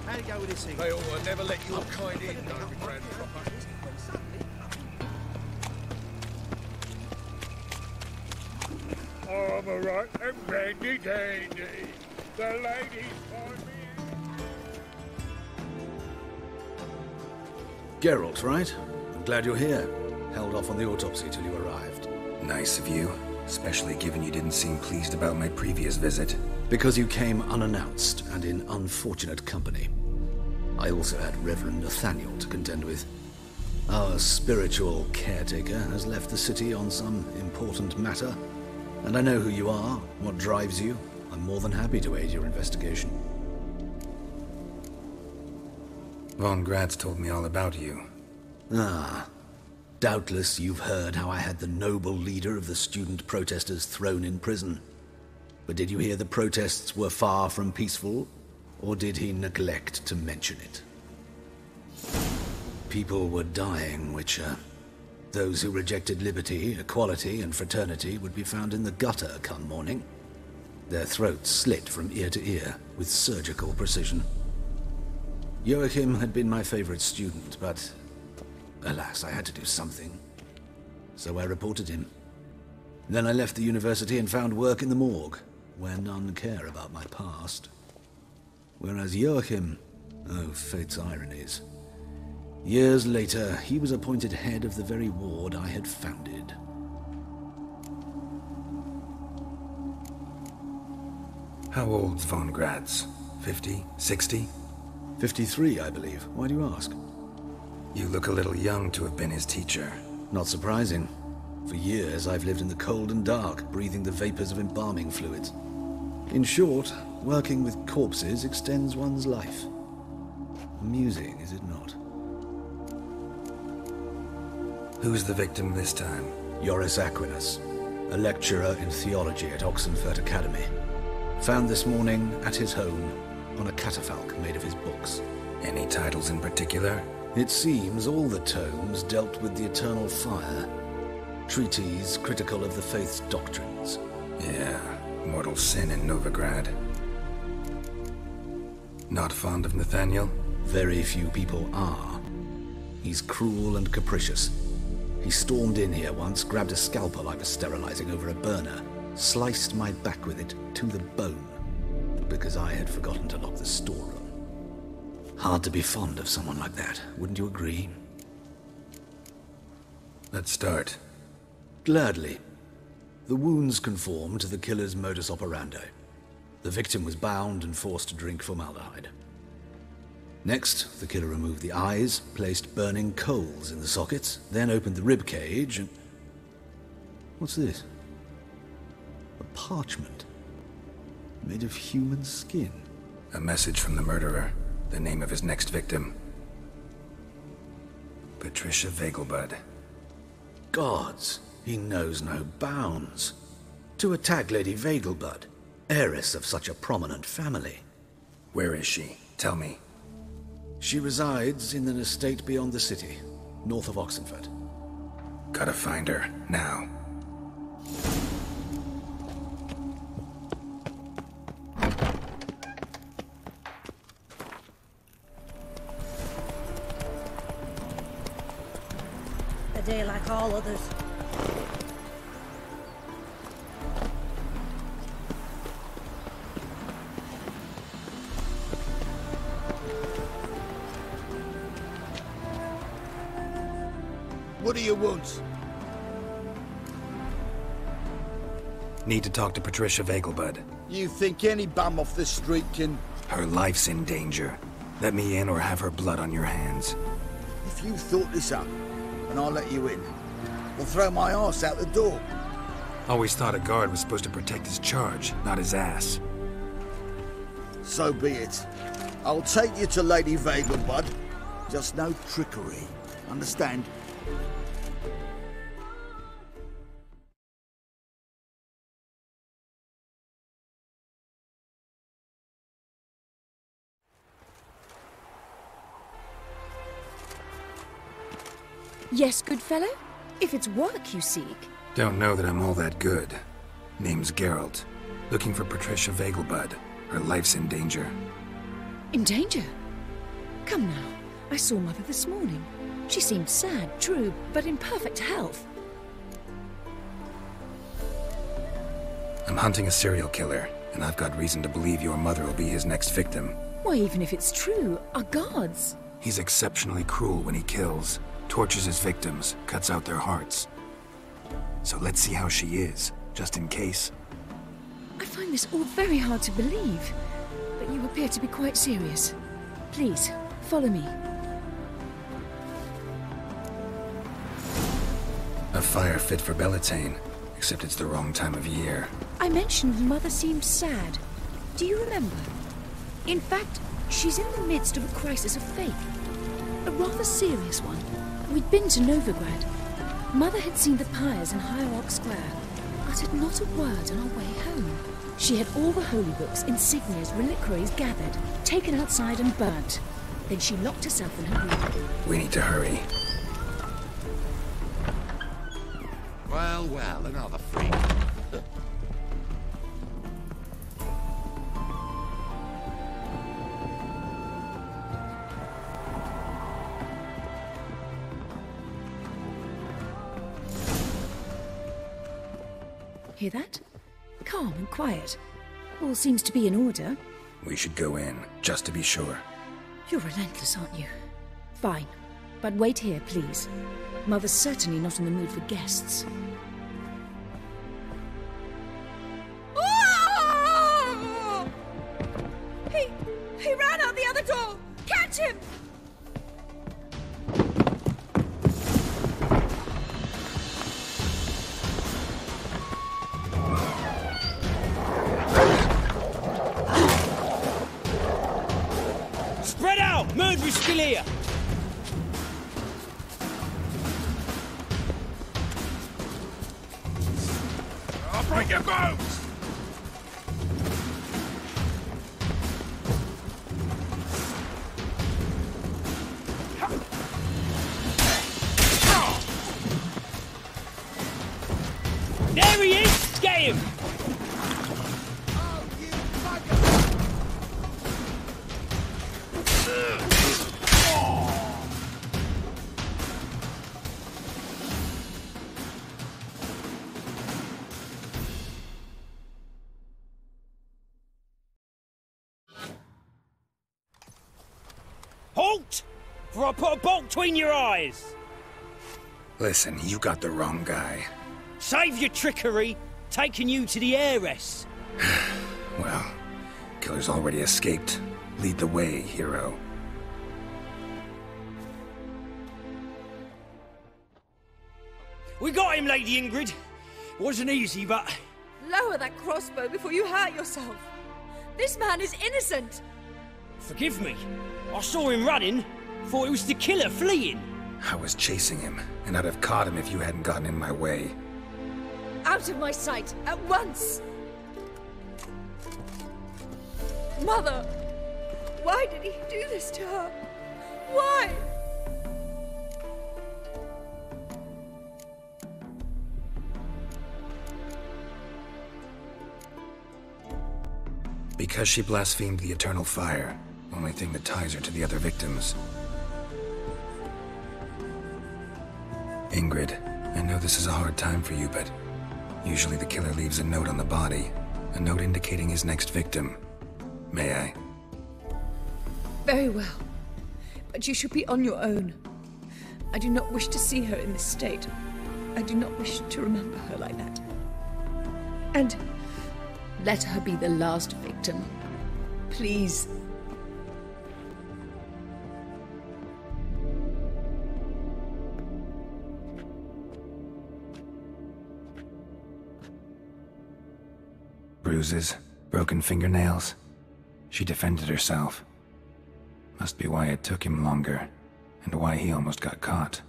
How do you go with this thing? They ought to never let your kind in, though, Grand Proper. I'm alright and randy dandy. The ladies find me. Geralt, right? I'm glad you're here. Held off on the autopsy till you arrived. Nice of you, especially given you didn't seem pleased about my previous visit. Because you came unannounced and in unfortunate company. I also had Reverend Nathaniel to contend with. Our spiritual caretaker has left the city on some important matter. And I know who you are, what drives you. I'm more than happy to aid your investigation. Von Gratz told me all about you. Ah. Doubtless you've heard how I had the noble leader of the student protesters thrown in prison. But did you hear the protests were far from peaceful? Or did he neglect to mention it? People were dying, Witcher. Those who rejected liberty, equality, and fraternity would be found in the gutter come morning. Their throats slit from ear to ear with surgical precision. Joachim had been my favorite student, but alas, I had to do something. So I reported him. Then I left the university and found work in the morgue, where none care about my past. Whereas Joachim, oh, fate's ironies. Years later, he was appointed head of the very ward I had founded. How old's Von Gratz? 50? 60? 53, I believe. Why do you ask? You look a little young to have been his teacher. Not surprising. For years, I've lived in the cold and dark, breathing the vapors of embalming fluids. In short, working with corpses extends one's life. Amusing, is it not? Who's the victim this time? Joris Aquinas, a lecturer in theology at Oxenfurt Academy. Found this morning at his home on a catafalque made of his books. Any titles in particular? It seems all the tomes dealt with the eternal fire. Treatises critical of the faith's doctrines. Yeah, Mortal sin in Novigrad. Not fond of Nathaniel? Very few people are. He's cruel and capricious. He stormed in here once, grabbed a scalpel I was sterilizing over a burner, sliced my back with it to the bone, because I had forgotten to lock the storeroom. Hard to be fond of someone like that, wouldn't you agree? Let's start. Gladly. The wounds conform to the killer's modus operandi. The victim was bound and forced to drink formaldehyde. Next, the killer removed the eyes, placed burning coals in the sockets, then opened the rib cage and... What's this? A parchment. Made of human skin. A message from the murderer. The name of his next victim. Patricia Vegelbud. Gods, he knows no bounds. To attack Lady Vegelbud, heiress of such a prominent family. Where is she? Tell me. She resides in an estate beyond the city, north of Oxenford. Gotta find her, now. A day like all others. What do you want? Need to talk to Patricia Vegelbud. You think any bum off the street can... Her life's in danger. Let me in or have her blood on your hands. If you thought this up, and I'll let you in, I'll throw my ass out the door. Always thought a guard was supposed to protect his charge, not his ass. So be it. I'll take you to Lady Vegelbud. Just no trickery. Understand? Yes, good fellow? If it's work you seek. Don't know that I'm all that good. Name's Geralt. Looking for Patricia Vegelbud. Her life's in danger. In danger? Come now. I saw Mother this morning. She seemed sad, true, but in perfect health. I'm hunting a serial killer, and I've got reason to believe your mother will be his next victim. Why, even if it's true, our gods. He's exceptionally cruel when he kills. Tortures his victims, cuts out their hearts. So let's see how she is, just in case. I find this all very hard to believe, but you appear to be quite serious. Please, follow me. A fire fit for Bellatane, except it's the wrong time of year. I mentioned Mother seemed sad. Do you remember? In fact, she's in the midst of a crisis of faith. A rather serious one. We'd been to Novigrad. Mother had seen the pyres in Hierarch Square, uttered not a word on our way home. She had all the holy books, insignias, reliquaries gathered, taken outside and burnt. Then she locked herself in her room. We need to hurry. Well, well, another freak. Hear that? Calm and quiet. All seems to be in order. We should go in, just to be sure. You're relentless, aren't you? Fine. But wait here, please. Mother's certainly not in the mood for guests. Oh! He ran out the other door! Catch him! Spread out! Murder's still here! I'll break your bones! There he is! Get him! Halt! For I put a bolt between your eyes! Listen, you got the wrong guy. Save your trickery, taking you to the heiress. Well, killer's already escaped. Lead the way, hero. We got him, Lady Ingrid. Wasn't easy, but... Lower that crossbow before you hurt yourself. This man is innocent. Forgive me. I saw him running. Thought it was the killer fleeing. I was chasing him, and I'd have caught him if you hadn't gotten in my way. Out of my sight, at once! Mother! Why did he do this to her? Why? Because she blasphemed the eternal fire. Only thing that ties her to the other victims. Ingrid, I know this is a hard time for you, but usually the killer leaves a note on the body. A note indicating his next victim. May I? Very well. But you should be on your own. I do not wish to see her in this state. I do not wish to remember her like that. And let her be the last victim. Please. Bruises, broken fingernails. She defended herself. Must be why it took him longer, and why he almost got caught.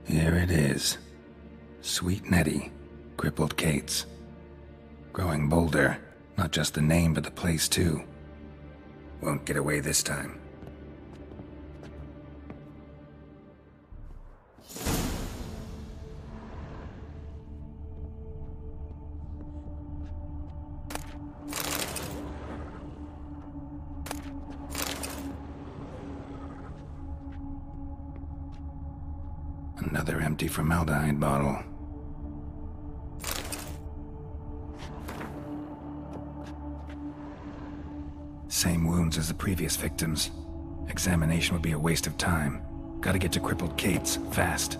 Here it is. Sweet Nettie, crippled Kate's. Growing bolder, not just the name but the place too. Won't get away this time. Another empty formaldehyde bottle. Same wounds as the previous victims. Examination would be a waste of time. Gotta get to crippled Kate's, fast.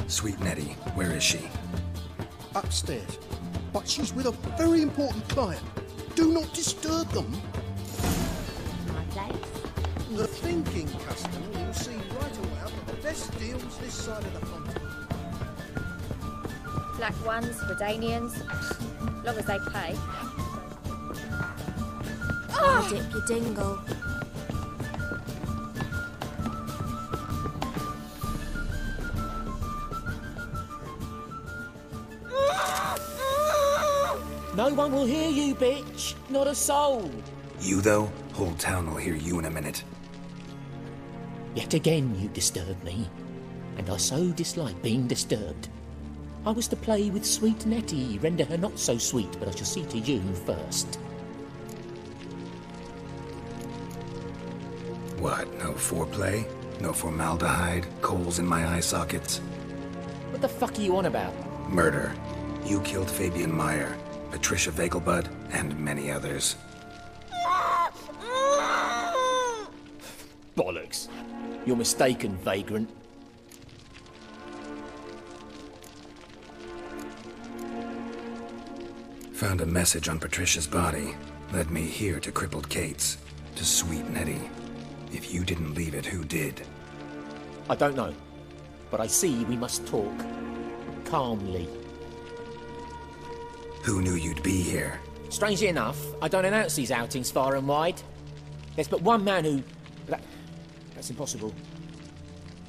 Sweet Nettie, where is she? Upstairs. But she's with a very important client. Do not disturb them. My place? The thinking customer will see right away that the best deals this side of the front. Black ones, Redanians, long as they pay. Oh! Dip your dingle. No one will hear you, bitch. Not a soul. You, though? Whole town will hear you in a minute. Yet again you disturb me, and I so dislike being disturbed. I was to play with sweet Nettie, render her not so sweet, but I shall see to you first. What, no foreplay? No formaldehyde? Coals in my eye sockets? What the fuck are you on about? Murder. You killed Fabian Meyer, Patricia Vegelbud, and many others. Bollocks. You're mistaken, vagrant. Found a message on Patricia's body. Led me here to crippled Kate's. To sweet Nettie. If you didn't leave it, who did? I don't know. But I see we must talk. Calmly. Who knew you'd be here? Strangely enough, I don't announce these outings far and wide. There's but one man who... That's impossible.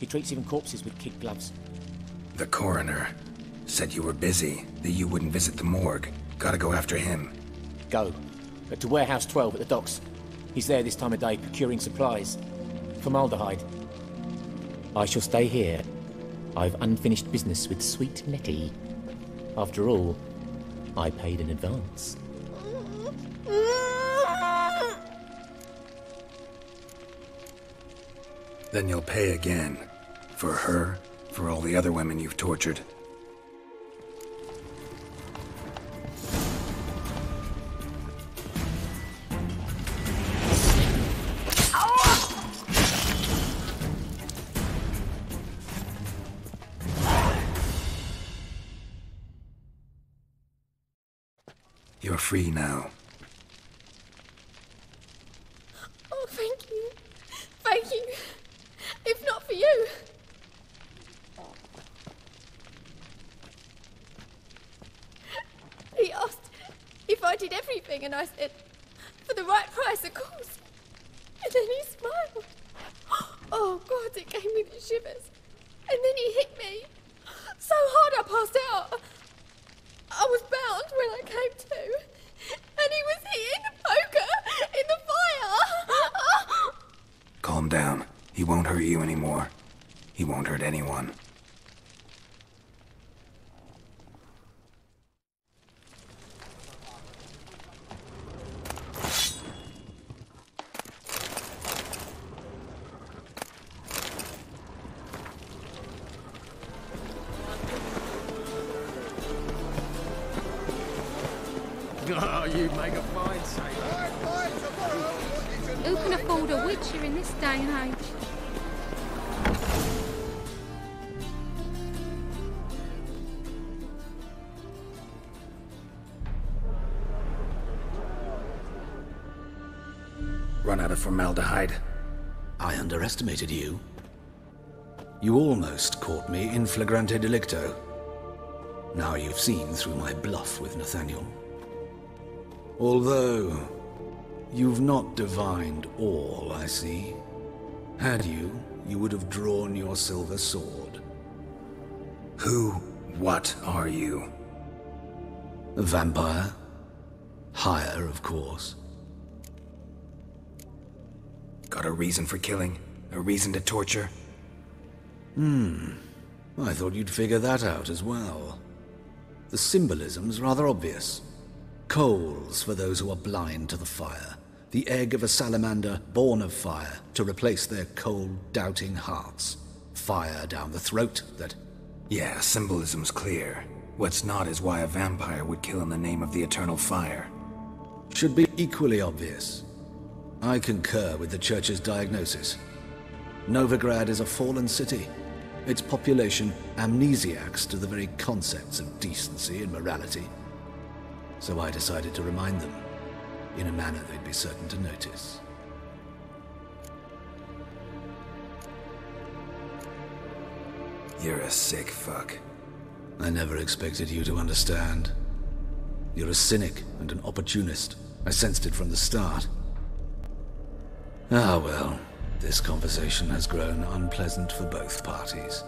He treats even corpses with kid gloves. The coroner said you were busy, that you wouldn't visit the morgue. Gotta go after him. Go. But to Warehouse 12 at the docks. He's there this time of day procuring supplies. Formaldehyde. I shall stay here. I've unfinished business with sweet Nettie. After all, I paid in advance. Then you'll pay again. For her, for all the other women you've tortured. You're free now. Oh, thank you. Thank you. If not for you... He asked if I did everything, and I said, for the right price, of course. And then he smiled. Oh, God, it gave me the shivers. And then he hit me so hard I passed out. I was bound when I came to, and he was hitting the poker in the fire. Calm down. He won't hurt you anymore. He won't hurt anyone. Oh, you make a fine sailor. Who can afford a witcher in this day and age? Run out of formaldehyde. I underestimated you. You almost caught me in flagrante delicto. Now you've seen through my bluff with Nathaniel. Although, you've not divined all, I see. Had you, you would have drawn your silver sword. What are you? A vampire. Higher, of course. Got a reason for killing? A reason to torture? I thought you'd figure that out as well. The symbolism's rather obvious. Coals for those who are blind to the fire. The egg of a salamander born of fire to replace their cold, doubting hearts. Fire down the throat that... Yeah, symbolism's clear. What's not is why a vampire would kill in the name of the eternal fire. Should be equally obvious. I concur with the Church's diagnosis. Novigrad is a fallen city. Its population amnesiacs to the very concepts of decency and morality. So I decided to remind them, in a manner they'd be certain to notice. You're a sick fuck. I never expected you to understand. You're a cynic and an opportunist. I sensed it from the start. Ah well, this conversation has grown unpleasant for both parties.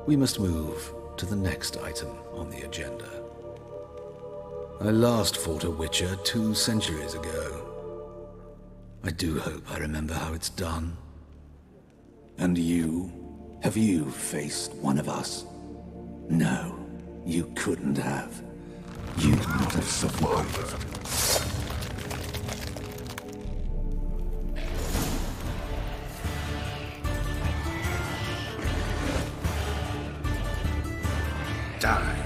We must move to the next item on the agenda. I last fought a Witcher 2 centuries ago. I do hope I remember how it's done. And you? Have you faced one of us? No, you couldn't have. You'd not have survived. Die.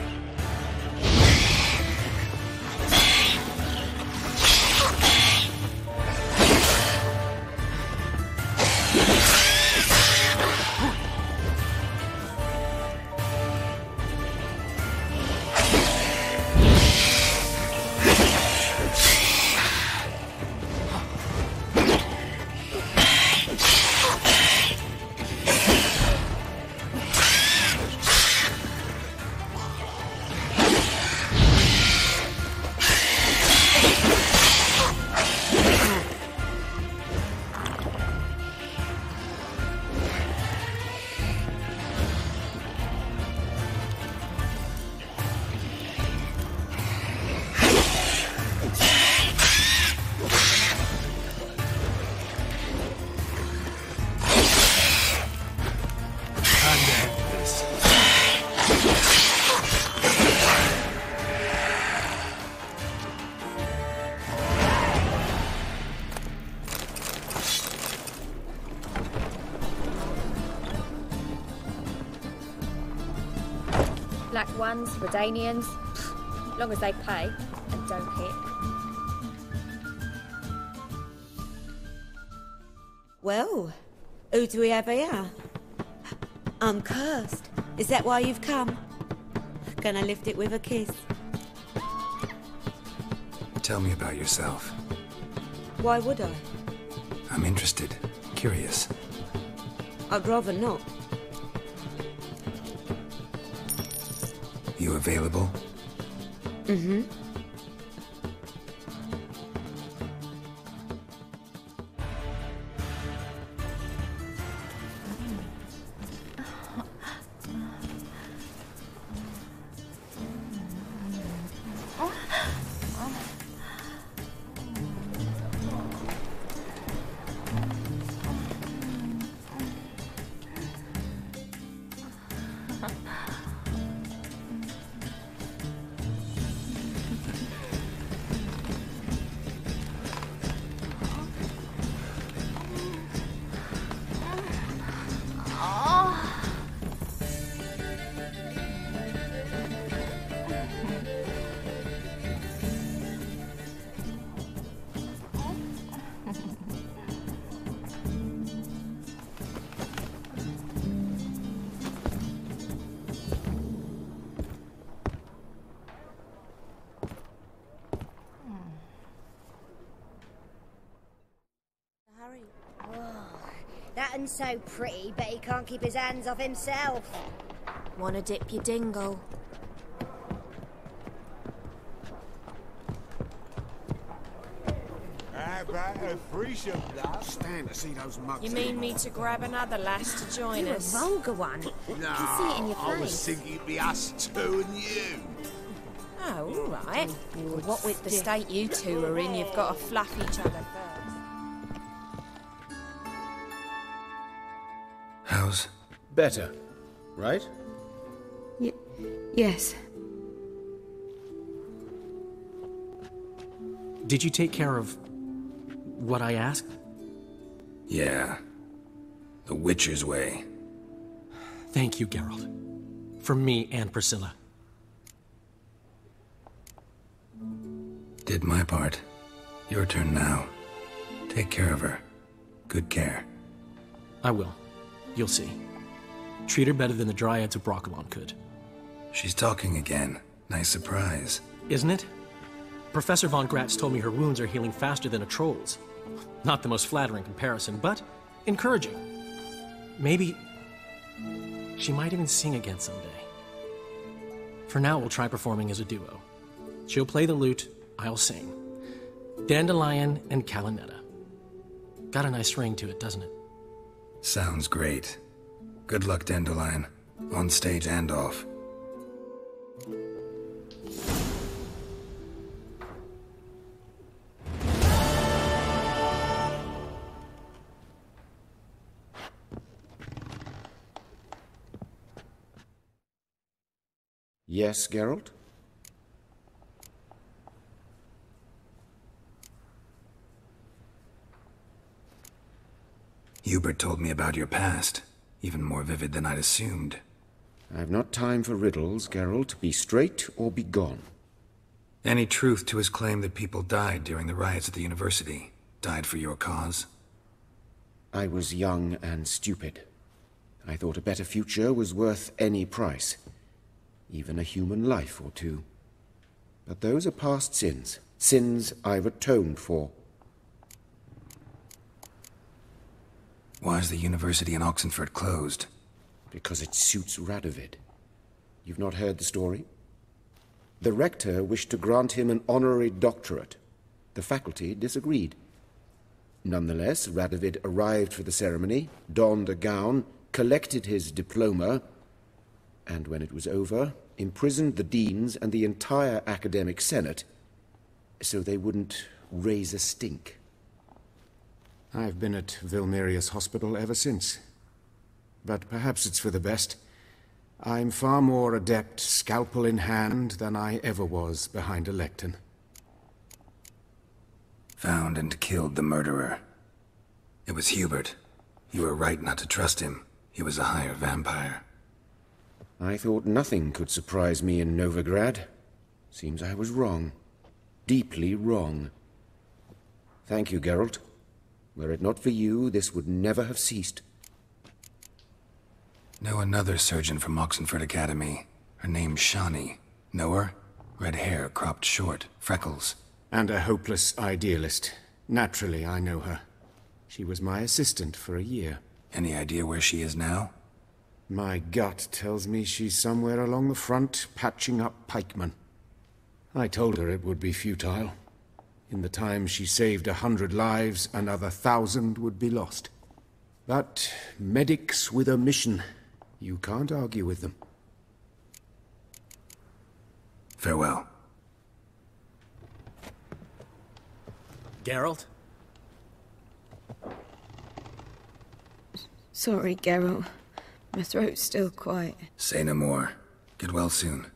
Black ones, Redanians. Long as they pay and don't hit. Well, who do we have here? I'm cursed. Is that why you've come? Gonna lift it with a kiss? Tell me about yourself. Why would I? I'm interested, curious. I'd rather not. You available? Mm-hmm. That un's so pretty, but he can't keep his hands off himself. Wanna dip your dingle? How about a threesome, love? Stand to see those mugs. You mean me to grab another lass to join You're us? a vulgar one. No, I can see it in your I was face. thinking it'd be us two and you. Oh, all right. Well, what with the state you two are in, you've got to fluff each other first. How's... Better, right? Yes. Did you take care of what I asked? Yeah. The Witcher's way. Thank you, Geralt. For me and Priscilla. Did my part. Your turn now. Take care of her. Good care. I will. You'll see. Treat her better than the Dryads of Broccolon could. She's talking again. Nice surprise. Isn't it? Professor von Gratz told me her wounds are healing faster than a troll's. Not the most flattering comparison, but encouraging. Maybe she might even sing again someday. For now, we'll try performing as a duo. She'll play the lute, I'll sing. Dandelion and Calinetta. Got a nice ring to it, doesn't it? Sounds great. Good luck, Dandelion. On stage and off. Yes, Geralt? Hubert told me about your past, even more vivid than I'd assumed. I've not time for riddles, Geralt. Be straight or be gone. Any truth to his claim that people died during the riots at the university? Died for your cause? I was young and stupid. I thought a better future was worth any price. Even a human life or two. But those are past sins. Sins I've atoned for. Why is the university in Oxenford closed? Because it suits Radovid. You've not heard the story? The rector wished to grant him an honorary doctorate. The faculty disagreed. Nonetheless, Radovid arrived for the ceremony, donned a gown, collected his diploma, and when it was over, imprisoned the deans and the entire academic senate so they wouldn't raise a stink. I've been at Vilmerius Hospital ever since. But perhaps it's for the best. I'm far more adept, scalpel in hand, than I ever was behind a lectern. Found and killed the murderer. It was Hubert. You were right not to trust him. He was a higher vampire. I thought nothing could surprise me in Novigrad. Seems I was wrong. Deeply wrong. Thank you, Geralt. Were it not for you, this would never have ceased. Know another surgeon from Oxenford Academy. Her name's Shani. Know her? Red hair, cropped short, freckles. And a hopeless idealist. Naturally, I know her. She was my assistant for a year. Any idea where she is now? My gut tells me she's somewhere along the front, patching up pikemen. I told her it would be futile. In the time she saved 100 lives, another 1,000 would be lost. But medics with a mission. You can't argue with them. Farewell. Geralt? Sorry, Geralt. My throat's still quiet. Say no more. Get well soon.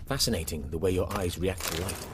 Fascinating, the way your eyes react to light.